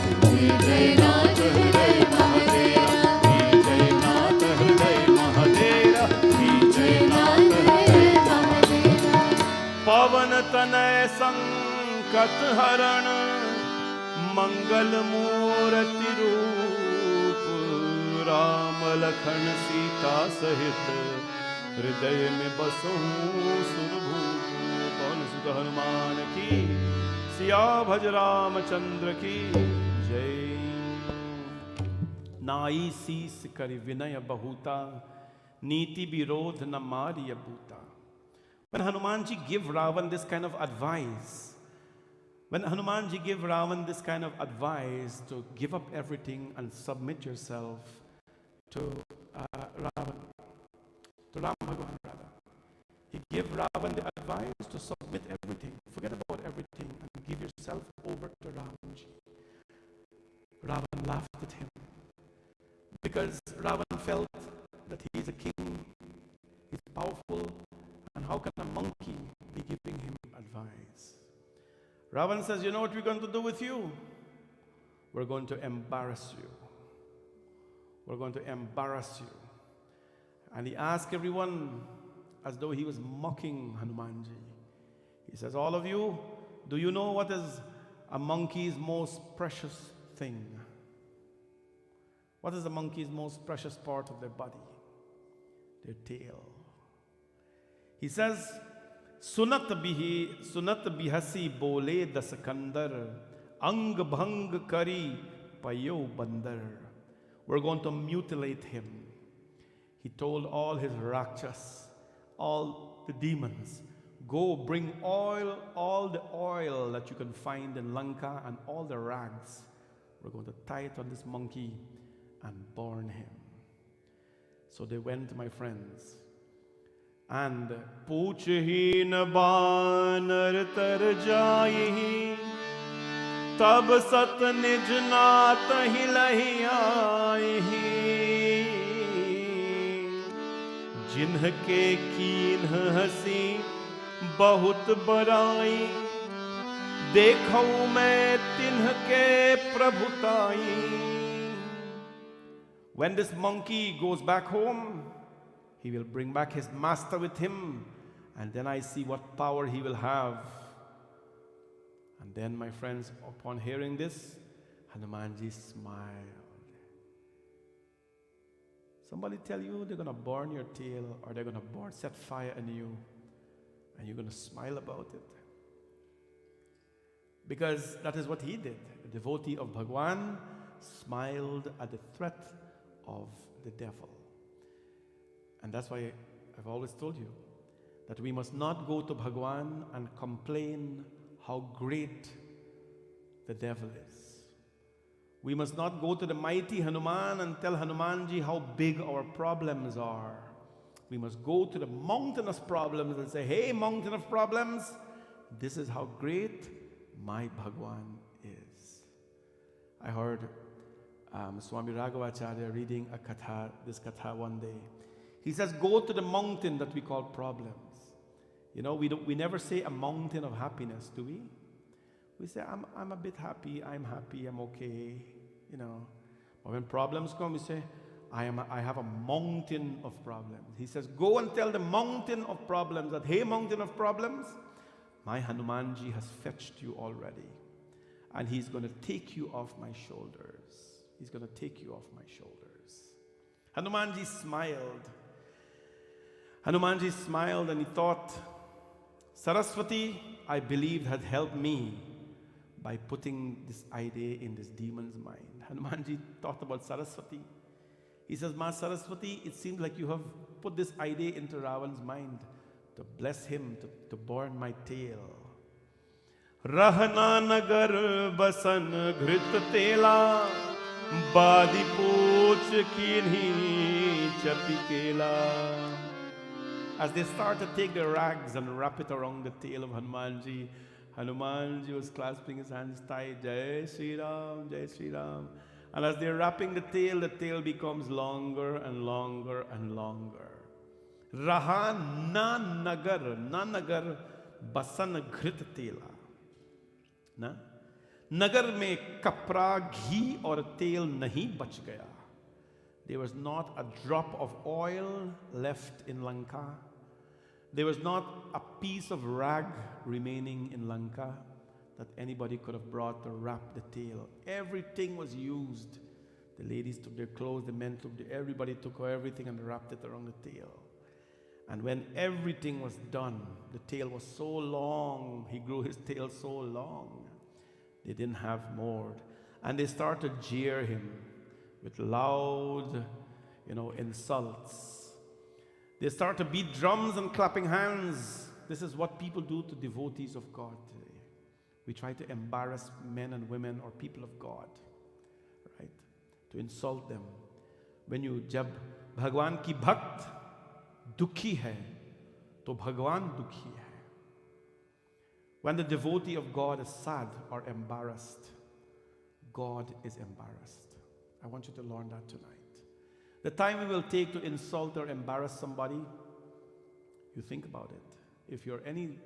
जय नाथ हृदय महादेवा। जय नाथ हृदय महादेवा, जय नाथ हृदय महादेवा। पवन तनय संकट हरण, मंगल मूर्ति रूप। राम लखन सीता सहित, हृदय में बसहूँ सुरभूप। पवन सुत हनुमान की, सिया भज रामचंद्र की जय। नाई शीस करि विनय बहुता, नीति विरोध न मारिय बूता. When Hanumanji give Ravan this kind of advice, to give up everything and submit yourself to Ravan, to Ram Bhagwan rather. He gave Ravan the advice to submit everything, forget about everything and give yourself over to Ravanji. Ravan laughed at him because Ravan felt that he is a king, he's powerful, and how can a monkey be giving him advice? Ravan says, you know what we're going to do with you? We're going to embarrass you. We're going to embarrass you. And he asked everyone as though he was mocking Hanumanji. He says, all of you, do you know what is a monkey's most precious thing? What is a monkey's most precious part of their body? Their tail. He says, Sunat bihasi bole dasakandar, ang bhang kari payo bandar. We're going to mutilate him. He told all his rakshas, all the demons, go bring oil, all the oil that you can find in Lanka and all the rags. We're going to tie it on this monkey and burn him. So they went, my friends. And Poochhin banar tar jayi, tab sat nij naat hi lahi aayi. जिन्हके कीन्ह हसी बहुत बराई, देखऊं मैं तिन्हके प्रभुताई. When this monkey goes back home, he will bring back his master with him, and then I see what power he will have. And then, my friends, upon hearing this, Hanumanji smiled. Somebody tell you they're going to burn your tail or they're going to set fire in you, and you're going to smile about it. Because that is what he did. A devotee of Bhagwan smiled at the threat of the devil. And that's why I've always told you that we must not go to Bhagwan and complain how great the devil is. We must not go to the mighty Hanuman and tell Hanumanji how big our problems are. We must go to the mountainous problems and say, hey, mountain of problems, this is how great my Bhagwan is. I heard Swami Raghavacharya reading a Katha, this Katha one day. He says, go to the mountain that we call problems. You know, we never say a mountain of happiness, do we? We say, I'm a bit happy, I'm okay. But when problems come, we say, I have a mountain of problems. He says, go and tell the mountain of problems that, hey, mountain of problems, my Hanumanji has fetched you already. And he's going to take you off my shoulders. He's going to take you off my shoulders. Hanumanji smiled. Hanumanji smiled and he thought, Saraswati, I believe, had helped me by putting this idea in this demon's mind. Hanumanji thought about Saraswati. He says, Ma Saraswati, it seems like you have put this idea into Ravan's mind to bless him, to burn my tail. Rahna nagar basan ghrit tela, badi poch kinhi chapikela. As they start to take the rags and wrap it around the tail of Hanumanji, Hanumanji was clasping his hands tight, Jai Sri Ram, Jai Sri Ram. And as they're wrapping the tail becomes longer and longer and longer. Raha na nagar basan ghrit tela. Na? Nagar mein kapra, ghee aur tel nahi bach gaya. There was not a drop of oil left in Lanka. There was not a piece of rag remaining in Lanka that anybody could have brought to wrap the tail. Everything was used. The ladies took their clothes, the men took everybody took everything and wrapped it around the tail. And when everything was done, the tail was so long, he grew his tail so long, they didn't have more. And they started to jeer him with loud, insults. They start to beat drums and clapping hands. This is what people do to devotees of God today. We try to embarrass men and women or people of God, right? To insult them. When you jab Bhagwan ki bhakt dukhi hai, to Bhagwan dukhi hai. When the devotee of God is sad or embarrassed, God is embarrassed. I want you to learn that tonight. The time we will take to insult or embarrass somebody, you think about it. If you're any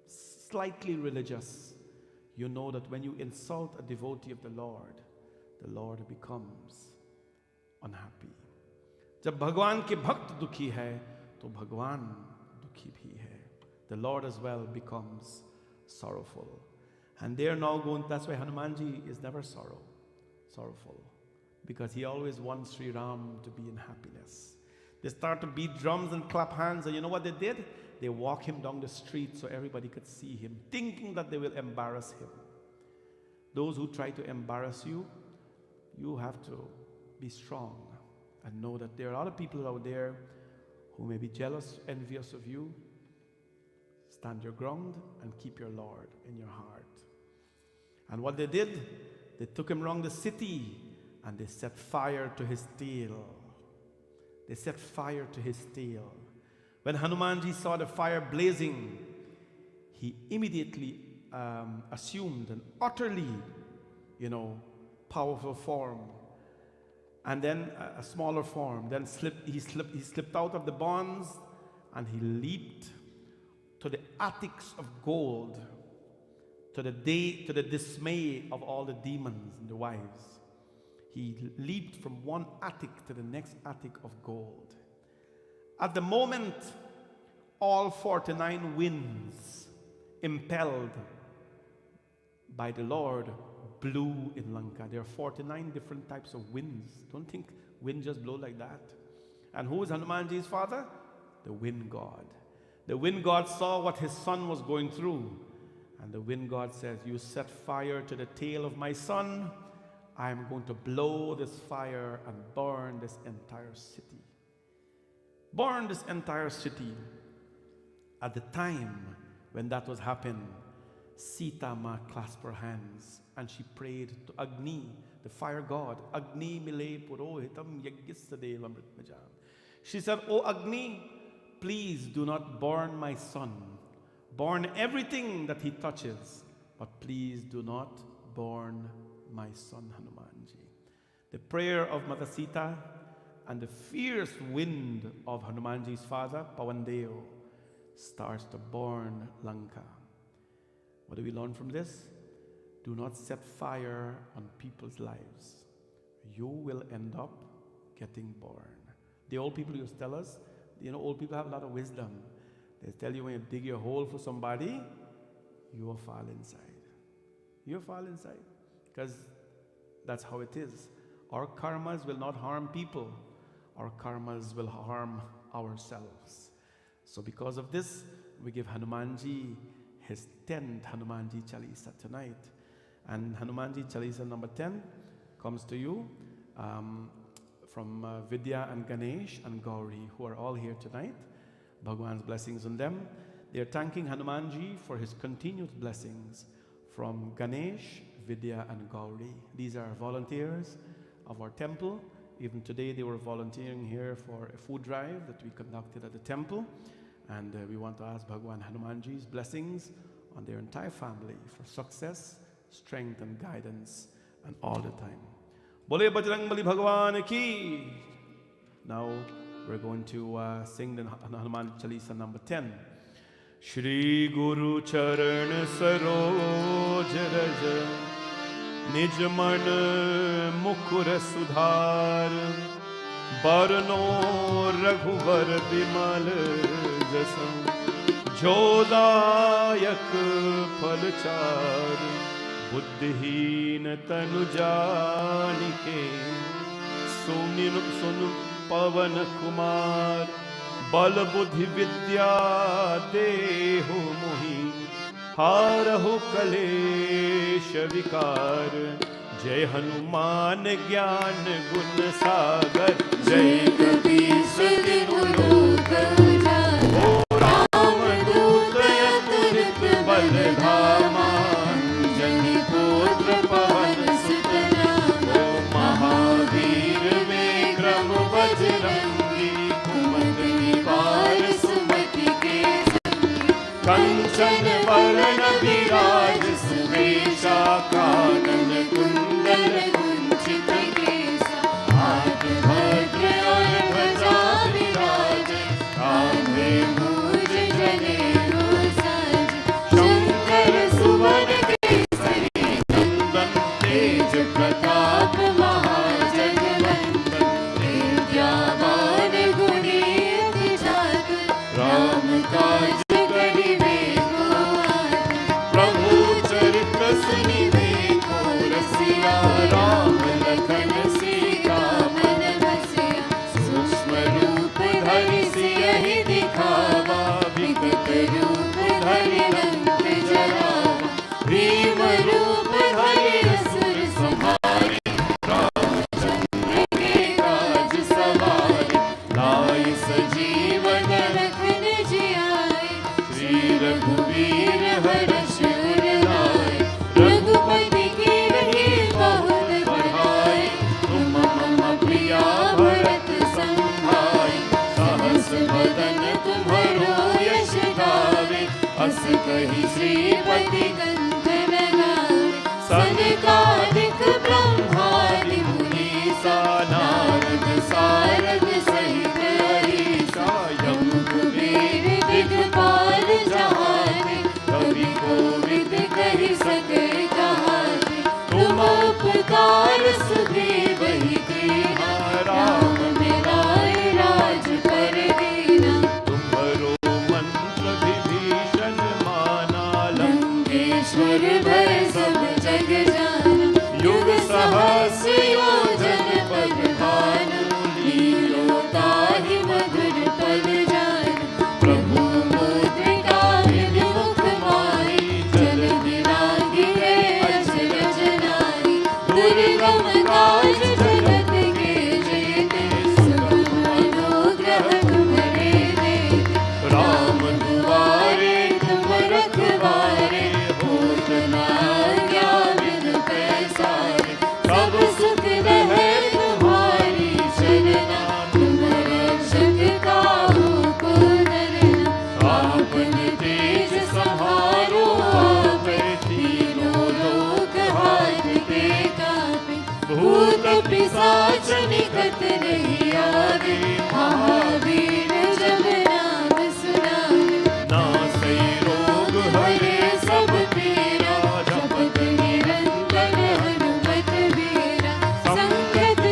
slightly religious, you know that when you insult a devotee of the Lord becomes unhappy. Jab Bhagwan ke bhakt dukhi hai, to Bhagwan dukhi bhi hai. The Lord as well becomes sorrowful. And they're now going, that's why Hanumanji is never sorrowful. Because he always wants Sri Ram to be in happiness. They start to beat drums and clap hands, and you know what they did? They walk him down the street so everybody could see him, thinking that they will embarrass him. Those who try to embarrass you, you have to be strong and know that there are other people out there who may be jealous, envious of you. Stand your ground and keep your Lord in your heart. And what they did, they took him around the city and they set fire to his tail. They set fire to his tail. When Hanumanji saw the fire blazing, he immediately assumed an utterly, powerful form. And then a smaller form. Then he slipped out of the bonds and he leaped to the attics of gold, to the dismay of all the demons and the wives. He leaped from one attic to the next attic of gold. At the moment, all 49 winds, impelled by the Lord, blew in Lanka. There are 49 different types of winds. Don't think wind just blow like that. And who is Hanumanji's father? The wind god. The wind god saw what his son was going through. And the wind god says, you set fire to the tail of my son. I am going to blow this fire and burn this entire city. Burn this entire city. At the time when that was happening, Sita Ma clasped her hands and she prayed to Agni, the fire god. Agni mile purohitam yagyisadeva amritmajam. She said, "O Agni, please do not burn my son. Burn everything that he touches, but please do not burn my son Hanumanji." The prayer of Mother Sita and the fierce wind of Hanumanji's father, Pavandeo, starts to burn Lanka. What do we learn from this? Do not set fire on people's lives. you will end up getting born. The old people used to tell us, old people have a lot of wisdom. They tell you when you dig your hole for somebody, you will fall inside. You'll fall inside. Because that's how it is. Our karmas will not harm people. Our karmas will harm ourselves. So because of this, we give Hanumanji his 10th Hanumanji Chalisa tonight. And Hanumanji Chalisa number 10 comes to you from Vidya and Ganesh and Gauri, who are all here tonight. Bhagwan's blessings on them. They are thanking Hanumanji for his continued blessings from Ganesh, Vidya and Gauri. These are volunteers of our temple. Even today they were volunteering here for a food drive that we conducted at the temple. And we want to ask Bhagwan Hanumanji's blessings on their entire family for success, strength and guidance and all the time. Bole Bajrangbali Bhagwan ki! Now we're going to sing the Hanuman Chalisa number 10. Shri Guru Charan Saroj Raj Nij Man Mukur Sudhar Barno Raghuvar Bimal Jasam Jodayak Phalchar Buddhiheen Tanu Janike Sunu Pavan Kumar Bal Buddhi Vidya Deho Mohi Harahu Kalesh Vikar Jai Hanuman Gyan Gun Sagar Jai Kabir Sudhi Mulok Jai Ram Dutayat Rit Baldhama Jani Putra Pavan Sutana Mahavir Vikram Bajrangi Kumat Nivar Sumati Kesari Kanchan Varna Biraj Suvesha Kanan Kundal Kunchita Kesa Hath Bhadra Aur Dhwaja Viraje Kandhe Muj Janeru Saj Shankar Suvan Kesari Nandan Tej Pratap Mahajagvandan Vidyavan Guni Jat Ram Kaj Karive Goat Prabhu Charita Sunive Korasiya Ram Lakhan Sita Man Bhasiya Sukshma Roop Dhari Siyahi Dikhava Vikat Roop Dhari Rant Jarava Bhim Roop Dhari Asur Samhari Ramchandra Ke Kaaj Sawari Lai Sajeevan Rakhan Jiyaye Shri Raghuveer Harsh Ur Laye Raghupati Ki Rahi Bahut Badhaye Tum Mama Priya Bharat Sambhaye Sahas Badan Tumharo Yash Gave As Kahi Shripati Kanth Lagave Sanikadik Brahmadi Munisa Narad Sarad Sahit Ahisa Yam Kuber Digpal Jahane Kavi Kovid Kahi Sake Kahane Tum Upkar Sudhi Bahi Dina Ram Meraye Raj Par Dina Tumharo Mantra Vibhishan Mana Lankeshwar Bhai Sab Jag Jana Yug Sahas Yojan Pagdhanu Leelo Tahi Madhur Pad Jana Prabhu Mudrika Vimukh Mari Jal Diragi Hai Asraj Nari Durgam Kaj Jagat Ke Jete Sab Anugrah Tumhare Dete Ram Duare Tum Rakhware Hot Na Gyan Bin Paisare Sab Sukh Rahe Tumhari Sharna Tum Rakshak Kahu Ko Darna Aapne Tej Samharo Aape Teeno Lok Haath Ke Kaape Bhoot Pisach Nikat Nahi Aave Mahavir Jab Naam Sunave Naasai Rog Hare Sab Pira Japat Nirantar Hanumat Veera Sankat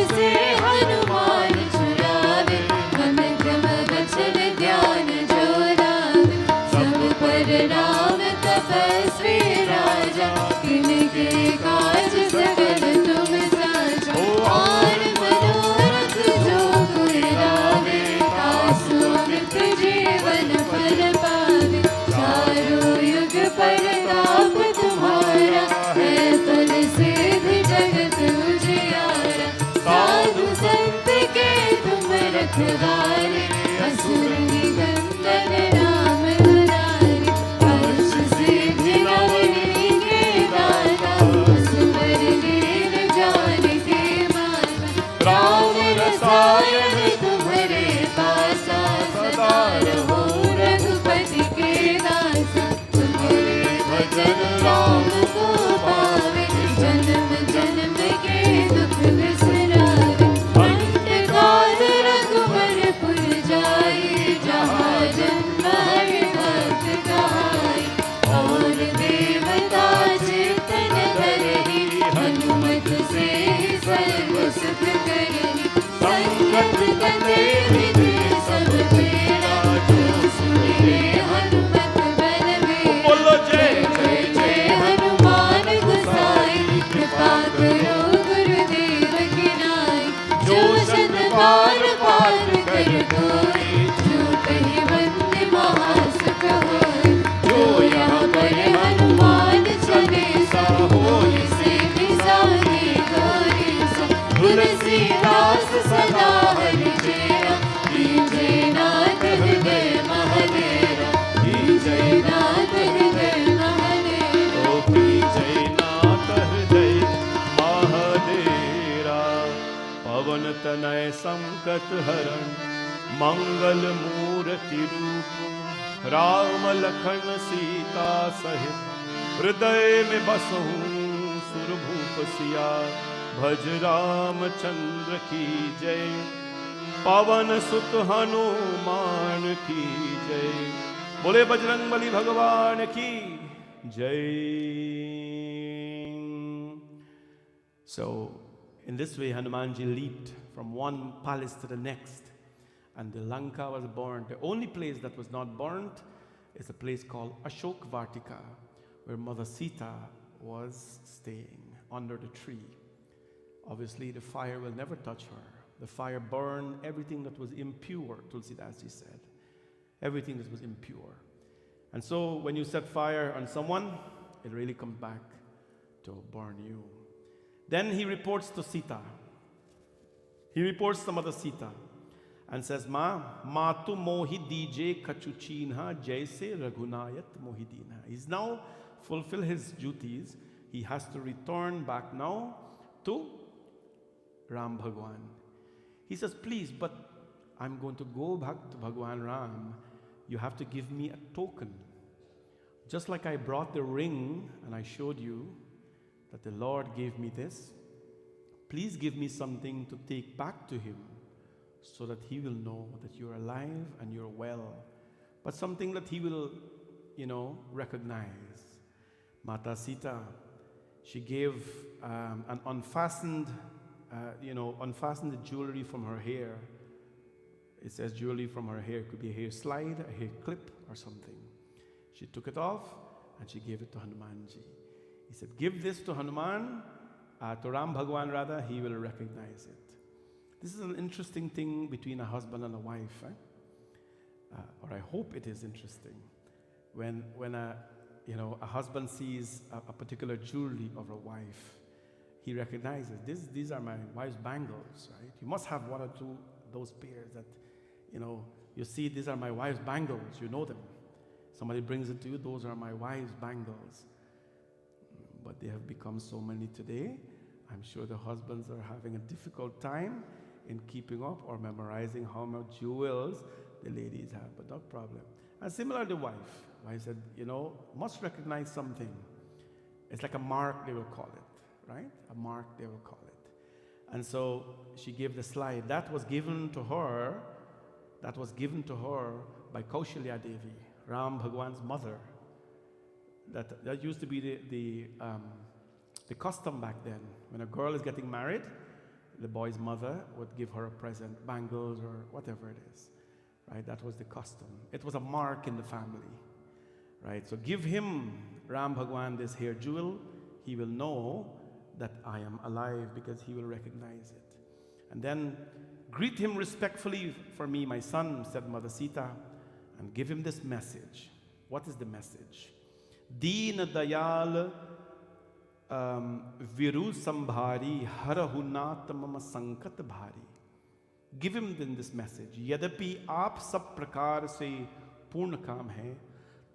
पवन तनय संकट हरण मंगल मूर्ति रूप राम लखन सीता सहित हृदय में बसहूँ सुरभूप सिया भज रामचंद्र की जय पवन सुत हनुमान की जय बोले बजरंगबली भगवान की जय. So in this way Hanumanji leaped from one palace to the next and the Lanka was burned. The only place that was not burnt is a place called Ashok Vartika where Mother Sita was staying under the tree. Obviously the fire will never touch her. The fire burned everything that was impure, Tulsidas said. Everything that was impure. And so when you set fire on someone, it really comes back to burn you. Then he reports to Sita. He reports to Mother Sita and says, Matu mohi dije kachuchinha jaise raghunayat mohidina. He's now fulfilled his duties. He has to return back now to Ram Bhagwan. He says, please, but I'm going to go back to Bhagwan Ram. You have to give me a token. Just like I brought the ring and I showed you that the Lord gave me this, please give me something to take back to him so that he will know that you're alive and you're well. But something that he will, recognize. Mata Sita, she gave unfastened the jewelry from her hair. It says jewelry from her hair. It could be a hair slide, a hair clip, or something. She took it off and she gave it to Hanumanji. He said, give this to Hanuman, to Ram Bhagwan rather, he will recognize it. This is an interesting thing between a husband and a wife. Or I hope it is interesting. When a husband sees a particular jewelry of a wife, he recognizes, these are my wife's bangles, right? You must have one or two of those pairs that, you see, these are my wife's bangles, you know them. Somebody brings it to you, those are my wife's bangles. But they have become so many today. I'm sure the husbands are having a difficult time in keeping up or memorizing how much jewels the ladies have, but no problem. And similar to wife. Wife said, must recognize something. It's like a mark, they will call it, right? A mark, they will call it. And so she gave the slide. That was given to her by Kaushalya Devi, Ram Bhagwan's mother. That used to be the custom back then. When a girl is getting married, the boy's mother would give her a present, bangles or whatever it is. Right? That was the custom. It was a mark in the family. Right? So give him, Ram Bhagwan, this hair jewel. He will know that I am alive because he will recognize it. And then greet him respectfully for me, my son, said Mother Sita, and give him this message. What is the message? Deen Dayal Viru Sambhari Harahunat Mama Sankat Bhari. Give him then this message. Yadapi aap sab prakar se purna kaam hai,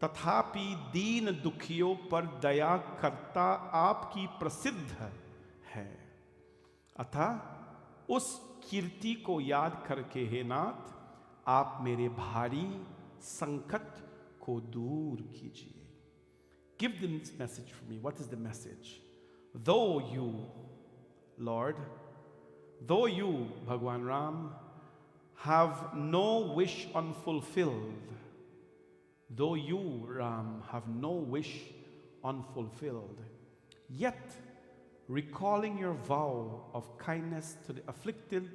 तथापि दीन दुखियों पर दया करता आपकी प्रसिद्ध है. अतः उस कीर्ति को याद करके हे नाथ, आप मेरे भारी संकट को दूर कीजिए. Give them this message for me. What is the message? Though you, Lord, though you, Bhagwan Ram, have no wish unfulfilled, though you, Ram, have no wish unfulfilled, yet recalling your vow of kindness to the afflicted,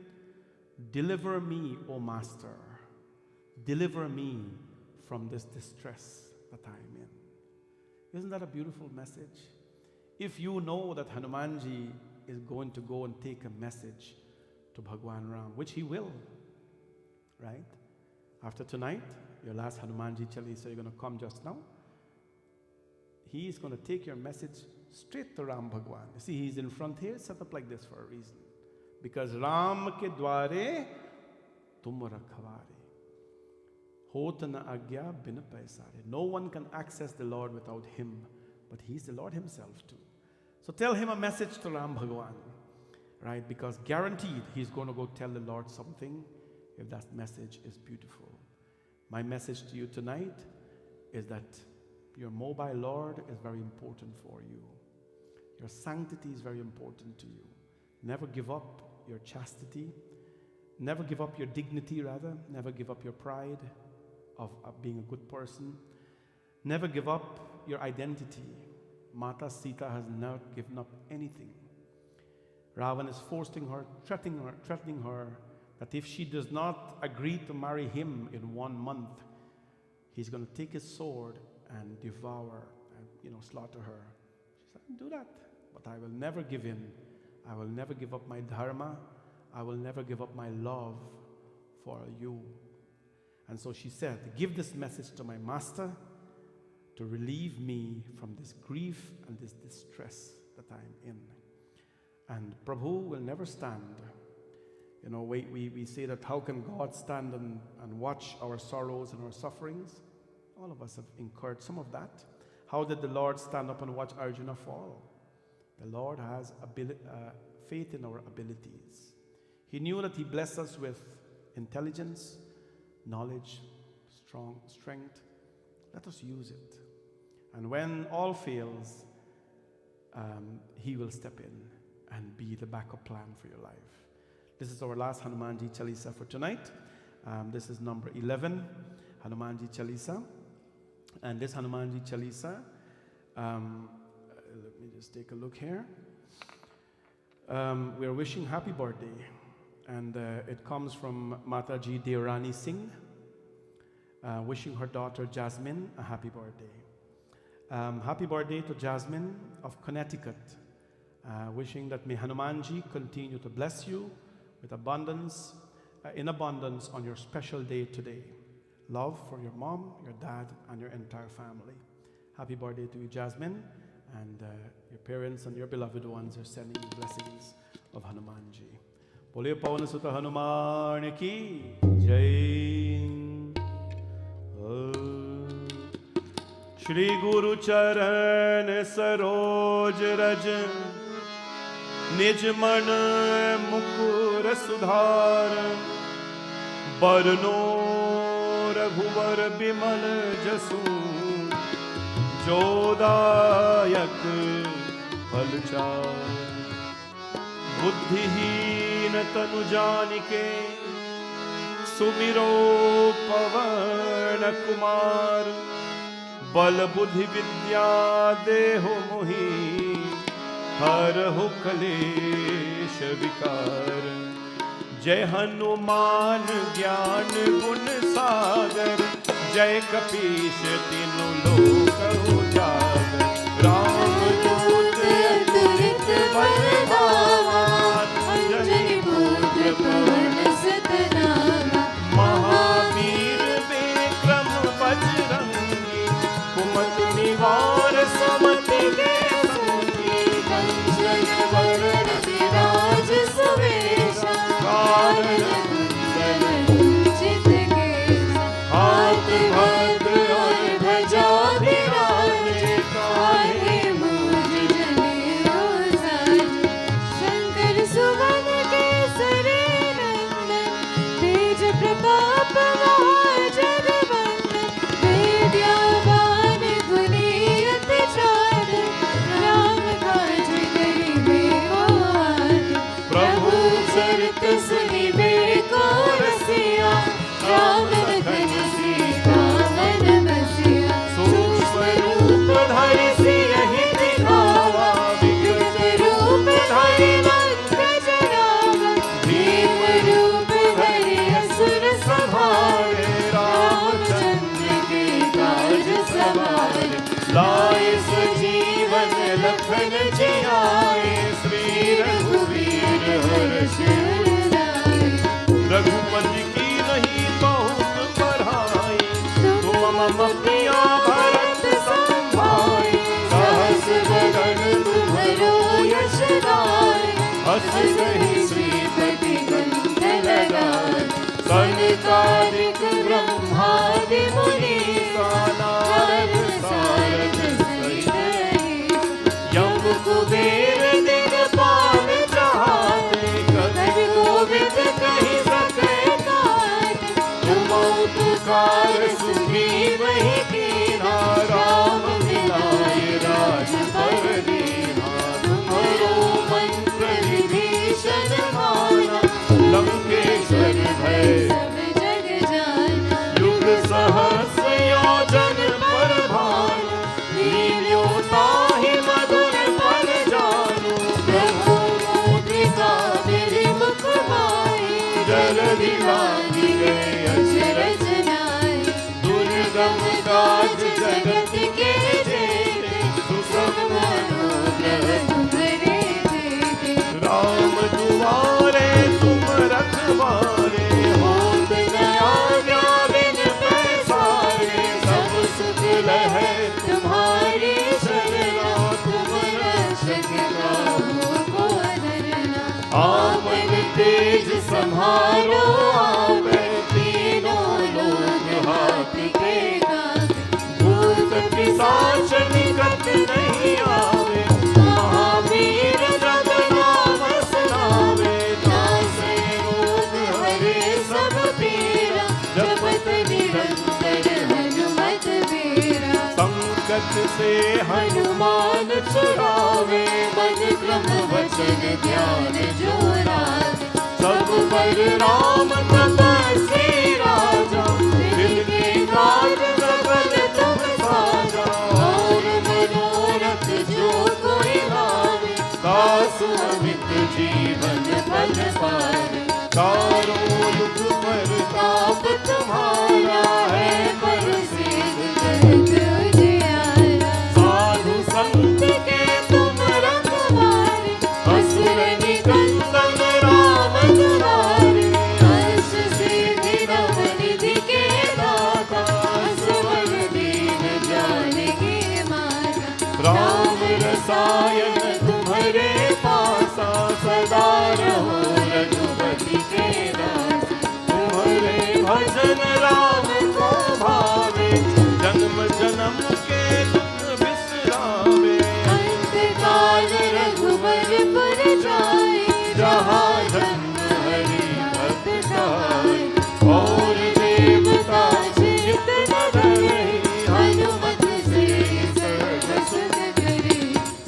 deliver me, O Master, deliver me from this distress that I am in. Isn't that a beautiful message? If you know that Hanumanji is going to go and take a message to Bhagwan Ram, which he will, right? After tonight, your last Hanumanji Chalisa, you're going to come just now. He is going to take your message straight to Ram Bhagwan. You see, he's in front here, set up like this for a reason. Because Ram ke dware tum rakhware. Hot na agya bin paisare. No one can access the Lord without him, but he's the Lord himself too. So tell him a message to Ram Bhagwan. right? Because guaranteed he's going to go tell the Lord something if that message is beautiful. My message to you tonight is that your mobile Lord is very important for you. Your sanctity is very important to you. Never give up your chastity. Never give up your dignity, rather. Never give up your pride of being a good person. Never give up your identity. Mata Sita has not given up anything. Ravan is forcing her, threatening her that if she does not agree to marry him in 1 month, he's going to take his sword and devour and slaughter her. She said, do that, but I will never give in. I will never give up my dharma. I will never give up my love for you. And so she said, give this message to my master to relieve me from this grief and this distress that I'm in. And Prabhu will never stand. We say that how can God stand and watch our sorrows and our sufferings? All of us have incurred some of that. How did the Lord stand up and watch Arjuna fall? The Lord has faith in our abilities. He knew that he blessed us with intelligence, knowledge, strength. Let us use it. And when all fails, he will step in and be the backup plan for your life. This is our last Hanumanji Chalisa for tonight. This is number 11, Hanumanji Chalisa. And this Hanumanji Chalisa, let me just take a look here. We are wishing happy birthday. And it comes from Mataji Deorani Singh, wishing her daughter Jasmine a happy birthday. Happy birthday to Jasmine of Connecticut. Wishing that may Hanumanji continue to bless you with abundance, in abundance on your special day today. Love for your mom, your dad, and your entire family. Happy birthday to you, Jasmine, and your parents and your beloved ones are sending you blessings of Hanumanji. Bole Pawan Sutta Hanuman ki jai. Shri Guru Charan Saroj Raj Nij Man Mukur Sudhar Barno Raghuvar Bimal Jasu Jodayak Phalchar Buddhihin Tanu Janike Sumiro Pavan Kumar Bal Buddhi Vidya Deho Mohi Harahu Kalesh Vikar Jai Hanuman Gyan Gun Sagar Jai Kapish Tinu Lok Ujagar Ram Dut Aturit Bardhavan Anjani Putra Pavan Satnama Mahavir Vikram Bajrangi Kumat Nivar Samati Ke Sangi Kanchana Varan Viraj Savesha Karan Kundalan Chit Kesa Hath Bhadra Aur Bhaja Viraj Kahe Muj Jane Rosaj Shankar Suvan Kesari Nandan Tej Pratap Rajan Vandan Vidyavan Guniyat Char Ram Kaj Karibe Aad Prabhu Charit Sunibe Ko Rasiya Ram Lakhan Sita Man Basiya Sukshma Roop Dhari Siyahi Dikhawa Vikrat Roop Dhari Lankaj Rama Bhim Roop Dhari Asur Samhare Ramchandra Ke Kaaj Saware Laye Sajeevan Lakhan Jiyaye Shri Raghuveer Harsh Laye Raghupati ki nahi bahut padhai Tum mam priya bharat sambhai Sahas gagan tumharo yash gaay Has sahi Sripati gandh lagaay Sankadik Brahmadi Muni Sanar Sarat Sahit Yam Kuber Digpal Jahat तेज संहारो आवे, तीनों लोग हाथ के कांपे, भूत पिशाच निकट नहीं आवे, महावीर जब नाम सुनावे, नासे रोग हरे सब पीरा, जपत निरंतर हनुमत बीरा। संकट से हनुमान छुड़ावे, मन क्रम वचन ध्यान जो राखे, सब पर राम तपस्वी राजा, दिल के काज सकल तुम साजा, और मनोरथ जो कोई लावे, दासु अमित जीवन फल पावे। चारों युग पर ताप तुम्हारा है, पर सिद्ध करत उजियारा। साधु संत के तुम रखवारे, असुर निकंदन राम दुलारे, हर्ष सिद्धि नव निधि के दाता, असवर दीन जानकी माता। राम रसायन तुम्हारे पासा, सदा रहो रघुपति के दास। तुम्हारे भजन राम को भावे, जन्म जन्म के दुख बिसरावे। अंत काल रघुवरपुर जाए, जहाँ जन्म हरि भक्त जाए, और देवता चित न धरे, हनुमत से सर्व सुख करे।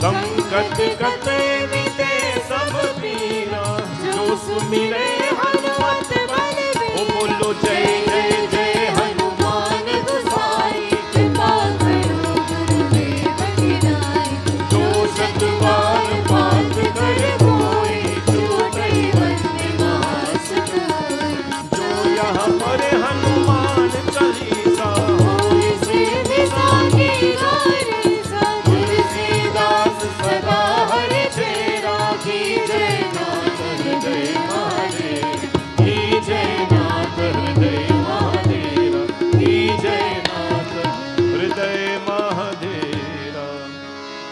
संकट कटे मिटे सब पीरा, जो सुमिरे हनुमत बलबीरा। ओ बोलो जय जय जय हनुमान गोसाई, कृपा करो गुरुदेव की नाई। जो शत बार पाठ करे कोई, छूटे बंदे महासुख होई। जो यहाँ पढ़े हनुमान चालीसा, होई सिद्धि साखी गौरीसा। तुलसीदास सदा हरि चेरा, की जय नाथ हृदय महादेव, की जय नाथ हृदय महादेव, की जय नाथ हृदय महादेव।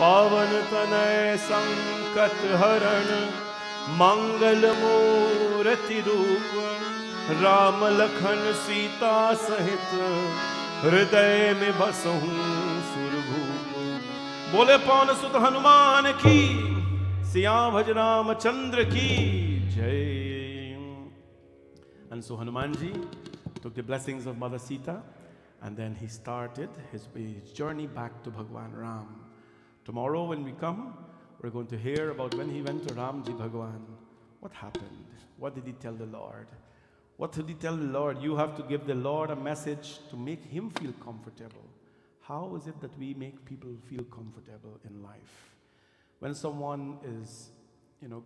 पावन तनय संकट हरण, मंगल मूर्ति रूप, राम लखन सीता सहित, हृदय में बसहूँ सुरभूप। बोले पवन सुत हनुमान की, सिया भज रामचंद्र की जय। And so Hanumanji took the blessings of Mother Sita, and then he started his journey back to Bhagwan Ram. Tomorrow when we come, we're going to hear about when he went to Ramji Bhagwan. What happened? What did he tell the Lord? What did he tell the Lord? You have to give the Lord a message to make him feel comfortable. How is it that we make people feel comfortable in life? When someone is,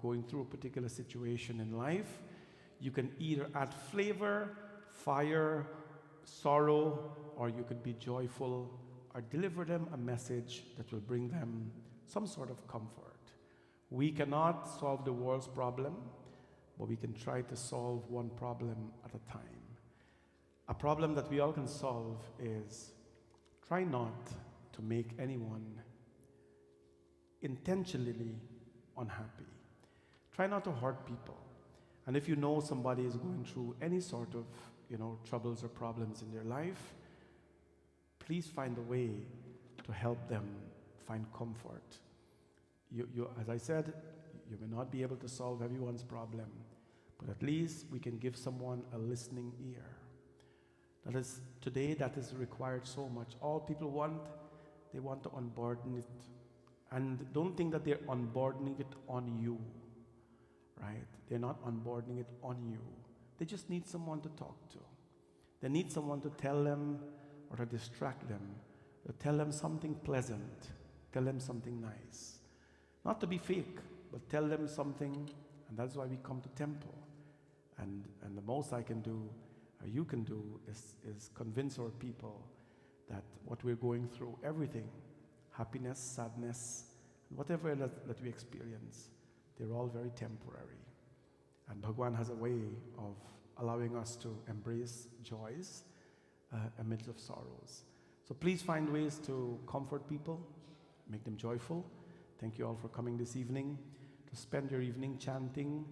going through a particular situation in life, you can either add flavor, fire, sorrow, or you could be joyful, or deliver them a message that will bring them some sort of comfort. We cannot solve the world's problem, but we can try to solve one problem at a time. A problem that we all can solve is try not to make anyone intentionally unhappy. Try not to hurt people. And if you know somebody is going through any sort of, troubles or problems in their life, please find a way to help them find comfort. As I said, you may not be able to solve everyone's problem, but at least we can give someone a listening ear. Today that is required so much. All people want, they want to unburden it. And don't think that they're unburdening it on you, right? They're not unburdening it on you. They just need someone to talk to. They need someone to tell them or to distract them, to tell them something pleasant, tell them something nice. Not to be fake, but tell them something, and that's why we come to temple. And the most I can do, or you can do, is convince our people that what we're going through, everything, happiness, sadness, whatever that we experience, they're all very temporary. And Bhagwan has a way of allowing us to embrace joys amidst of sorrows. So please find ways to comfort people, make them joyful. Thank you all for coming this evening to spend your evening chanting,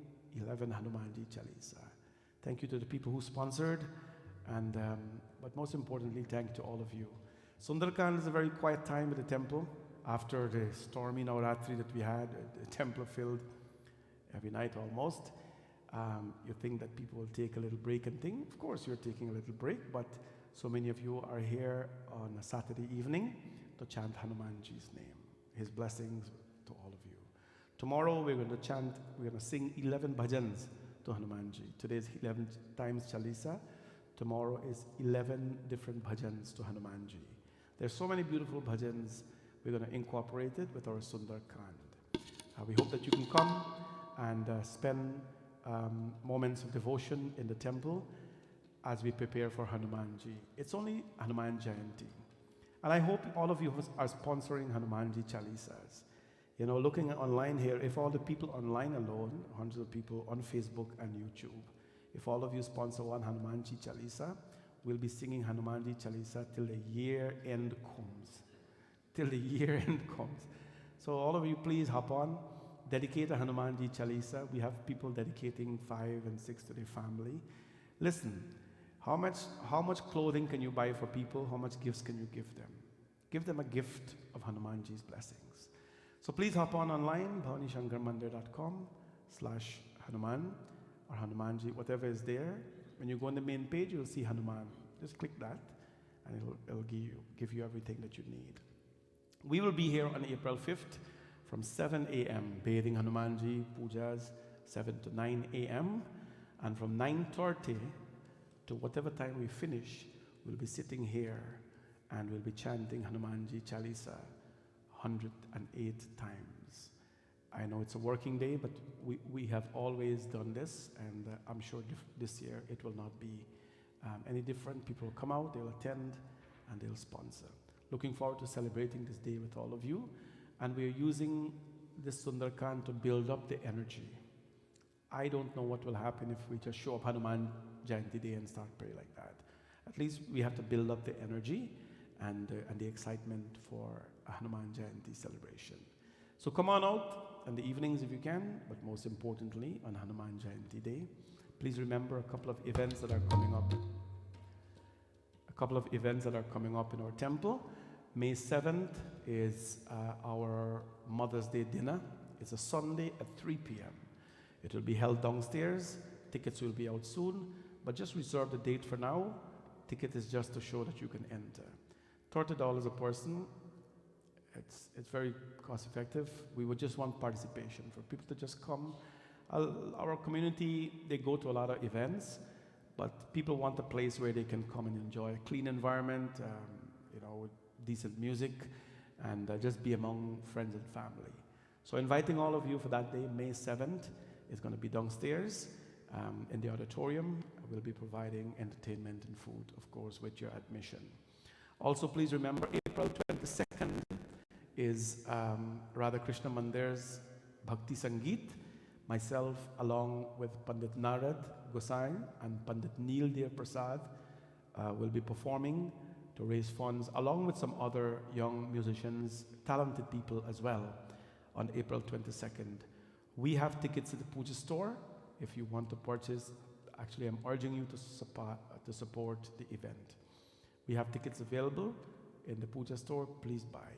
11 Hanumanji Chalisa. Thank you to the people who sponsored, and but most importantly, thank to all of you. Sundar Kaand is a very quiet time at the temple. After the stormy Navaratri that we had, the temple filled every night almost. You think that people will take a little break and think. Of course, you're taking a little break, but so many of you are here on a Saturday evening to chant Hanumanji's name, his blessings to all of you. Tomorrow we're going to sing 11 bhajans to Hanumanji. Today is 11 times Chalisa. Tomorrow is 11 different bhajans to Hanumanji. There's so many beautiful bhajans. We're going to incorporate it with our Sundar Kaand. We hope that you can come and spend moments of devotion in the temple as we prepare for Hanumanji. It's only Hanuman Jayanti. And I hope all of you are sponsoring Hanumanji Chalisas. You know, looking online here, if all the people online alone, hundreds of people on Facebook and YouTube, if all of you sponsor one Hanumanji Chalisa, we'll be singing Hanumanji Chalisa till the year end comes. Till the year end comes. So all of you please hop on, dedicate a Hanumanji Chalisa. We have people dedicating 5 and 6 to their family. Listen, how much clothing can you buy for people? How much gifts can you give them? Give them a gift of Hanumanji's blessings. So please hop on online, bhawanishankarmandir.com/Hanuman or Hanumanji, whatever is there. When you go on the main page, you'll see Hanuman. Just click that and it'll give you everything that you need. We will be here on April 5th from 7 a.m. bathing Hanumanji, pujas, 7 to 9 a.m. And from 9:30 to whatever time we finish, we'll be sitting here and we'll be chanting Hanumanji Chalisa 108 times. I know it's a working day, but we have always done this, and I'm sure this year it will not be any different. People will come out, they'll attend, and they'll sponsor. Looking forward to celebrating this day with all of you, and we're using this Sundar Kaand to build up the energy. I don't know what will happen if we just show up Hanuman Jayanti Day and start praying like that. At least we have to build up the energy and the excitement for a Hanuman Jayanti celebration. So come on out in the evenings if you can, but most importantly on Hanuman Jayanti Day. Please remember a couple of events that are coming up. A couple of events that are coming up in our temple. May 7th is our Mother's Day dinner. It's a Sunday at 3 p.m. It will be held downstairs. Tickets will be out soon, but just reserve the date for now. Ticket is just to show that you can enter. $30 a person. It's very cost effective. We would just want participation for people to just come. Our community, they go to a lot of events, but people want a place where they can come and enjoy a clean environment, with decent music, and just be among friends and family. So inviting all of you for that day, May 7th, is going to be downstairs in the auditorium. We'll be providing entertainment and food, of course, with your admission. Also, please remember, April 22nd is Radha Krishna Mandir's Bhakti Sangeet. Myself, along with Pandit Narad Gosai and Pandit Neel Dev Prasad, will be performing to raise funds, along with some other young musicians, talented people as well, on April 22nd. We have tickets at the Puja store. If you want to purchase, actually I'm urging you to support the event. We have tickets available in the Puja store. Please buy.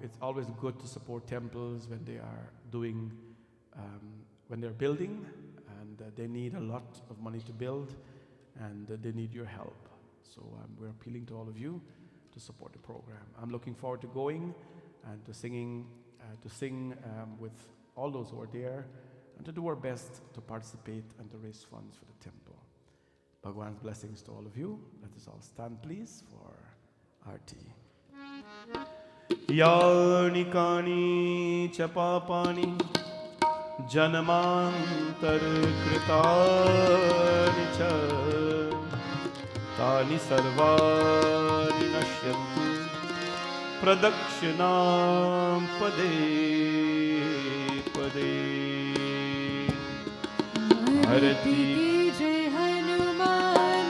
It's always good to support temples when they are doing, when they're building, and they need a lot of money to build, and they need your help. So we're appealing to all of you to support the program. I'm looking forward to going and to sing with all those who are there, and to do our best to participate and to raise funds for the temple. Bhagwan's blessings to all of you. Let us all stand, please, for Aarti. Yaani kani chapapani janmantar kritani cha tani sarvani nashyantu pradakshinam pade pade. Aarti Jai Hanuman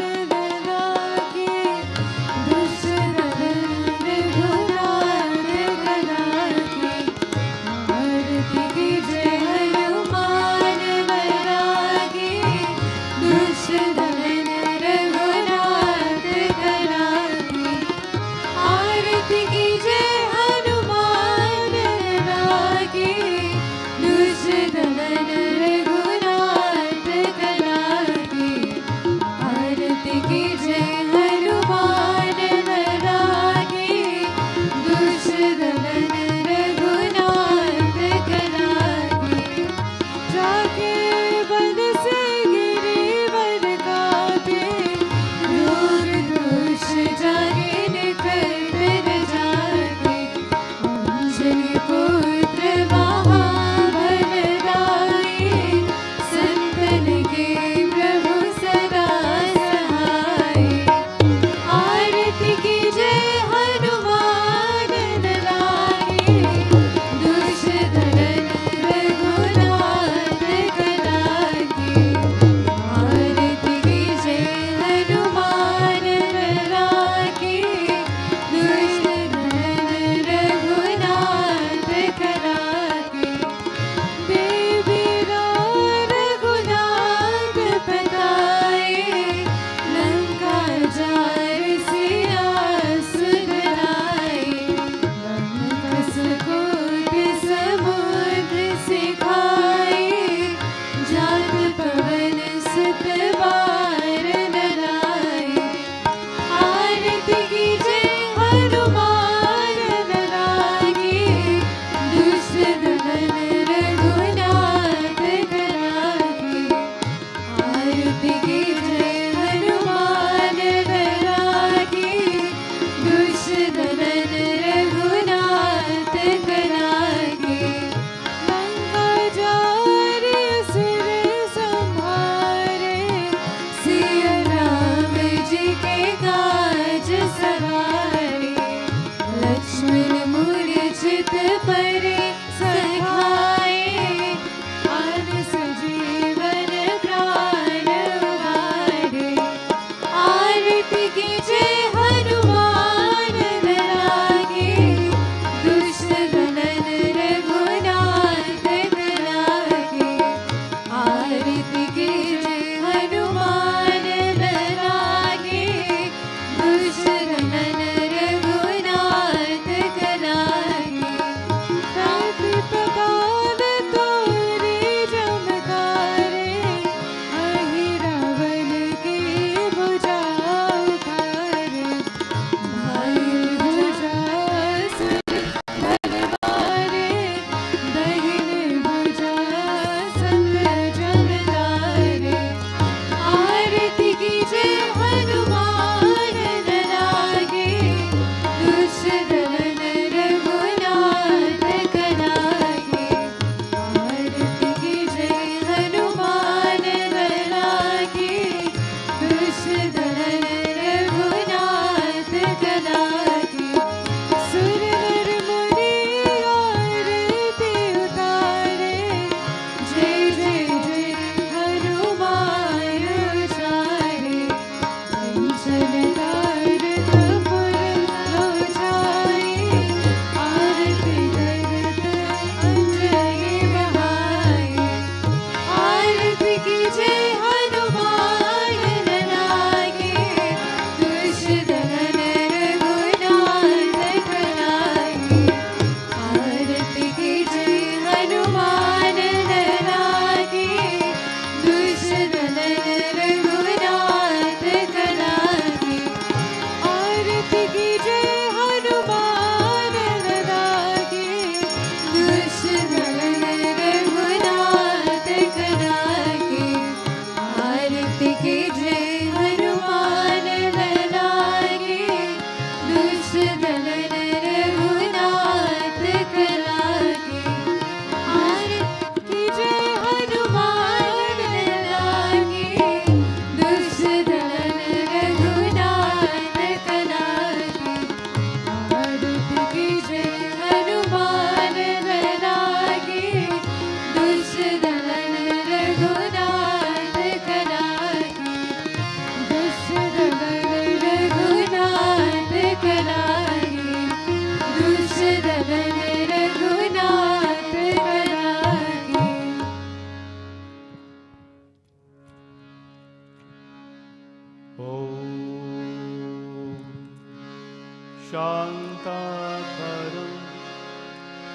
शान्ताकारं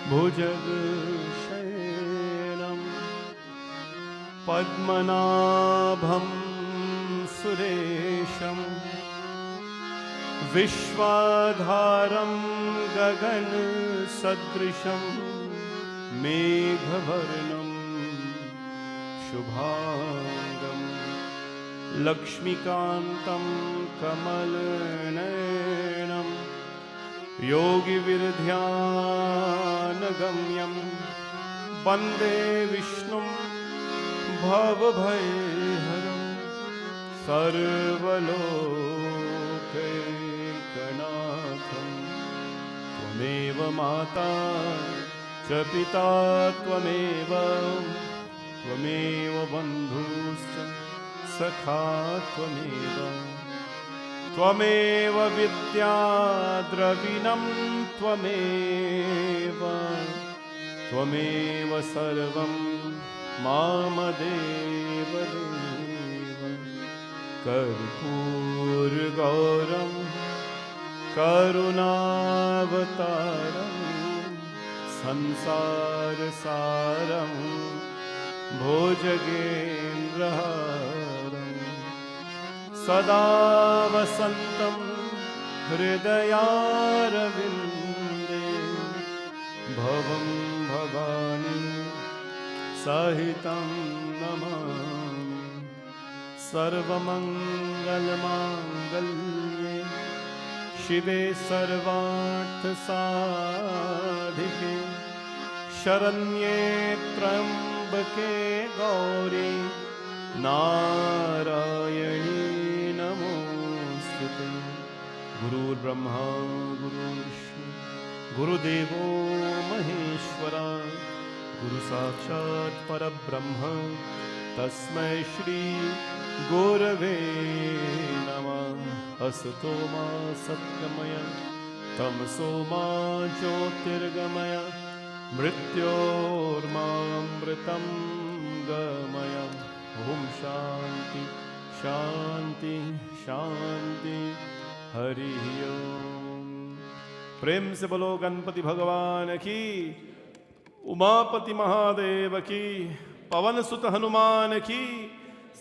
भुजगशयनं पद्मनाभं सुरेशं विश्वाधारं गगनसदृशं मेघवर्णं शुभांगं लक्ष्मीकान्तं कमलनयनं योगिविरध्यानगम्यं वन्दे विष्णुं भवभयहरं सर्वलोकैकनाथं त्वमेव माता च पिता त्वमेव बन्धुश्च सखा त्वमेव विद्या द्रविणं त्वमेव सर्वं मामदेव देव कर्पूरगौरं करुणावतारं संसारसारं भुजगेन्द्रहारं सदा वसन्तं हृदयारविन्दे भवं भवानी सहितं नमामि सर्वमङ्गलमाङ्गल्ये शिवे सर्वार्थसाधिके शरण्ये त्र्यम्बके गौरी नारायणी नमोस्तुते। गुरुर्ब्रह्मा गुरुर्विष्णु गुरुदेवो महेश्वरा गुरुसाक्षात् परब्रह्म तस्मै श्री गुरवे नमः। असतो मा सत्यमय तमसो मा ज्योतिर्गमय मृत्योर्मामृतं गमय। ओम शांति शांति शांति हरि ओम। प्रेम से बोलो गणपति भगवान की, उमापति महादेव की, पवन सुत हनुमान की,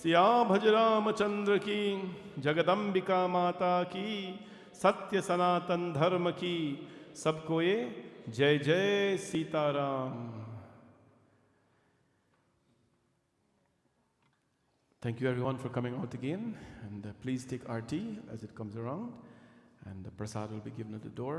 सिया भज रामचंद्र की, जगदम्बिका माता की, सत्य सनातन धर्म की। सबको ये जय जय Sitaram. Thank you everyone for coming out again, and please take our tea as it comes around, and the prasad will be given at the door.